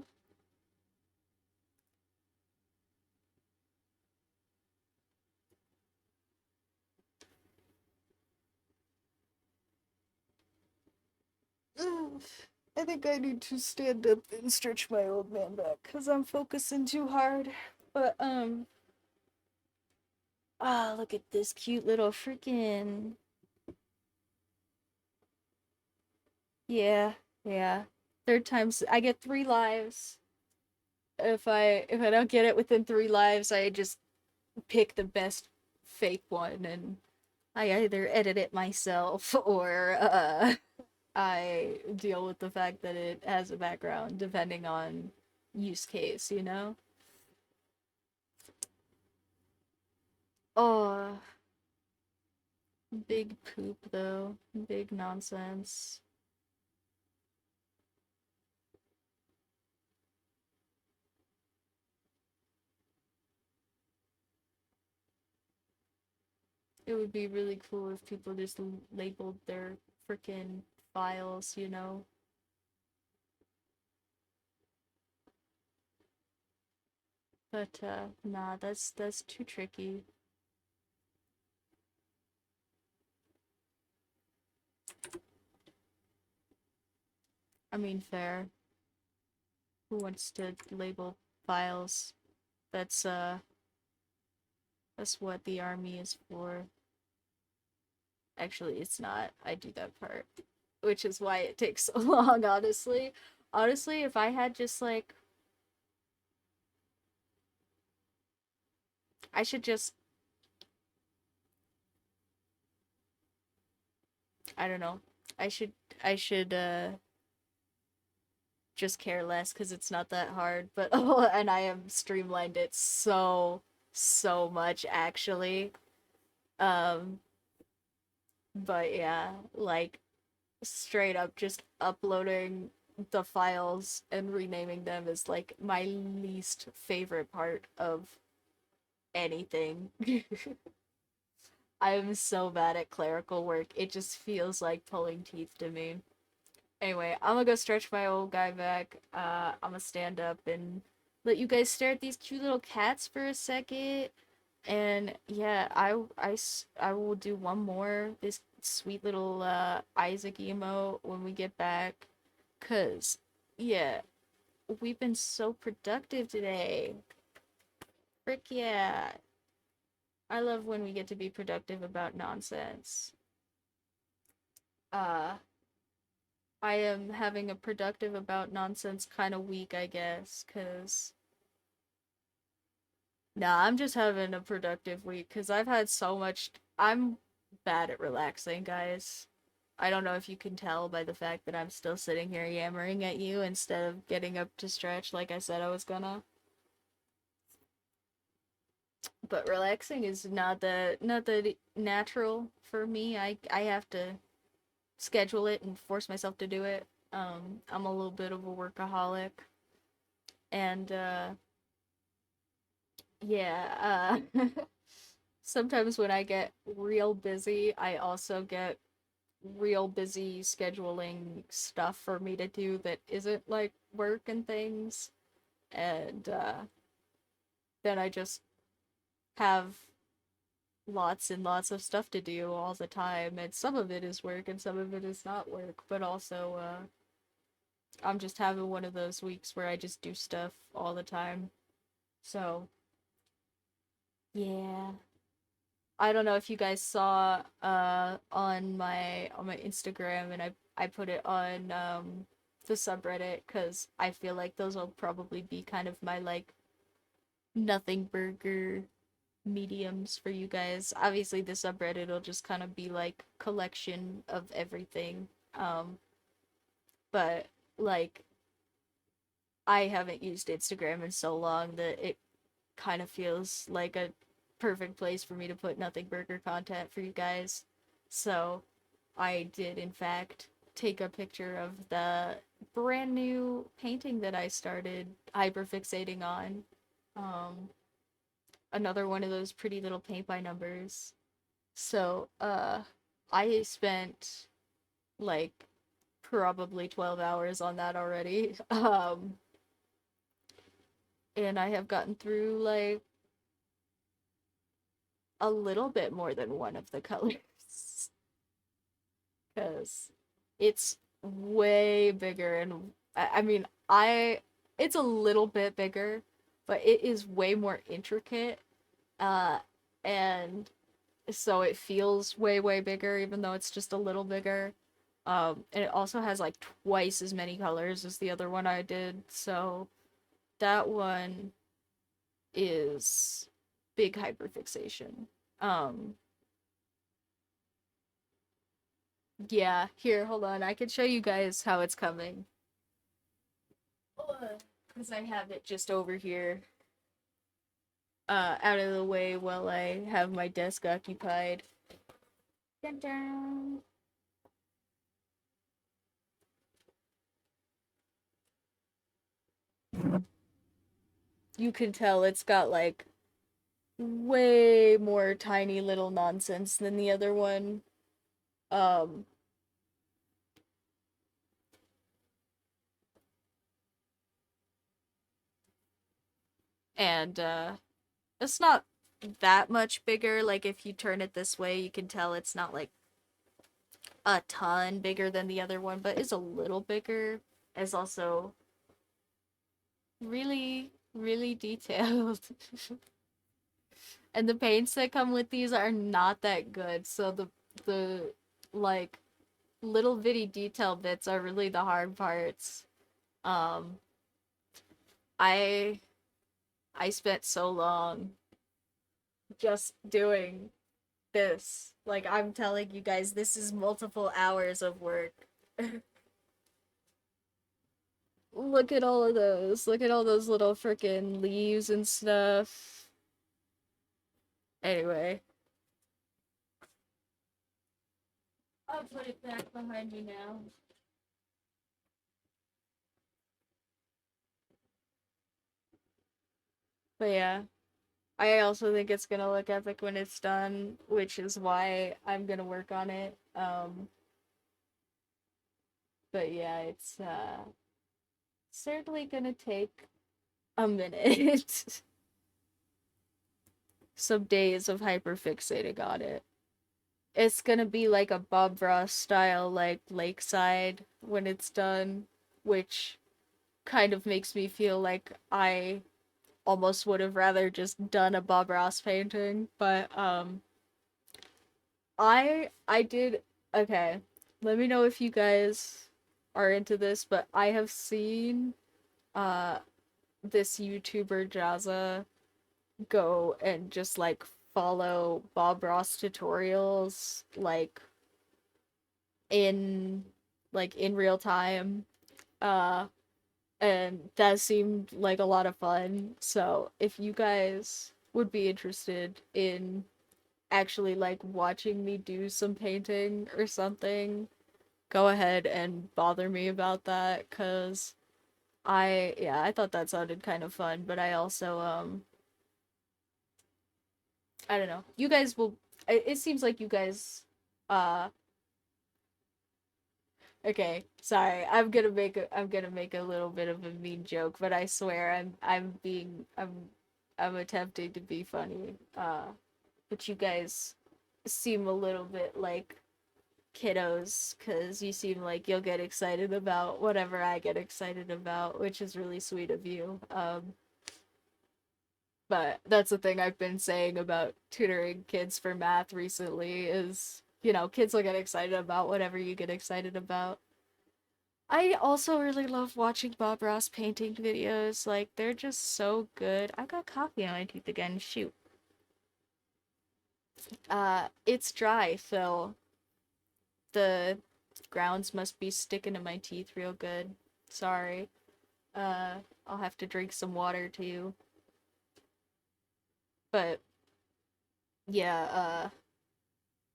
I think I need to stand up and stretch my old man back because I'm focusing too hard. But, ah, look at this cute little freaking. Yeah, yeah. Third time's. I get 3 lives. If I don't get it within 3 lives, I just pick the best fake one and I either edit it myself or I deal with the fact that it has a background depending on use case, you know? Oh, big poop though. Big nonsense. It would be really cool if people just labeled their freaking files, you know? But nah, that's too tricky. I mean, fair. Who wants to label files? That's uh that's what the army is for. Actually, it's not. I do that part, which is why it takes so long, honestly. Honestly, if I had just like I should just I don't know. I should I should just care less cuz it's not that hard, but oh, and I am streamlined it so much actually. Um but yeah, like straight up just uploading the files and renaming them is like my least favorite part of anything. I'm so bad at clerical work. It just feels like pulling teeth to me. Anyway, I'm gonna go stretch my old guy back. I'm gonna stand up and let you guys stare at these cute little cats for a second. And yeah, I will do one more this sweet little Isaac emote when we get back. Cause yeah, we've been so productive today. Frick yeah. I love when we get to be productive about nonsense. Uh I am having a productive about nonsense kind of week, I guess, cuz Nah, I'm just having a productive week because I've had so much. I'm bad at relaxing, guys. I don't know if you can tell by the fact that I'm still sitting here yammering at you instead of getting up to stretch like I said I was gonna. But relaxing is not the natural for me. I have to schedule it and force myself to do it. I'm a little bit of a workaholic, and yeah, sometimes when I get real busy, I also get real busy scheduling stuff for me to do that isn't like work and things, and then I just have lots and lots of stuff to do all the time, and some of it is work and some of it is not work, but also I'm just having one of those weeks where I just do stuff all the time. So, yeah. I don't know if you guys saw on my Instagram, and I put it on the subreddit cuz I feel like those will probably be kind of my like nothing burger mediums for you guys. Obviously the subreddit will just kind of be like collection of everything. But like I haven't used Instagram in so long that it kind of feels like a perfect place for me to put nothing burger content for you guys. So I did, in fact, take a picture of the brand new painting that I started hyperfixating on. Um, Another one of those pretty little paint by numbers. So, I spent like probably 12 hours on that already. And I have gotten through like a little bit more than one of the colors because it's way bigger and I mean I it's a little bit bigger, but it is way more intricate, uh and so it feels way bigger even though it's just a little bigger. And it also has like twice as many colors as the other one I did, so that one is big hyperfixation. Um Yeah, here, hold on. I can show you guys how it's coming. Because I have it just over here, out of the way while I have my desk occupied. Dun dun. You can tell it's got like way more tiny little nonsense than the other one. Um, and it's not that much bigger. Like if you turn it this way, you can tell it's not like a ton bigger than the other one, but it's a little bigger. It's also really detailed. And the paints that come with these are not that good. So the like little bitty detail bits are really the hard parts. Um I I spent so long just doing this. Like I'm telling you guys this is multiple hours of work. Look at all of those. Look at all those little freaking leaves and stuff. Anyway, I'll put it back behind me now. But yeah, I also think it's gonna look epic when it's done, which is why I'm gonna work on it. But yeah, it's certainly gonna take a minute. Some days of hyperfixating on it. It's gonna be like a Bob Ross style, like lakeside when it's done, which kind of makes me feel like I almost would have rather just done a Bob Ross painting, but I did okay. Let me know if you guys are into this, but I have seen uh this YouTuber Jazza go and just like follow Bob Ross tutorials in in real time. Uh and that seemed like a lot of fun. So if you guys would be interested in actually like watching me do some painting or something, go ahead and bother me about that cuz I thought that sounded kind of fun, but I also I don't know. You guys will it seems like you guys uh okay, sorry. I'm gonna make a little bit of a mean joke, but I swear I'm attempting to be funny. But you guys seem a little bit like kiddos cuz you seem like you'll get excited about whatever I get excited about, which is really sweet of you. But that's the thing I've been saying about tutoring kids for math recently is, kids will get excited about whatever you get excited about. I also really love watching Bob Ross painting videos. Like, they're just so good. I've got coffee on my teeth again. Shoot. It's dry, so the grounds must be sticking to my teeth real good. Sorry. Uh, I'll have to drink some water too. But yeah,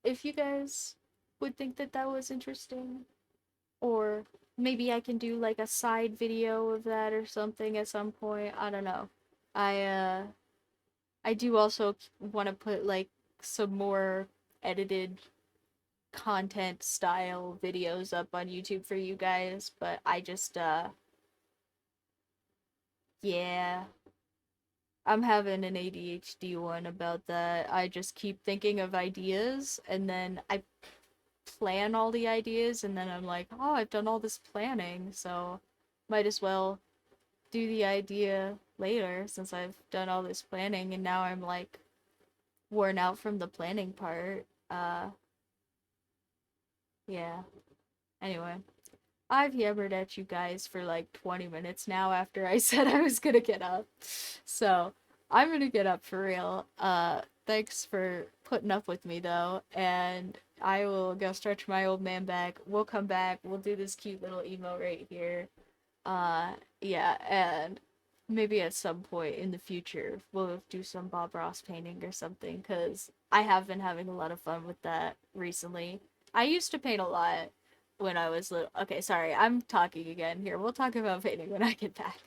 if you guys would think that that was interesting, or maybe I can do like a side video of that or something at some point. I don't know. I I do also want to put like some more edited content style videos up on YouTube for you guys, but I just yeah, I'm having an ADHD one about that. I just keep thinking of ideas and then I plan all the ideas and then I'm like, "Oh, I've done all this planning, so might as well do the idea later since I've done all this planning." And now I'm like worn out from the planning part. Yeah. Anyway, I've yabbered at you guys for like 20 minutes now after I said I was gonna get up. So, I'm gonna get up for real. Thanks for putting up with me though, and I will go stretch my old man back. We'll come back. We'll do this cute little emo right here. Uh, yeah, and maybe at some point in the future we'll do some Bob Ross painting or something because I have been having a lot of fun with that recently. I used to paint a lot when I was little. Okay, sorry, I'm talking again here. We'll talk about painting when I get back.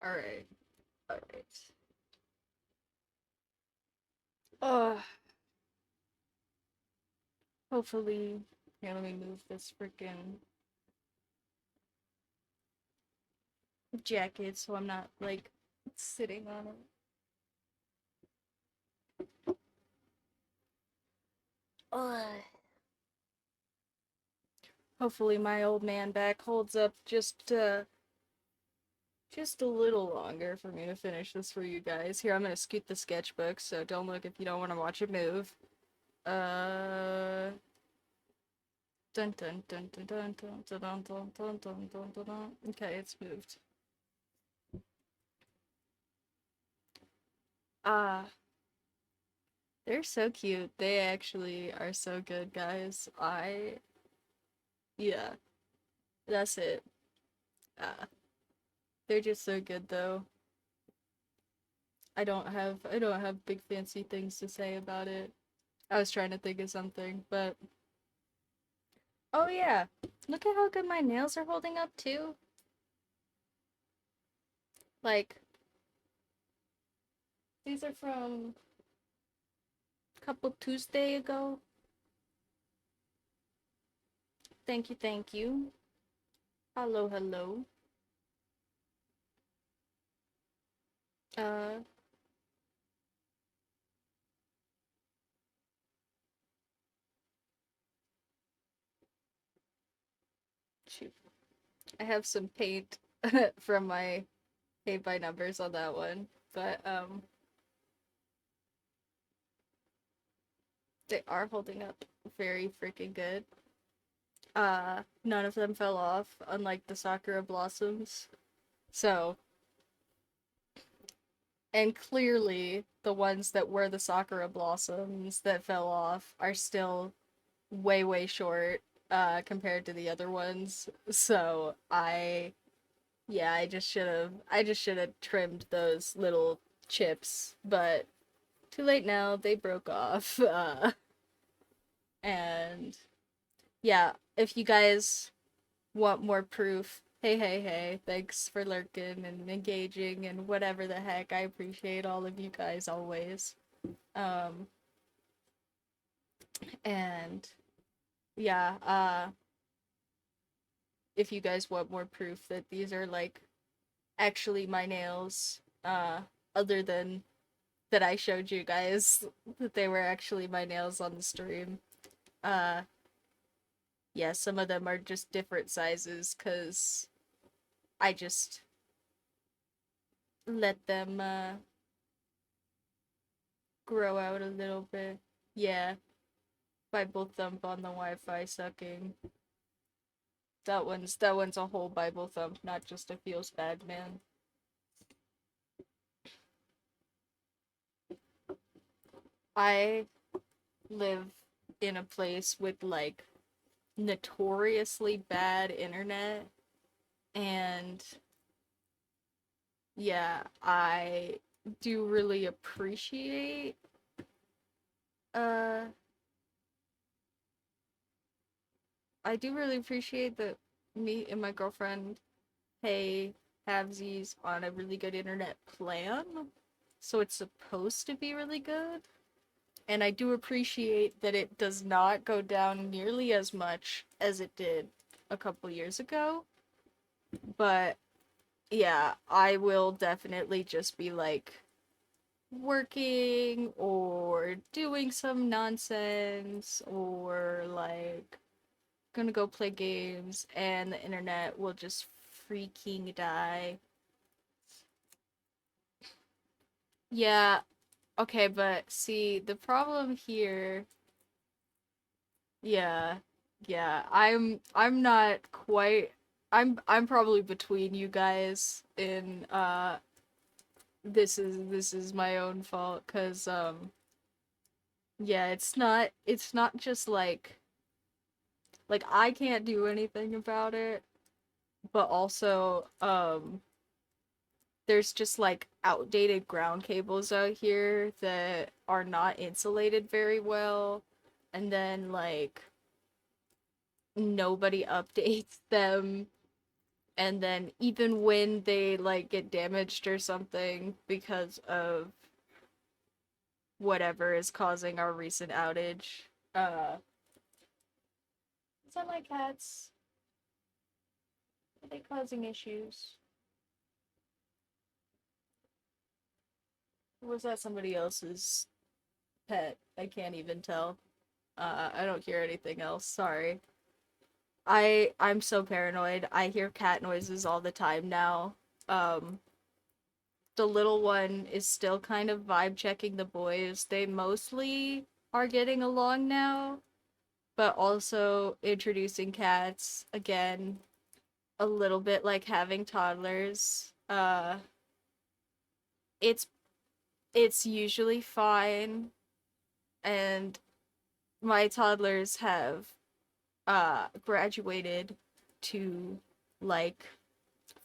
Alright. Alright. Uh, hopefully. Here, let me move this freaking jacket so I'm not, like, sitting on it. Ugh. Hopefully my old man back holds up just a little longer for me to finish this for you guys. Here, I'm gonna scoot the sketchbook, so don't look if you don't want to watch it move. Uh, dun dun dun dun dun dun dun dun dun dun dun dun dun dun. Okay, it's moved. Ah, they're so cute. They actually are so good, guys. Yeah, that's it. Uh, they're just so good, though. I don't have big fancy things to say about it. I was trying to think of something, but oh yeah, look at how good my nails are holding up too. Like these are from a couple Tuesday ago. Thank you, thank you. Hello, hello. Uh, shoot. I have some paint from my paint by numbers on that one, but they are holding up very freaking good. None of them fell off, unlike the Sakura blossoms. So, and clearly the ones that were the Sakura blossoms that fell off are still way way short compared to the other ones. So I just should have trimmed those little chips, but too late now. They broke off. And yeah, if you guys want more proof, hey, thanks for lurking and engaging and whatever the heck. I appreciate all of you guys always. Um and yeah, if you guys want more proof that these are like actually my nails, other than that I showed you guys that they were actually my nails on the stream. Uh yeah, some of them are just different sizes cuz I just let them grow out a little bit. Yeah, Bible thump on the Wi-Fi sucking. That one's a whole Bible thump, not just a feels bad man. I live in a place with like notoriously bad internet, and yeah, do really appreciate uh I do really appreciate that me and my girlfriend pay halvesies on a really good internet plan. So it's supposed to be really good. And I do appreciate that it does not go down nearly as much as it did a couple years ago. But yeah, I will definitely just be like working or doing some nonsense or like gonna go play games and the internet will just freaking die. Yeah, okay, but see, the problem here, yeah, yeah, I'm not quite I'm probably between you guys in this is my own fault 'cause yeah, it's not just like I can't do anything about it, but also there's just like outdated ground cables out here that are not insulated very well, and then like nobody updates them, And then even when they like get damaged or something because of whatever is causing our recent outage, is that my cats? Are they causing issues? Or was that somebody else's pet? I can't even tell. I don't hear anything else. Sorry. I'm so paranoid. I hear cat noises all the time now. Um, the little one is still kind of vibe checking the boys. They mostly are getting along now, but also introducing cats again, a little bit like having toddlers. It's it's usually fine, and my toddlers have graduated to like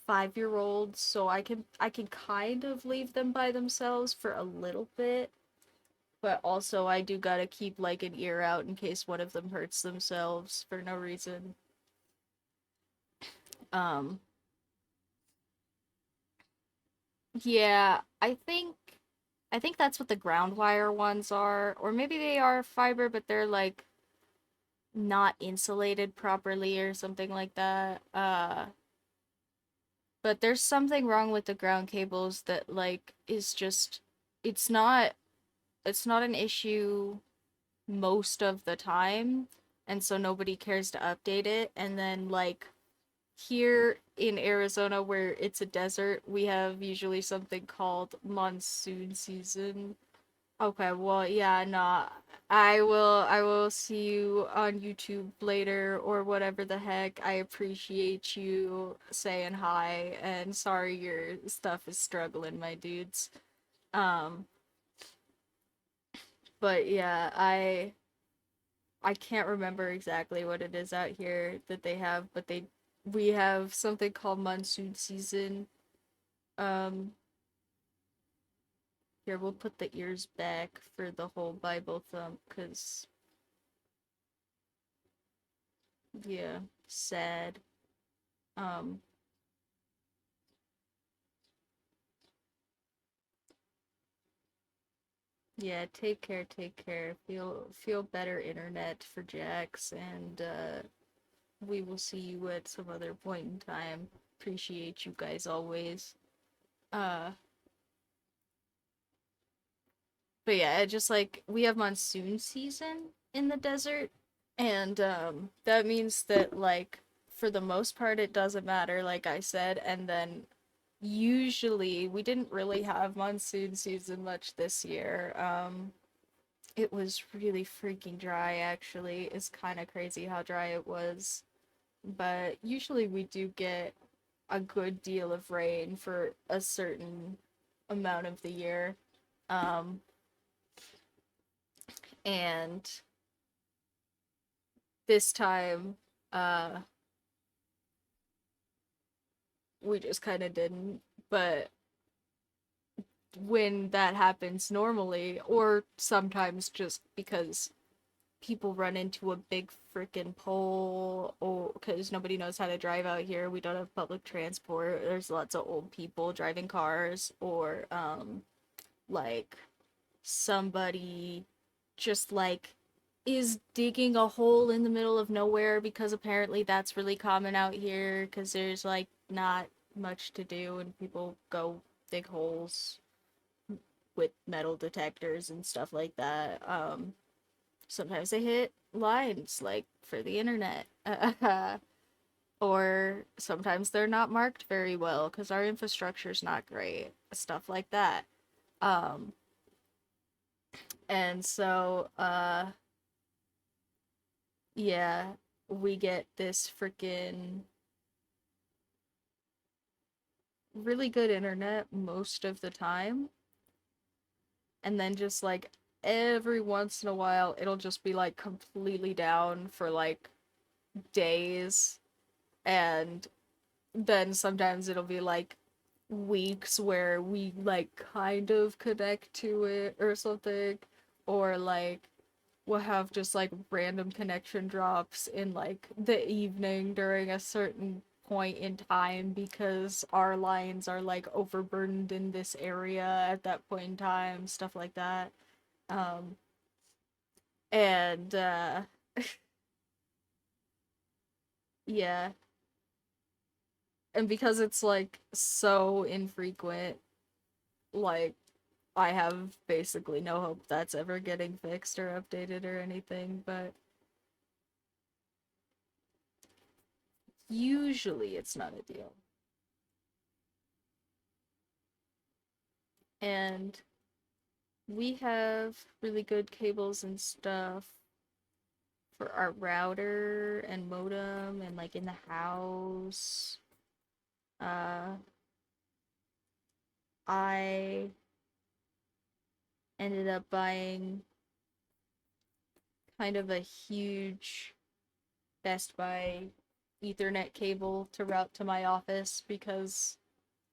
5-year olds, so I can kind of leave them by themselves for a little bit, but also I do gotta keep like an ear out in case one of them hurts themselves for no reason. Um, yeah, I think that's what the ground wire ones are, or maybe they are fiber, but they're like not insulated properly or something like that. But there's something wrong with the ground cables that like is just it's not it's not an issue most of the time, and so nobody cares to update it. And then like here in Arizona where it's a desert, we have usually something called monsoon season. Okay, well, yeah, no. I will see you on YouTube later or whatever the heck. I appreciate you saying hi and sorry your stuff is struggling, my dudes. Um, but yeah, I can't remember exactly what it is out here that they have, but we have something called monsoon season. Um, Here we'll put the ears back for the whole Bible thump, 'cause yeah, sad. Um, yeah, take care, take care. Feel better internet for Jax, and we will see you at some other point in time. Appreciate you guys always. Uh, but yeah, just like we have monsoon season in the desert, and that means that like for the most part it doesn't matter, like I said, and then usually we didn't really have monsoon season much this year. It was really freaking dry, actually. It's kind of crazy how dry it was. But usually we do get a good deal of rain for a certain amount of the year. Um, and this time, uh, we just kind of didn't. But when that happens normally, or sometimes just because people run into a big freaking pole, or because nobody knows how to drive out here. We don't have public transport. There's lots of old people driving cars, or like somebody just like is digging a hole in the middle of nowhere, because apparently that's really common out here because there's like not much to do and people go dig holes with metal detectors and stuff like that. Sometimes they hit lines like for the internet. Or sometimes they're not marked very well because our infrastructure's not great. Stuff like that. Um, and so, yeah, we get this freaking really good internet most of the time. And then just like every once in a while, it'll just be like completely down for like days. And then sometimes it'll be like weeks where we like kind of connect to it or something, or like we'll have just like random connection drops in like the evening during a certain point in time because our lines are like overburdened in this area at that point in time, stuff like that. Um, and yeah, and because it's like so infrequent, like I have basically no hope that's ever getting fixed or updated or anything, but usually it's not a deal. And we have really good cables and stuff for our router and modem and like in the house. Uh I ended up buying kind of a huge Best Buy Ethernet cable to route to my office because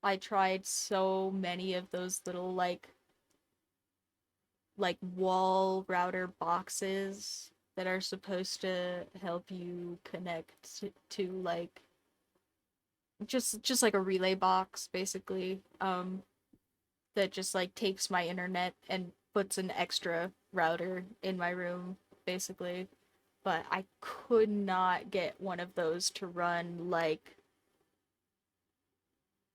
I tried so many of those little like wall router boxes that are supposed to help you connect to like just like a relay box basically that just like takes my internet and puts an extra router in my room basically, but I could not get one of those to run like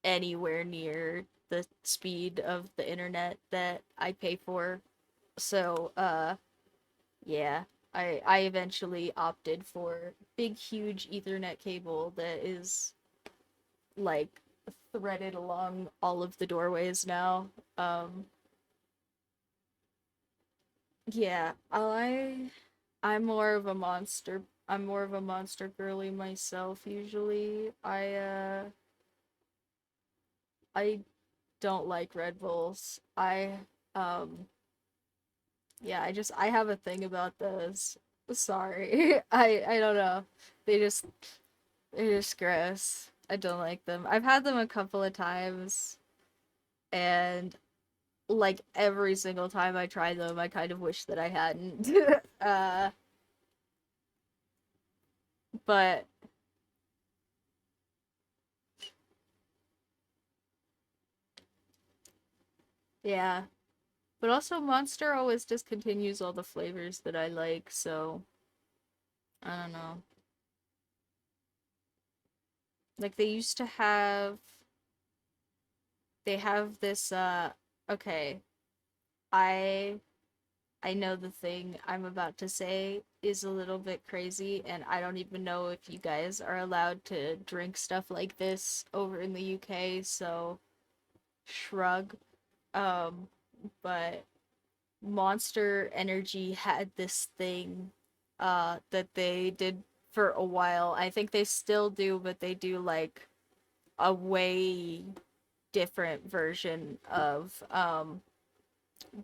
anywhere near the speed of the internet that I pay for. So, yeah, I eventually opted for big huge ethernet cable that is like threaded along all of the doorways now. Um yeah, I'm more of a monster. I'm more of a monster girly myself usually. I don't like Red Bulls. Um yeah, I have a thing about those. Sorry. I don't know. They just they're just gross. I don't like them. I've had them a couple of times and like every single time I try them, I kind of wish that I hadn't. uh but yeah. But also Monster always discontinues all the flavors that I like, so I don't know. Like they have this okay, I I know the thing I'm about to say is a little bit crazy, and I don't even know if you guys are allowed to drink stuff like this over in the UK, so shrug. Um, but Monster Energy had this thing that they did for a while. I think they still do, but they do like a way different version of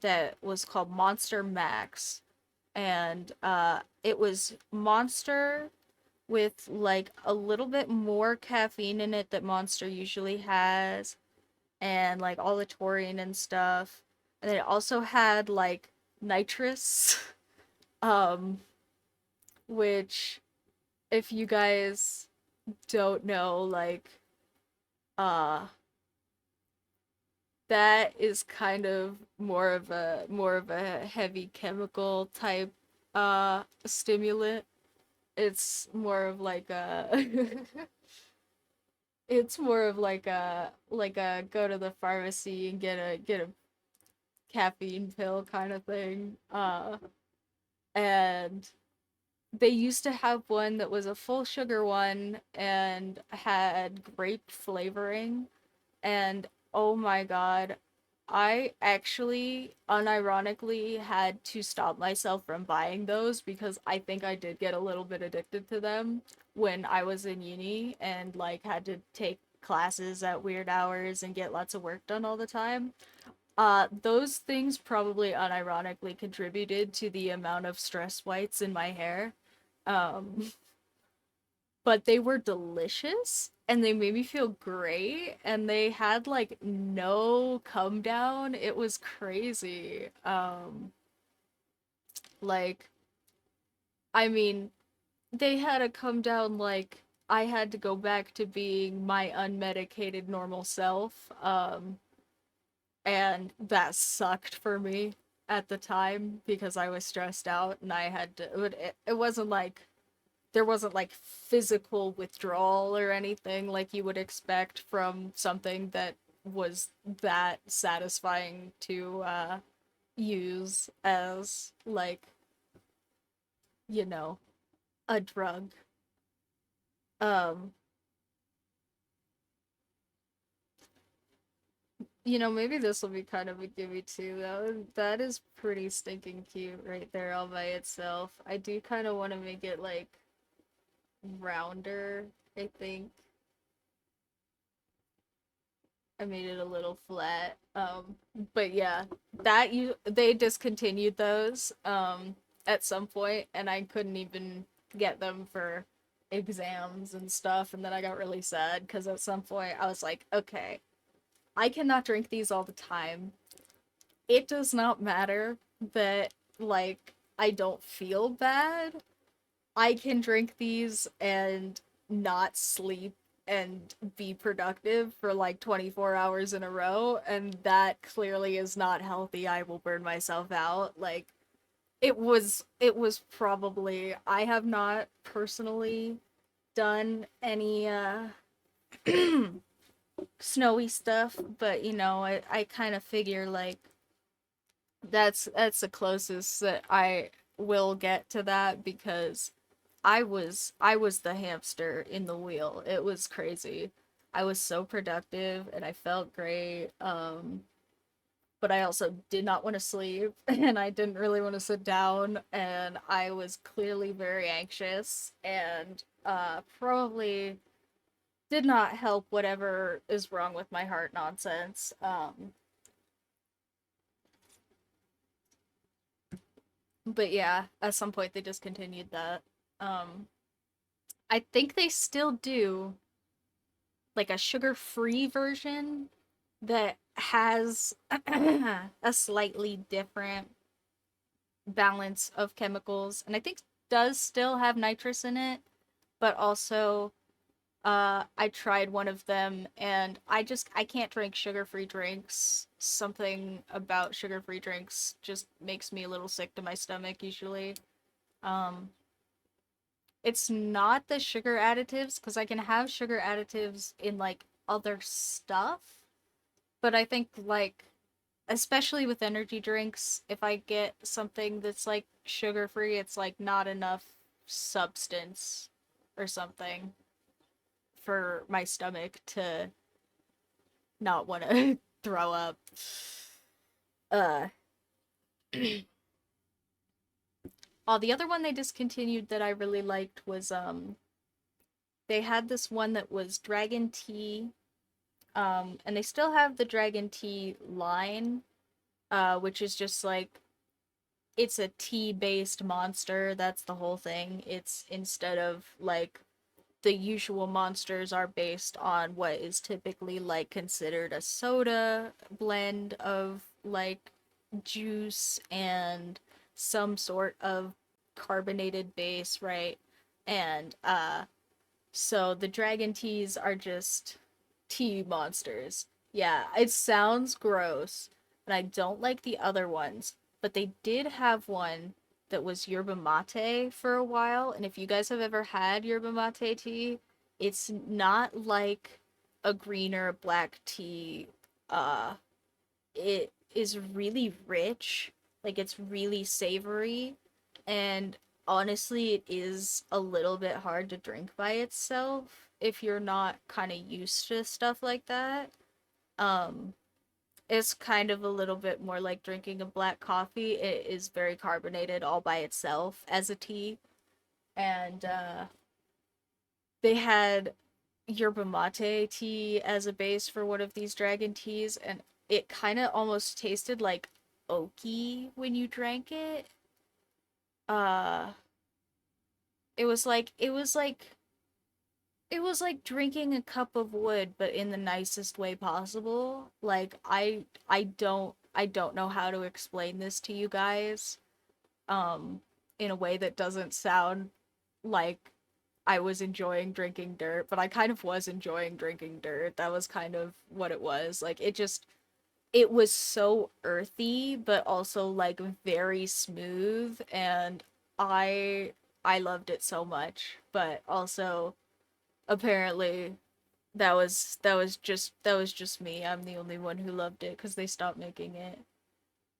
that was called Monster Max, and it was Monster with like a little bit more caffeine in it that Monster usually has, and like all the taurine and stuff. And it also had like nitrous, um, which if you guys don't know, like uh that is kind of more of a heavy chemical type stimulant. It's more of like a it's more of like a go to the pharmacy and get a caffeine pill kind of thing. And they used to have one that was a full sugar one and had grape flavoring, and oh my god, I actually unironically had to stop myself from buying those because I think I did get a little bit addicted to them when I was in uni and like had to take classes at weird hours and get lots of work done all the time. Those things probably unironically contributed to the amount of stress whites in my hair. Um, but they were delicious and they made me feel great and they had like no come down. It was crazy. Like I mean, they had a come down like I had to go back to being my unmedicated normal self. And that sucked for me at the time because I was stressed out and I had to it wasn't like there wasn't like physical withdrawal or anything like you would expect from something that was that satisfying to use as like, you know, a drug. Um maybe this will be kind of a gimme too. That is pretty stinking cute right there all by itself. I do kind of want to make it like rounder, I think. I made it a little flat. But yeah, they discontinued those at some point and I couldn't even get them for exams and stuff, and then I got really sad cuz at some point I was like, okay, I cannot drink these all the time. It does not matter that like I don't feel bad. I can drink these and not sleep and be productive for like 24 hours in a row, and that clearly is not healthy. I will burn myself out. Like it was probably, I have not personally done any snowy stuff, but I kind of figure like that's the closest that I will get to that because I was the hamster in the wheel. It was crazy. I was so productive and I felt great. But I also did not want to sleep and I didn't really want to sit down and I was clearly very anxious and probably did not help whatever is wrong with my heart nonsense. But yeah, at some point they discontinued that. Um, I think they still do like a sugar-free version that has a slightly different balance of chemicals, and I think does still have nitrous in it, but also I tried one of them and I can't drink sugar-free drinks. Something about sugar-free drinks just makes me a little sick to my stomach usually. Um it's not the sugar additives because I can have sugar additives in like other stuff, but I think like especially with energy drinks, if I get something that's like sugar free, it's like not enough substance or something for my stomach to not want to throw up. Uh, the other one they discontinued that I really liked was they had this one that was dragon tea, and they still have the dragon tea line, which is just like it's a tea based monster. That's the whole thing. It's instead of like the usual monsters are based on what is typically like considered a soda blend of like juice and some sort of carbonated base, right? And so the dragon teas are just tea monsters. Yeah, it sounds gross, and I don't like the other ones, but they did have one that was yerba mate for a while, and if you guys have ever had yerba mate tea, it's not like a green or a black tea. Uh, it is really rich, like it's really savory, and honestly, it is a little bit hard to drink by itself if you're not kind of used to stuff like that. Um, it's kind of a little bit more like drinking a black coffee. It is very carbonated all by itself as a tea, and they had yerba mate tea as a base for one of these dragon teas, and it kind of almost tasted like oaky when you drank it. Uh, it was like drinking a cup of wood, but in the nicest way possible. Like I don't know how to explain this to you guys, um, in a way that doesn't sound like I was enjoying drinking dirt, but I kind of was enjoying drinking dirt. That was kind of what it was. Like it was so earthy but also like very smooth, and I I loved it so much. But also apparently that was just me. I'm the only one who loved it cuz they stopped making it.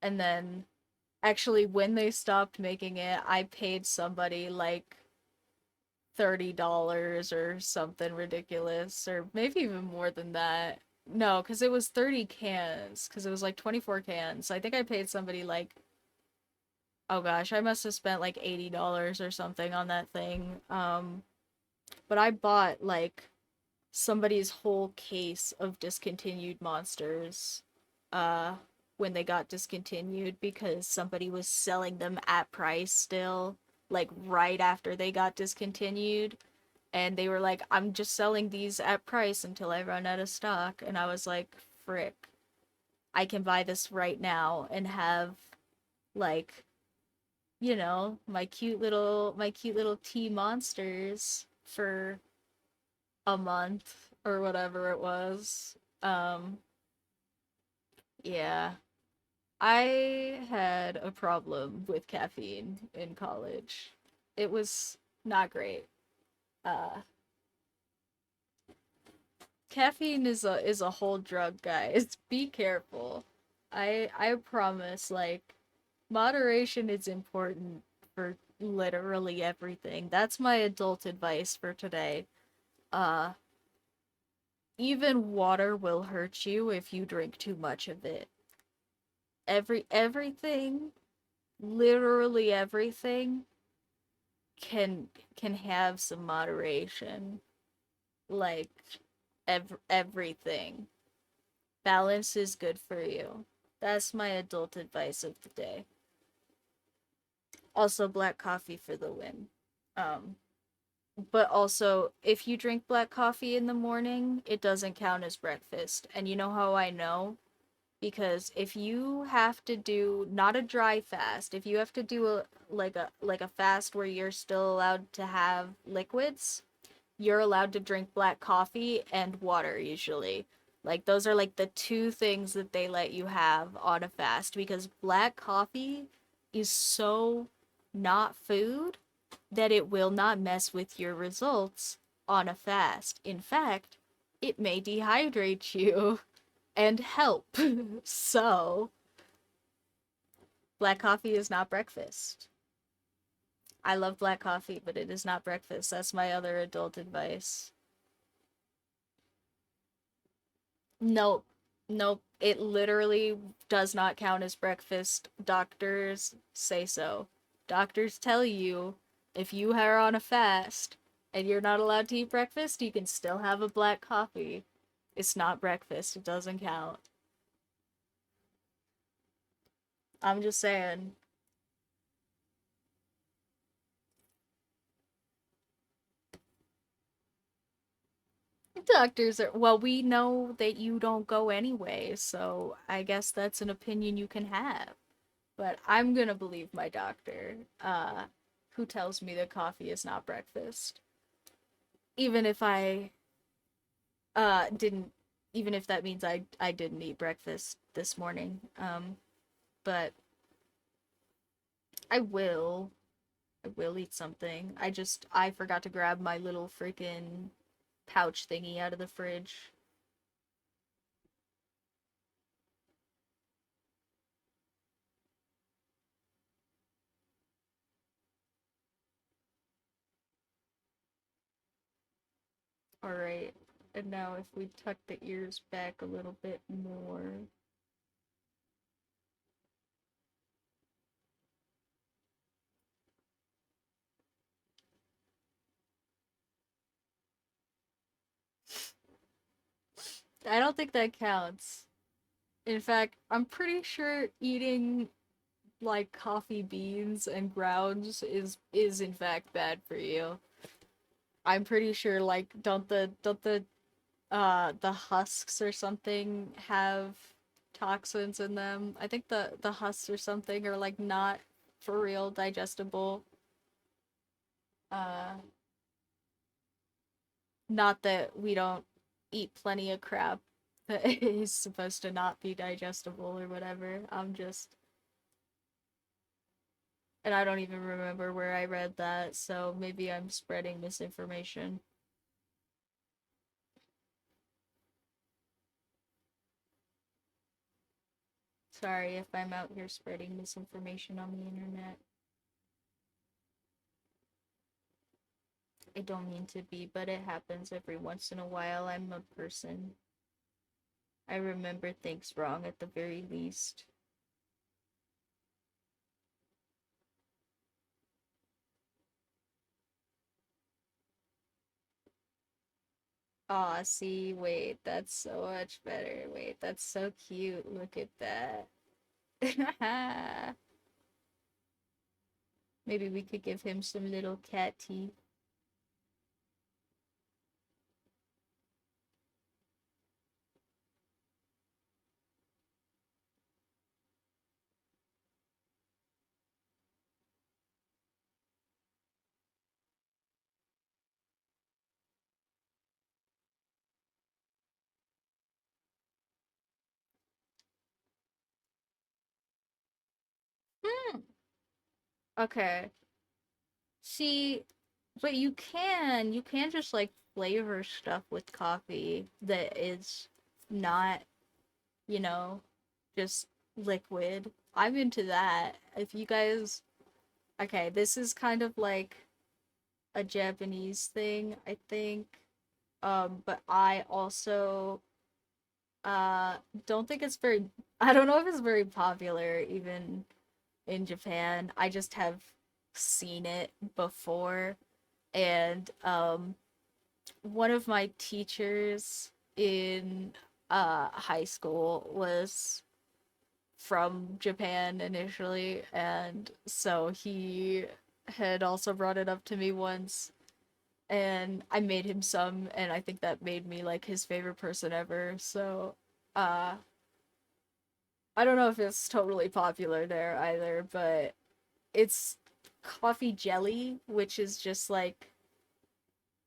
And then actually when they stopped making it, I paid somebody like $30 or something ridiculous, or maybe even more than that. No, because it was 30 cans, because it was like 24 cans. So I think I paid somebody like, oh gosh, I must have spent like $80 or something on that thing. But I bought like somebody's whole case of discontinued monsters uh when they got discontinued because somebody was selling them at price still, like right after they got discontinued, and they were like, I'm just selling these at price until I run out of stock. And I was like, frick, I can buy this right now and have like, my cute little tea monsters for a month or whatever it was. Yeah. I had a problem with caffeine in college. It was not great. Uh Caffeine is a whole drug, guys. Be careful. I promise, like, moderation is important for literally everything. That's my adult advice for today. Uh Even water will hurt you if you drink too much of it. Everything, literally everything can have some moderation. Like everything. Balance is good for you. That's my adult advice of the day. Also, black coffee for the win. Um, but also, if you drink black coffee in the morning, it doesn't count as breakfast. And you know how I know? Because if you have to do not a dry fast, if you have to do a fast where you're still allowed to have liquids, you're allowed to drink black coffee and water usually. Like those are like the two things that they let you have on a fast, because black coffee is so not food that it will not mess with your results on a fast. In fact, it may dehydrate you and help. So, black coffee is not breakfast. I love black coffee, but it is not breakfast. That's my other adult advice. Nope. Nope. It literally does not count as breakfast. Doctors say so. Doctors tell you if you are on a fast and you're not allowed to eat breakfast, you can still have a black coffee. It's not breakfast. It doesn't count. I'm just saying. Doctors are, well, we know that you don't go anyway, so I guess that's an opinion you can have. But I'm gonna believe my doctor, who tells me that coffee is not breakfast. Even if I didn't even if that means I didn't eat breakfast this morning. But I will I will eat something. I forgot to grab my little freaking pouch thingy out of the fridge. Alright. And now if we tuck the ears back a little bit more. I don't think that counts. In fact, I'm pretty sure eating like coffee beans and grounds is in fact bad for you. I'm pretty sure, like, don't the husks or something have toxins in them? I think the husks or something are like not for real digestible. Uh Not that we don't eat plenty of crap that is supposed to not be digestible or whatever. I'm just, and I don't even remember where I read that, so maybe I'm spreading misinformation. Sorry if I'm out here spreading misinformation on the internet. I don't mean to be, but it happens every once in a while. I'm a person. I remember things wrong at the very least. Aw, see, wait, that's so much better. Wait, that's so cute. Look at that. Maybe we could give him some little cat tea. Hmm. Okay. See, but you can just like flavor stuff with coffee that is not, you know, just liquid. I'm into that. If you guys, okay, this is kind of like a Japanese thing, I think. But I also uh don't think it's very I don't know if it's very popular even in Japan. I just have seen it before and one of my teachers in high school was from Japan initially, and so he had also brought it up to me once, and I made him some, and I think that made me like his favorite person ever. So, uh, I don't know if it's totally popular there either, but it's coffee jelly, which is just like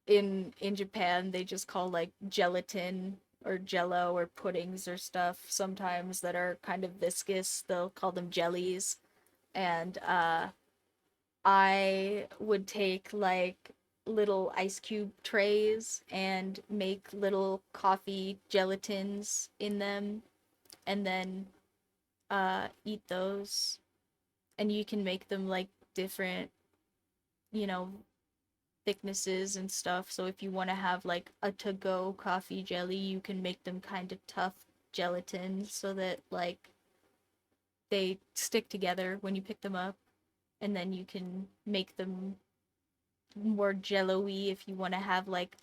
in Japan they just call like gelatin or jello or puddings or stuff sometimes that are kind of viscous. They'll call them jellies. And I would take like little ice cube trays and make little coffee gelatins in them and then eat those. And you can make them like different, you know, thicknesses and stuff. So if you want to have like a to go coffee jelly, you can make them kind of tough gelatin so that like they stick together when you pick them up. And then you can make them more jello-y if you want to have like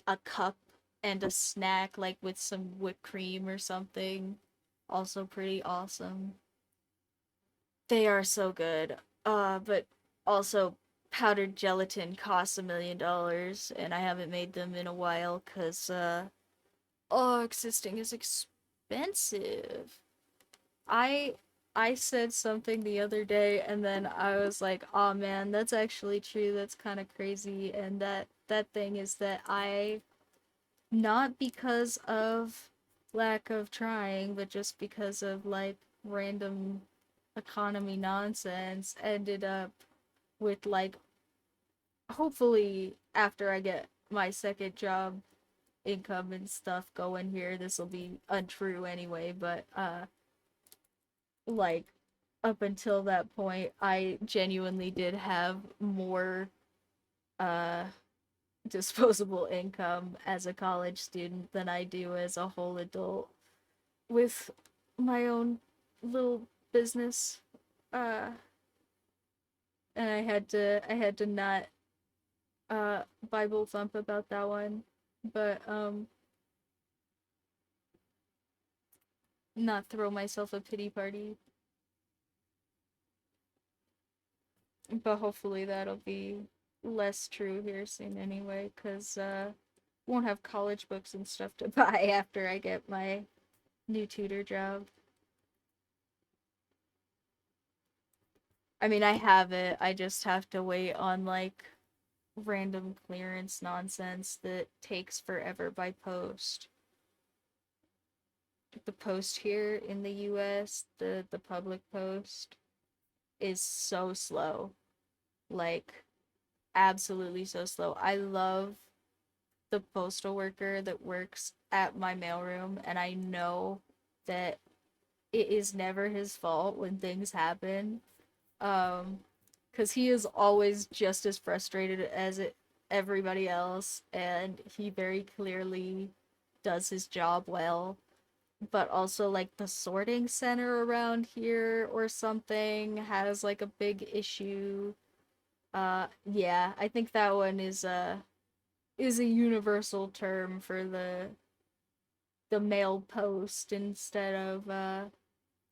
a cup and a snack like with some whipped cream or something. Also pretty awesome. They are so good. But also powdered gelatin costs $1 million, and I haven't made them in a while because oh, existing is expensive. I I said something the other day, and then I was like, "Oh man, that's actually true. That's kind of crazy." And that thing is that I, not because of lack of trying, but just because of like random economy nonsense, ended up with like, hopefully after I get my second job income and stuff going here, this will be untrue anyway, but like up until that point I genuinely did have more uh disposable income as a college student than I do as a whole adult with my own little business. Uh and I had to not uh Bible thump about that one, but not throw myself a pity party. But hopefully that'll be less true here soon anyway, cuz won't have college books and stuff to buy after I get my new tutor job. I mean, I have it. I just have to wait on like random clearance nonsense that takes forever by post. The post here in the US, the public post, is so slow. Like, absolutely so slow. I love the postal worker that works at my mailroom, and I know that it is never his fault when things happen. Um, because he is always just as frustrated as everybody else, and he very clearly does his job well. But also, like, the sorting center around here or something has like a big issue. Yeah, I think that one is a universal term for the mail post instead of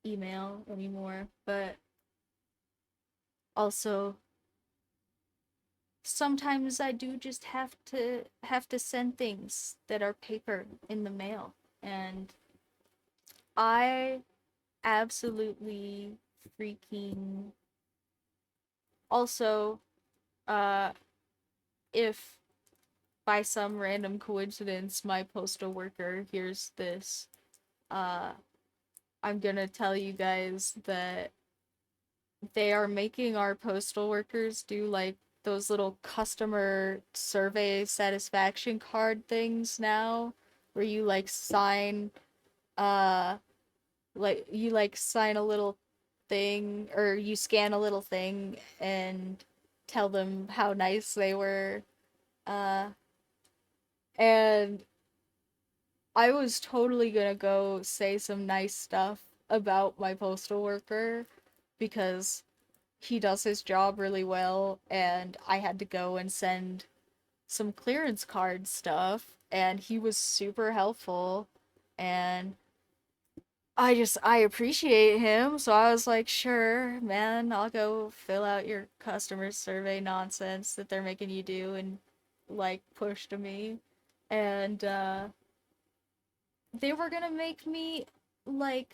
email anymore. But also, sometimes I do just have to send things that are paper in the mail, and I absolutely freaking also, uh if by some random coincidence my postal worker hears this, uh I'm gonna tell you guys that they are making our postal workers do like those little customer survey satisfaction card things now, where you like sign uh you like sign a little thing, or you scan a little thing and tell them how nice they were. uh and I was totally gonna go say some nice stuff about my postal worker because he does his job really well, and I had to go and send some clearance card stuff, and he was super helpful, and I appreciate him, so I was like, sure, man, I'll go fill out your customer survey nonsense that they're making you do and like push to me. And they were gonna make me like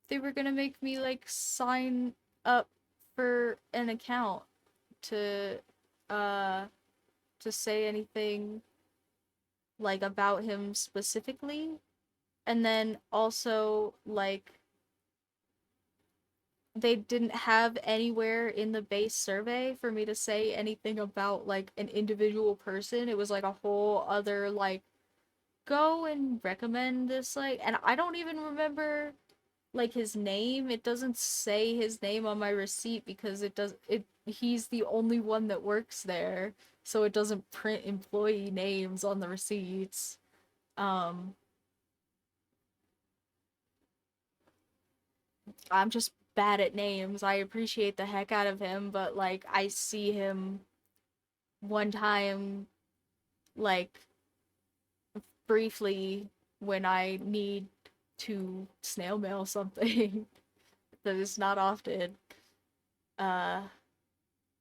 they were gonna make me like sign up for an account to uh to say anything like about him specifically, and then also like they didn't have anywhere in the base survey for me to say anything about like an individual person. It was like a whole other like go and recommend this, like, and I don't even remember like his name. It doesn't say his name on my receipt because it he's the only one that works there, so it doesn't print employee names on the receipts. um I'm just bad at names. I appreciate the heck out of him, but like I see him one time, like briefly, when I need to snail mail something that is not often. Uh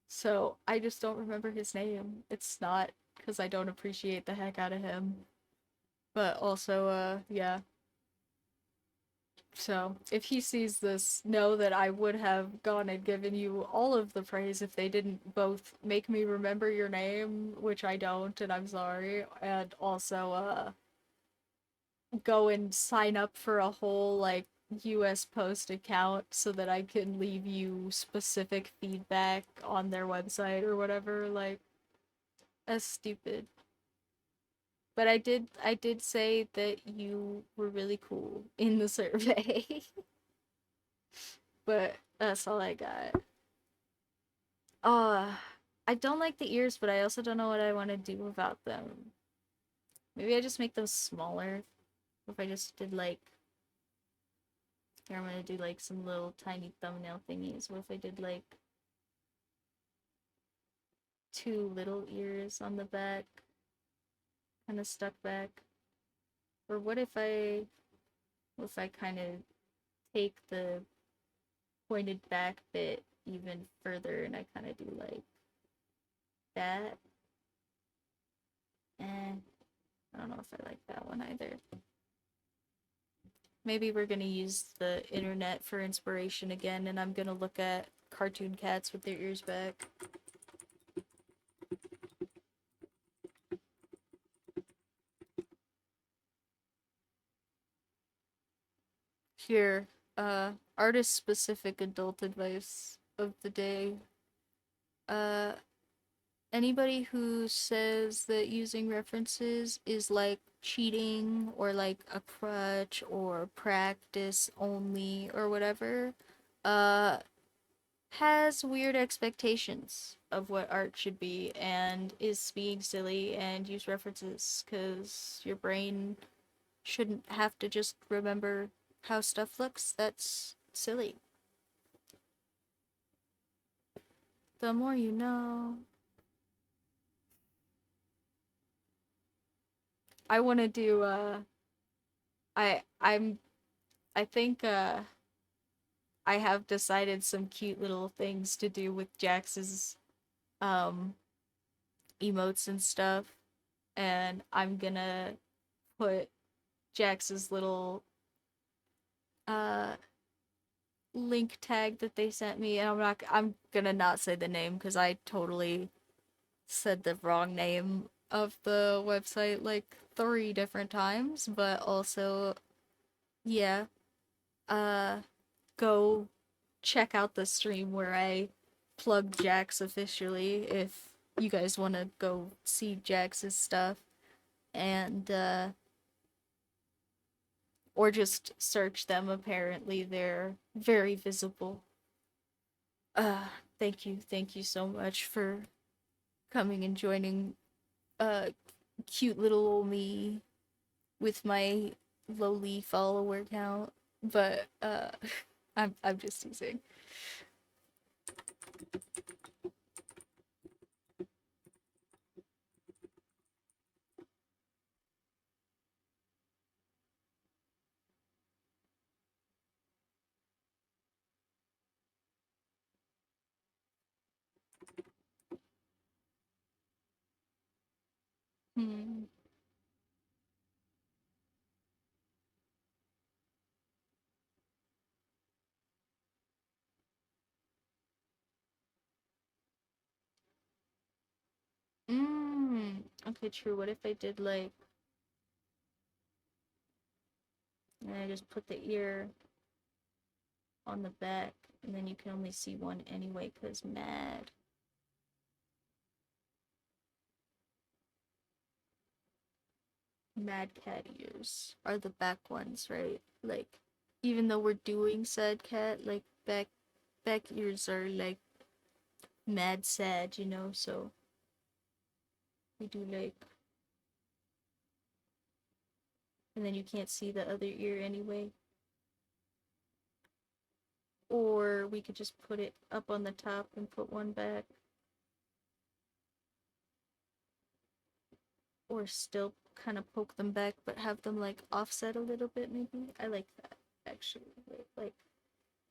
so I just don't remember his name. It's not because I don't appreciate the heck out of him, but also yeah. So if he sees this, know that I would have gone and given you all of the praise if they didn't both make me remember your name, which I don't, and I'm sorry, and also go and sign up for a whole like US Post account so that I can leave you specific feedback on their website or whatever. Like, that's stupid. But I did say that you were really cool in the survey. But that's all I got. Uh I don't like the ears, but I also don't know what I want to do about them. Maybe I just make them smaller. If I just did like, here I'm gonna do like some little tiny thumbnail thingies. What if I did like two little ears on the back, kind of stuck back? Or what if I kind of take the pointed back bit even further and I kind of do like that? And I don't know if I like that one either. Maybe we're gonna use the internet for inspiration again, and I'm gonna look at cartoon cats with their ears back. Here, artist specific adult advice of the day. Uh, Anybody who says that using references is like cheating or like a crutch or practice only or whatever, uh, has weird expectations of what art should be and is being silly and use references because your brain shouldn't have to just remember how stuff looks. That's silly. The more you know. I want to do I'm I think I have decided some cute little things to do with Jax's um emotes and stuff, and I'm gonna put Jax's little uh link tag that they sent me, and I'm gonna not say the name because I totally said the wrong name of the website like 3 different times, but also yeah, uh go check out the stream where I plug Jax officially if you guys want to go see Jax's stuff, and or just search them. Apparently they're very visible. uh thank you so much for coming and joining uh cute little old me with my lowly follower count, but I'm just teasing. Hmm. Okay, true. What if I did like, and I just put the ear on the back, and then you can only see one anyway, cause mad cat ears are the back ones, right? Like, even though we're doing sad cat, like back ears are like mad sad, you know. So we do like, and then you can't see the other ear anyway. Or we could just put it up on the top and put one back, or still kind of poke them back, but have them like offset a little bit. Maybe I like that actually. Like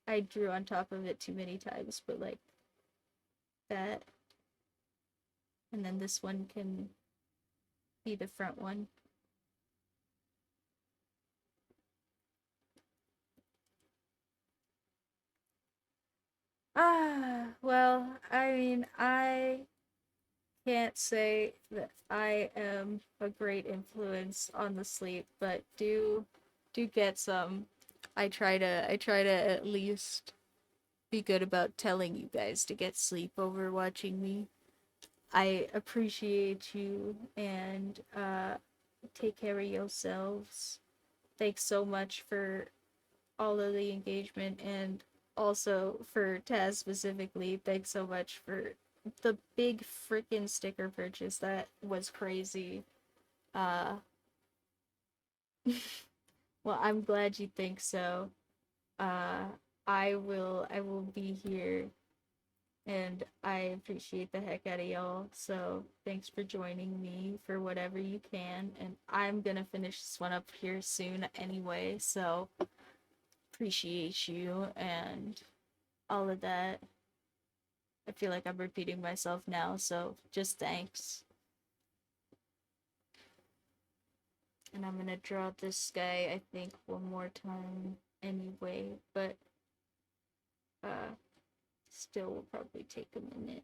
I drew on top of it too many times, but like that, and then this one can be the front one. Well, I mean, I can't say that I am a great influence on the sleep, but do get some. I try to at least be good about telling you guys to get sleep over watching me. I appreciate you, and take care of yourselves. Thanks so much for all of the engagement, and also for Taz specifically. Thanks so much for the big freaking sticker purchase. That was crazy. Uh well, I'm glad you think so. Uh I will be here, and I appreciate the heck out of y'all. So thanks for joining me for whatever you can. And I'm gonna finish this one up here soon anyway. So appreciate you and all of that. I feel like I'm repeating myself now, so just thanks. And I'm gonna draw this guy, I think, one more time anyway, but uh, still will probably take a minute.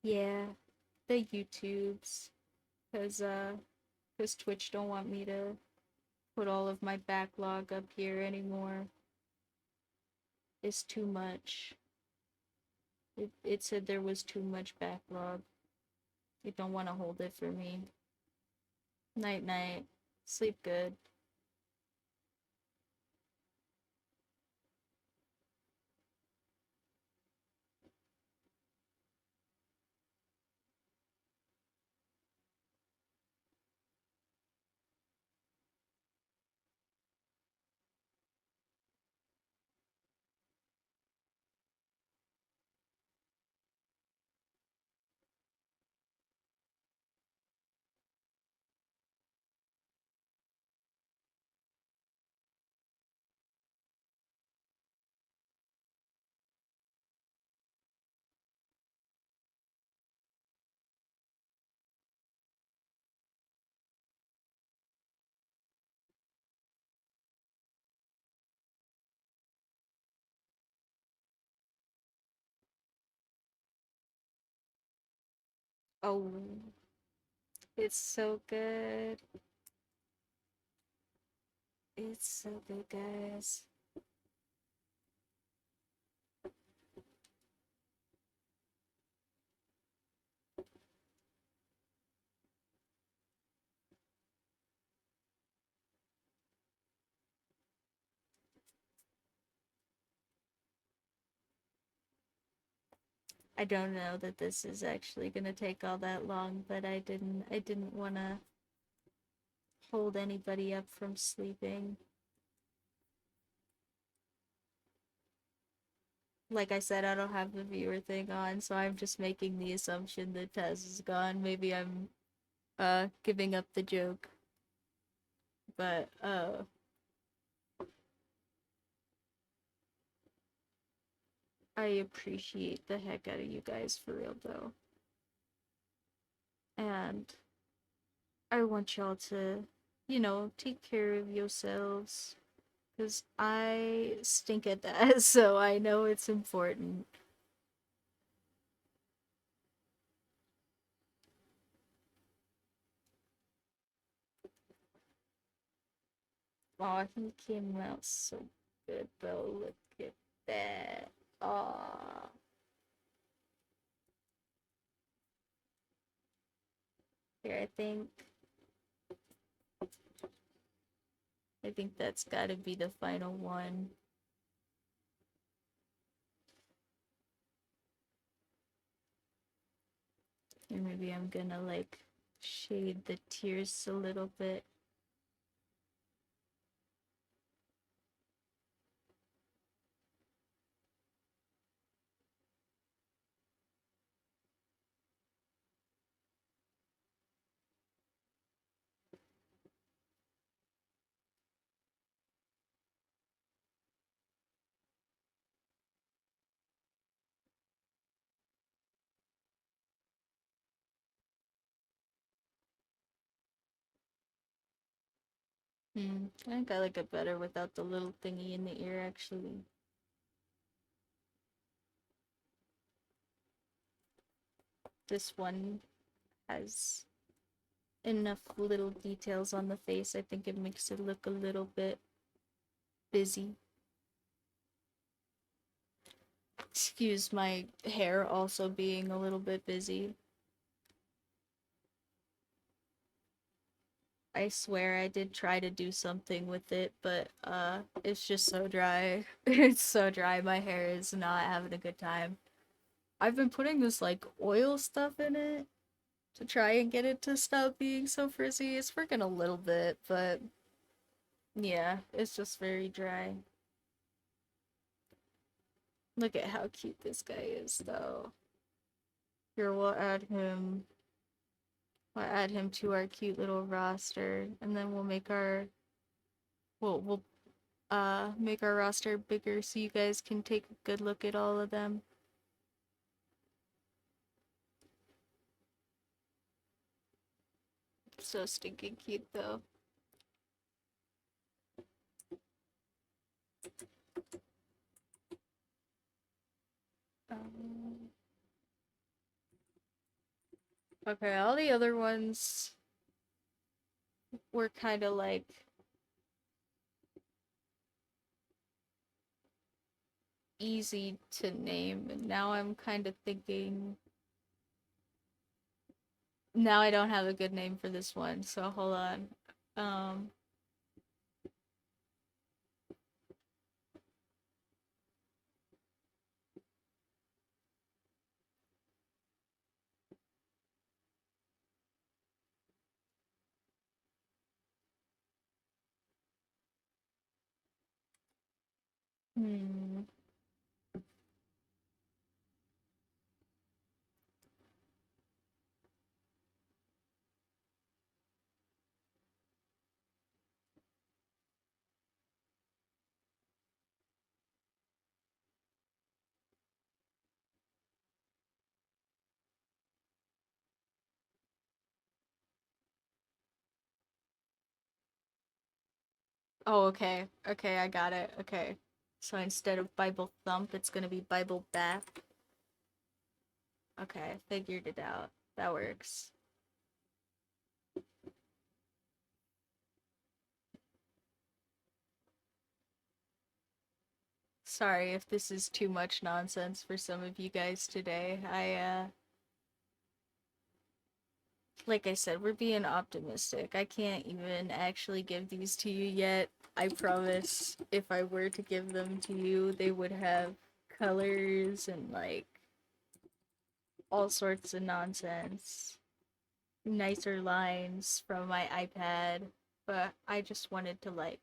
Yeah, the YouTubes, cause Twitch don't want me to put all of my backlog up here anymore. It's too much. It said there was too much backlog. They don't want to hold it for me. Night night. Sleep good. Oh, it's so good. It's so good, guys. I don't know that this is actually gonna take all that long, but I didn't wanna hold anybody up from sleeping. Like I said, I don't have the viewer thing on, so I'm just making the assumption that Taz is gone. Maybe I'm giving up the joke. But I appreciate the heck out of you guys for real though. And I want y'all to, take care of yourselves. Because I stink at that, so I know it's important. Oh, he came out so good though. Look at that. Oh. Here, I think that's gotta be the final one. Or maybe I'm gonna like shade the tears a little bit. I think I like it better without the little thingy in the ear actually. This one has enough little details on the face. I think it makes it look a little bit busy. Excuse my hair also being a little bit busy. I swear I did try to do something with it, but it's just so dry. It's so dry. My hair is not having a good time. I've been putting this like oil stuff in it to try and get it to stop being so frizzy. It's working a little bit, but yeah, it's just very dry. Look at how cute this guy is though. Here, we'll add him to our cute little roster, and then we'll make our roster bigger so you guys can take a good look at all of them. So stinking cute though. Okay, all the other ones were kind of like easy to name, and now I'm kind of thinking. Now I don't have a good name for this one, so hold on. Um, hmm. Oh, okay. Okay, I got it. Okay. So instead of Bible thump, it's gonna be Bible back. Okay, I figured it out. That works. Sorry if this is too much nonsense for some of you guys today. Like I said, we're being optimistic. I can't even actually give these to you yet. I promise if I were to give them to you, they would have colors and like all sorts of nonsense. Nicer lines from my iPad, but I just wanted to like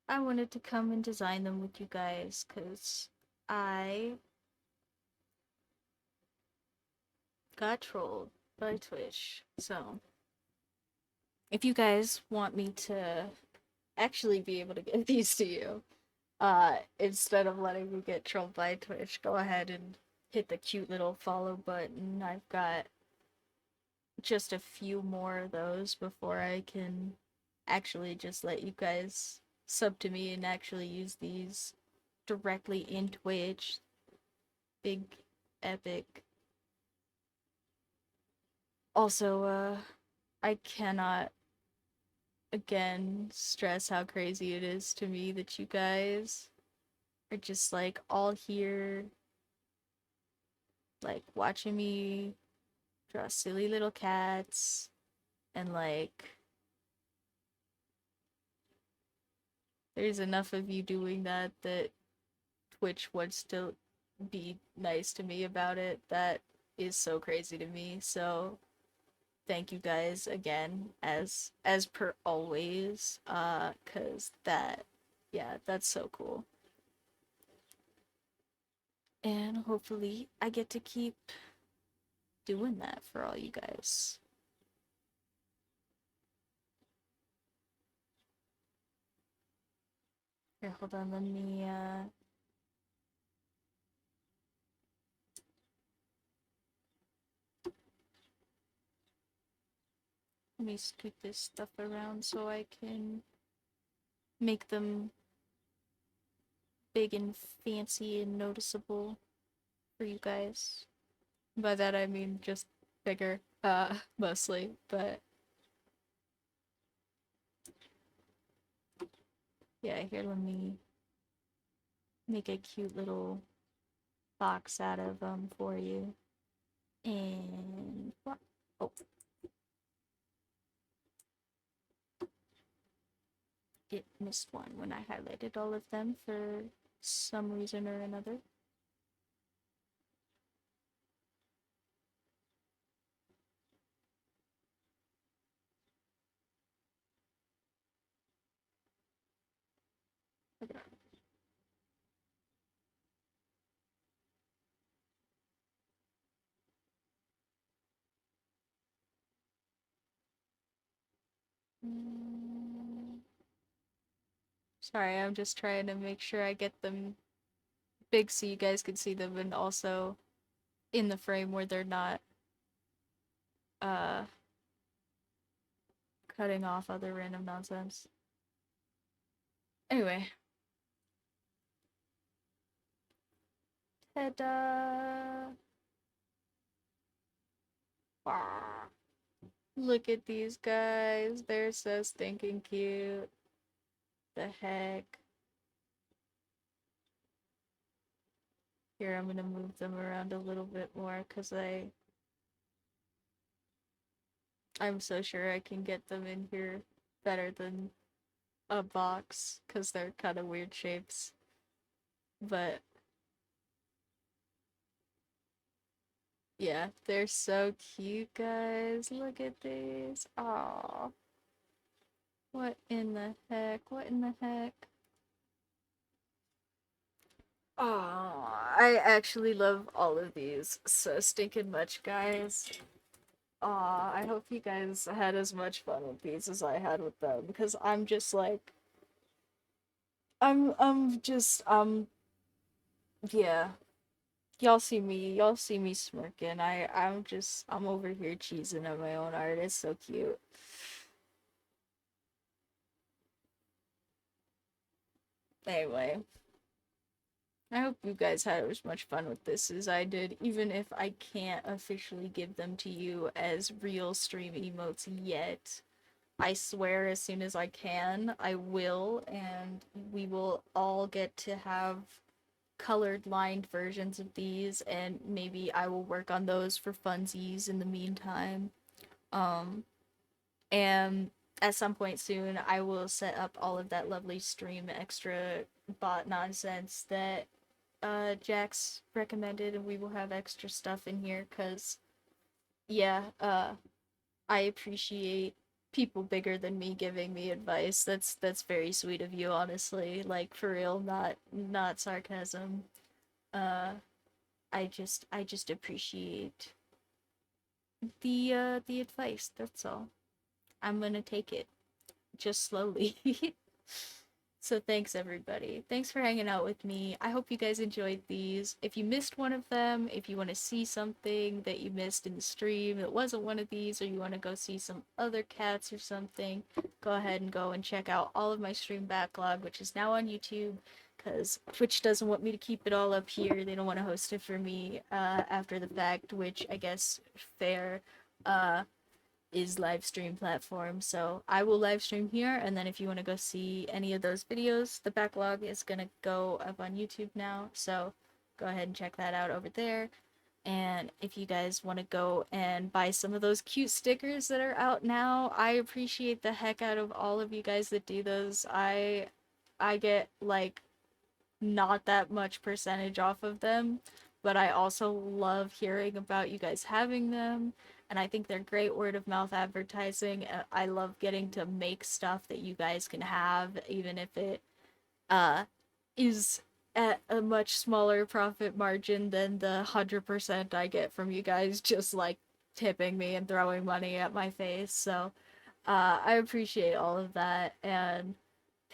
I wanted to come and design them with you guys cuz I got trolled by Twitch. So, if you guys want me to actually be able to give these to you, instead of letting me get trolled by Twitch, go ahead and hit the cute little follow button. I've got just a few more of those before I can actually just let you guys sub to me and actually use these directly in Twitch. Big epic. Also, I cannot again stress how crazy it is to me that you guys are just like all here, like watching me draw silly little cats and like there's enough of you doing that that Twitch would still be nice to me about it. That is so crazy to me. So thank you guys again as per always. Cause that yeah, that's so cool. And hopefully I get to keep doing that for all you guys. Here, hold on, let me scoot this stuff around so I can make them big and fancy and noticeable for you guys. By that I mean just bigger, mostly, but yeah, here let me make a cute little box out of them for you. And what? Oh, it missed one when I highlighted all of them for some reason or another. Okay. Mm, sorry, I'm just trying to make sure I get them big so you guys can see them and also in the frame where they're not uh cutting off other random nonsense. Anyway, ta-da! Look at these guys. They're so stinking cute. The heck? Here, I'm gonna move them around a little bit more because I'm so sure I can get them in here better than a box because they're kind of weird shapes. But yeah, they're so cute, guys. Look at these. Aw. What in the heck? What in the heck? Oh, I actually love all of these so stinking much, guys. Aw, I hope you guys had as much fun with these as I had with them because I'm just like yeah. Y'all see me smirking. I'm over here cheesing at my own art. It's so cute. Anyway, I hope you guys had as much fun with this as I did, even if I can't officially give them to you as real stream emotes yet. I swear as soon as I can, I will, and we will all get to have colored lined versions of these, and maybe I will work on those for funsies in the meantime. Um, and at some point soon, I will set up all of that lovely stream extra bot nonsense that Jax recommended, and we will have extra stuff in here because, yeah, I appreciate people bigger than me giving me advice. That's very sweet of you, honestly. Like for real, not sarcasm. Uh, I just appreciate the advice. That's all. I'm gonna take it just slowly. So thanks everybody. Thanks for hanging out with me. I hope you guys enjoyed these. If you missed one of them, if you want to see something that you missed in the stream that wasn't one of these, or you want to go see some other cats or something, go ahead and go and check out all of my stream backlog, which is now on YouTube, because Twitch doesn't want me to keep it all up here. They don't want to host it for me after the fact, which I guess fair. Is live stream platform. So I will live stream here, and then if you want to go see any of those videos, the backlog is gonna go up on YouTube now. So go ahead and check that out over there. And if you guys want to go and buy some of those cute stickers that are out now, I appreciate the heck out of all of you guys that do those. I get like not that much percentage off of them, but I also love hearing about you guys having them, and I think they're great word of mouth advertising. And I love getting to make stuff that you guys can have, even if it uh is at a much smaller profit margin than the 100% I get from you guys just like tipping me and throwing money at my face. So I appreciate all of that, and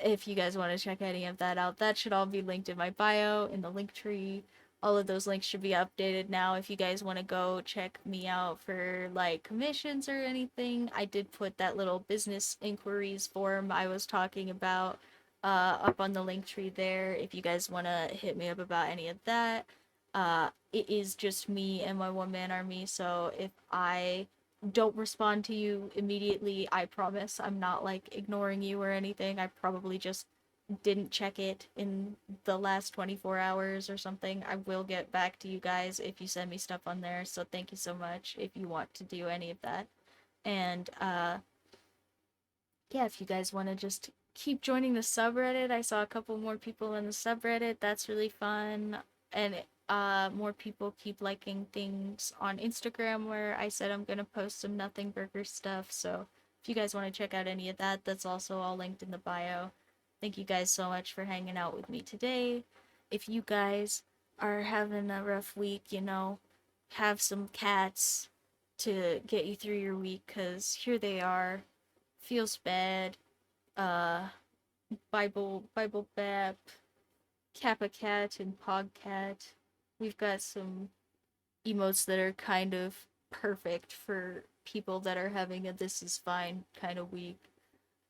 if you guys want to check any of that out, that should all be linked in my bio in the link tree. All of those links should be updated now. If you guys want to go check me out for like commissions or anything, I did put that little business inquiries form I was talking about up on the link tree there. If you guys want to hit me up about any of that, it is just me and my one man army. So if I don't respond to you immediately, I promise I'm not like ignoring you or anything. I probably just didn't check it in the last 24 hours or something. I will get back to you guys if you send me stuff on there. So thank you so much if you want to do any of that. And yeah, if you guys want to just keep joining the subreddit, I saw a couple more people in the subreddit. That's really fun. And more people keep liking things on Instagram where I said I'm gonna post some nothing burger stuff. So if you guys want to check out any of that, that's also all linked in the bio. Thank you guys so much for hanging out with me today. If you guys are having a rough week, have some cats to get you through your week, because here they are. Feels bad, uh, Bible Bap, Kappa Cat, and Pog Cat. We've got some emotes that are kind of perfect for people that are having a this is fine kind of week.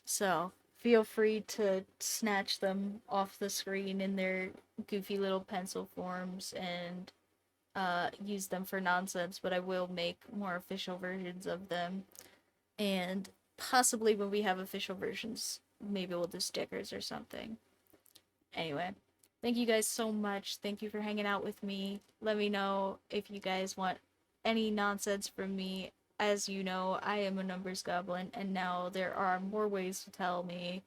So feel free to snatch them off the screen in their goofy little pencil forms and use them for nonsense, but I will make more official versions of them. And possibly when we have official versions, maybe we'll do stickers or something. Anyway, thank you guys so much. Thank you for hanging out with me. Let me know if you guys want any nonsense from me. As you know, I am a numbers goblin, and now there are more ways to tell me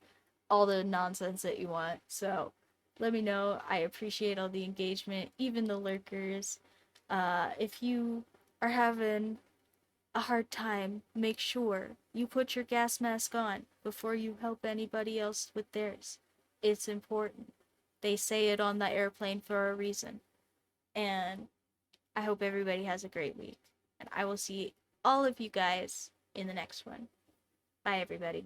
all the nonsense that you want. So let me know. I appreciate all the engagement, even the lurkers. If you are having a hard time, make sure you put your gas mask on before you help anybody else with theirs. It's important. They say it on the airplane for a reason. And I hope everybody has a great week. And I will see all of you guys in the next one. Bye, everybody.